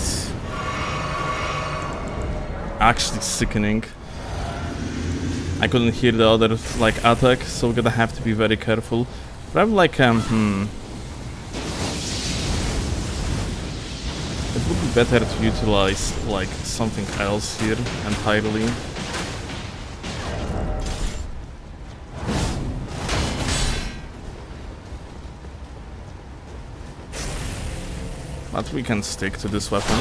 Actually sickening. I couldn't hear the other like attack, so we're gonna have to be very careful. But I'm like, It would be better to utilize like something else here entirely. But we can stick to this weapon.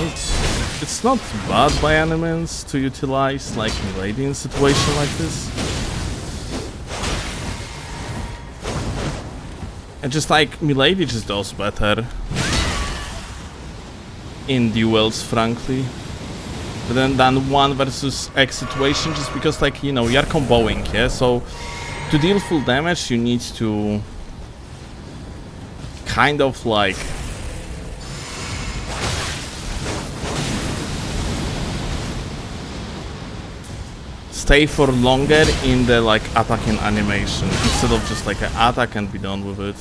It's not bad by any means to utilize like Milady in a situation like this. And just like Milady just does better in duels, frankly. But then than 1 versus X situation, just because like, you know, you're comboing, yeah? So to deal full damage you need to kind of like stay for longer in the like attacking animation instead of just like an attack and be done with it.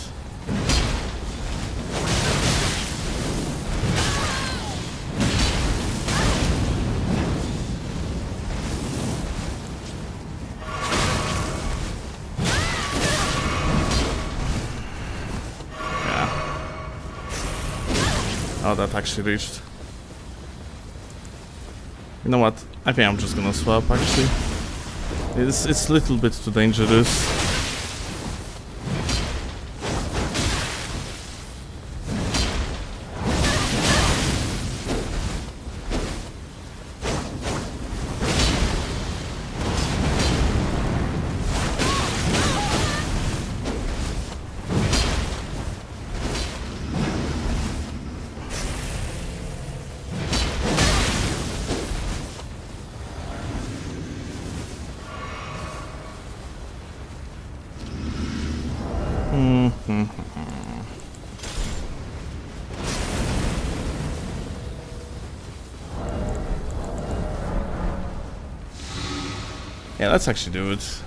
Yeah. Oh, that actually reached. You know what? I think I'm just gonna swap actually. It's a little bit too dangerous. Yeah, let's actually do it.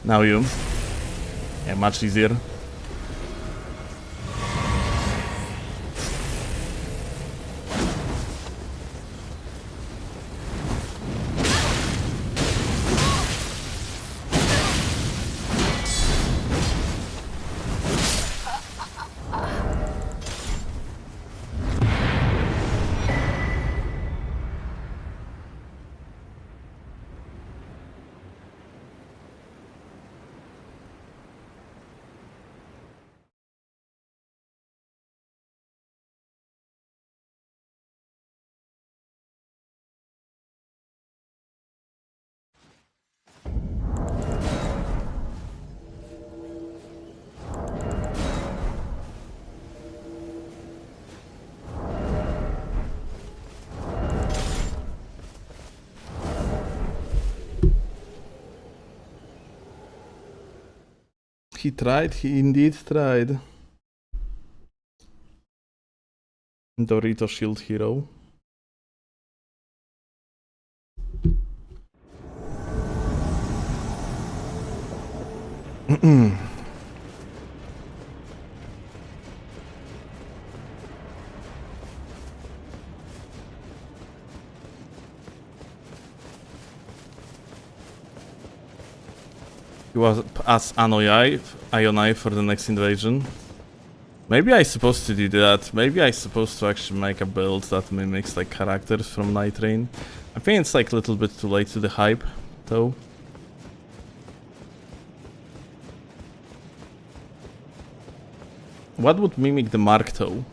Now you. Yeah, much easier. He tried, he indeed tried. Dorito Shield Hero. He was as Ionai for the next invasion. Maybe I supposed to do that. Maybe I supposed to actually make a build that mimics like characters from Nightreign. I think it's like a little bit too late to the hype, though. What would mimic the Mark, though?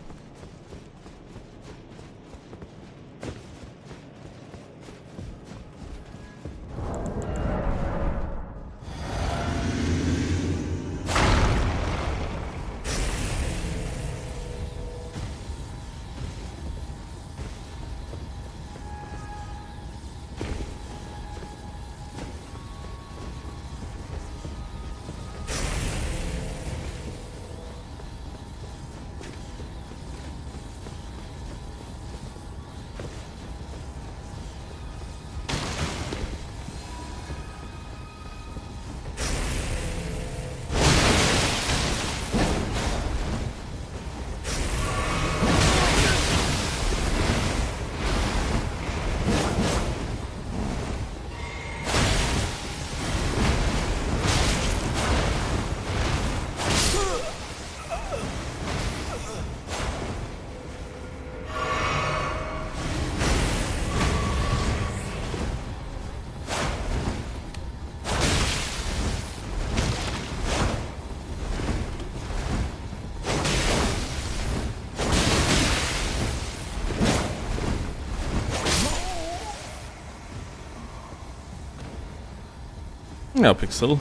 No, Pixel.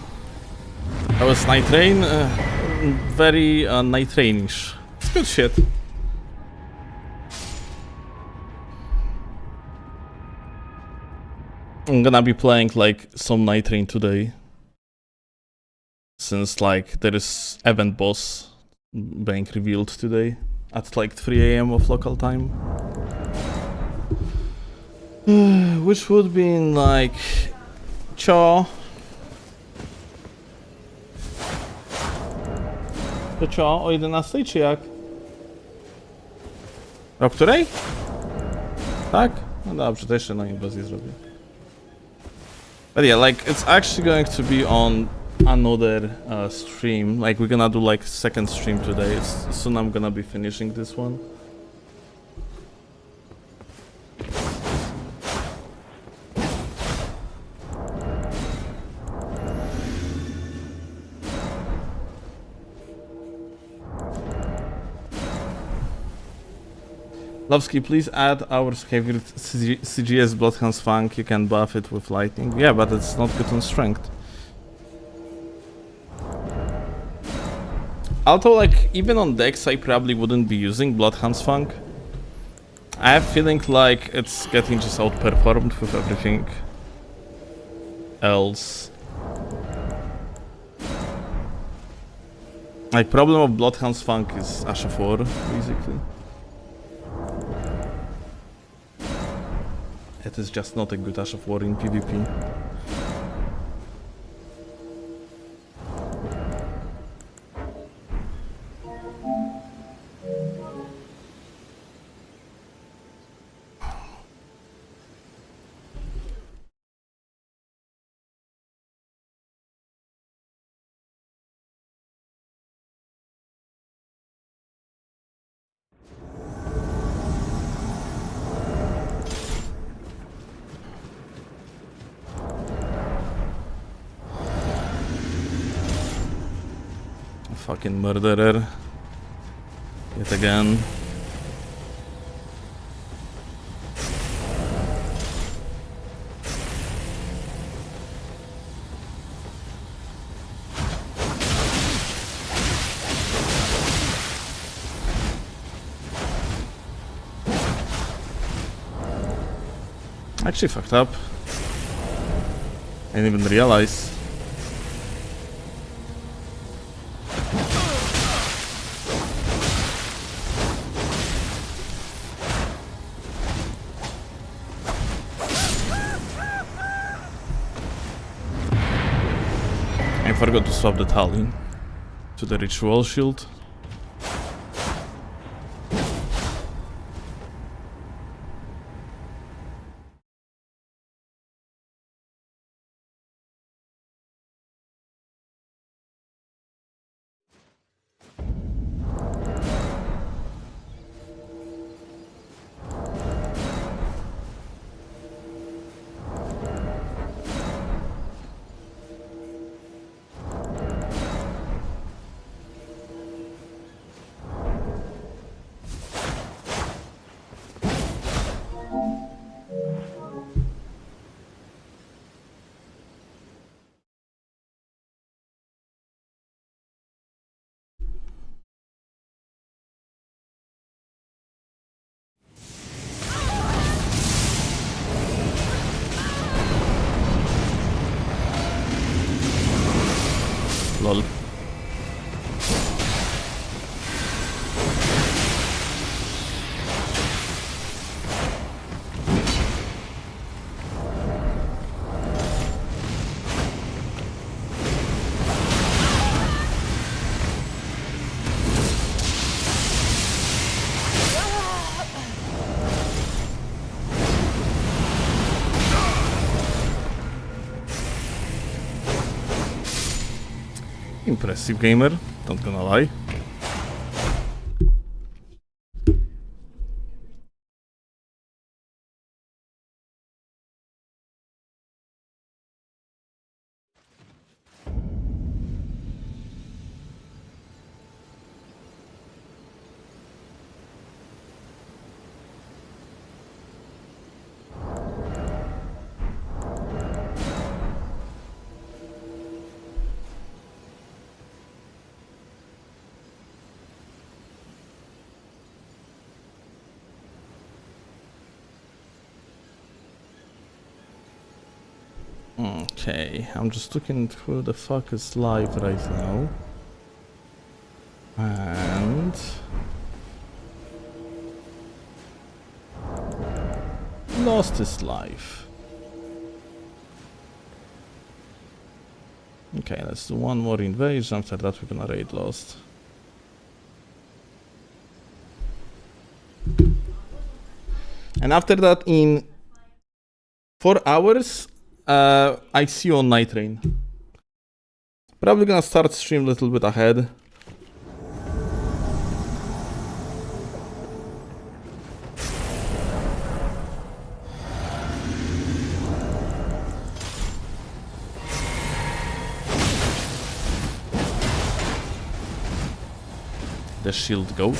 That was Nightreign. Very Nightreignish. It's good shit. I'm gonna be playing like some Nightreign today. Since like there is event boss being revealed today at like 3 AM of local time. Which would be in like Cho. To co? O 11 czy jak? O której? Tak? No dobrze, to jeszcze na inwazję zrobię. But yeah, like it's actually going to be on another stream. Like we're gonna do like second stream today. Soon I'm gonna be finishing this one. Lovsky, please add our favorite CGS Bloodhound's Funk. You can buff it with lightning. Yeah, but it's not good on strength. Although, like, even on decks, I probably wouldn't be using Bloodhound's Funk. I have feeling like it's getting just outperformed with everything else. Like, problem of Bloodhound's Funk is Ash of War, basically. It is just not a good Ash of War in PvP. Fucking murderer. Yet again. Actually fucked up. I didn't even realize. forgot to swap the tally to the ritual shield. Lol. Impressive gamer, not gonna lie. Okay, I'm just looking who the fuck is live right now. And Lost is live. Okay, let's do one more invasion. After that we're gonna raid Lost. And after that, in 4 hours, I see you on Nightreign. Probably gonna start stream a little bit ahead. The shield goat.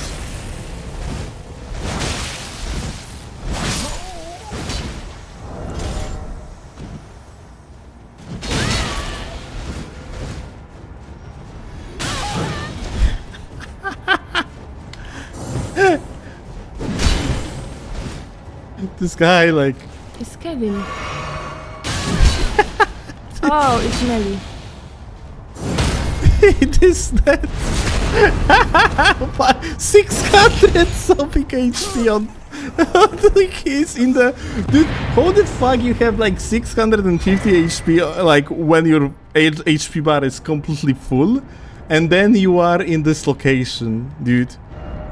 This guy, like... It's Kevin. Oh, it's Nelly. It is that. 600 something HP on... like he's in the... Dude, how the fuck you have like 650 HP like when your HP bar is completely full, and then you are in this location, dude.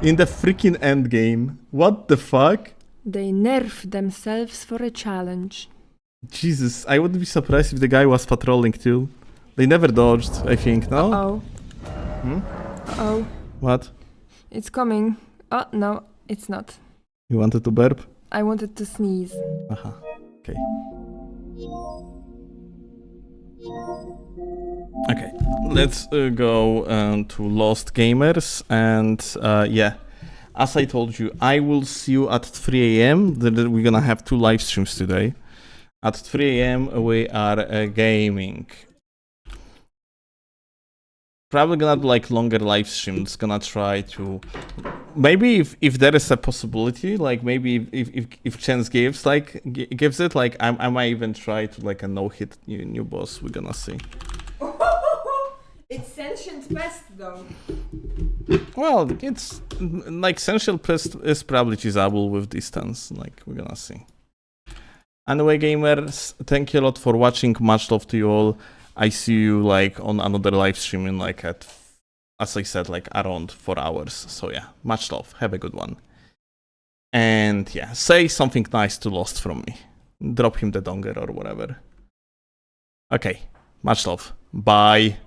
In the freaking end game. What the fuck? They nerf themselves for a challenge. Jesus, I wouldn't be surprised if the guy was patrolling too. They never dodged, I think, no? Uh-oh. Hmm? Uh-oh. What? It's coming. Oh, no, it's not. You wanted to burp? I wanted to sneeze. Aha, okay. Okay, let's go to Lost Gamers, and yeah. As I told you, I will see you at 3 AM. We're gonna have 2 live streams today. At 3 AM we are gaming. Probably gonna do like longer live streams. Gonna try to... Maybe if there is a possibility, like maybe if chance gives it, like I might even try to like a no-hit new boss. We're gonna see. It's sentient pest though. Well, it's like sentient pest is probably cheesable with distance. Like we're gonna see. Anyway, gamers, thank you a lot for watching. Much love to you all. I see you like on another live stream in like at, as I said, like around 4 hours. So yeah, much love. Have a good one. And yeah, say something nice to Lost from me. Drop him the donger or whatever. Okay, much love. Bye.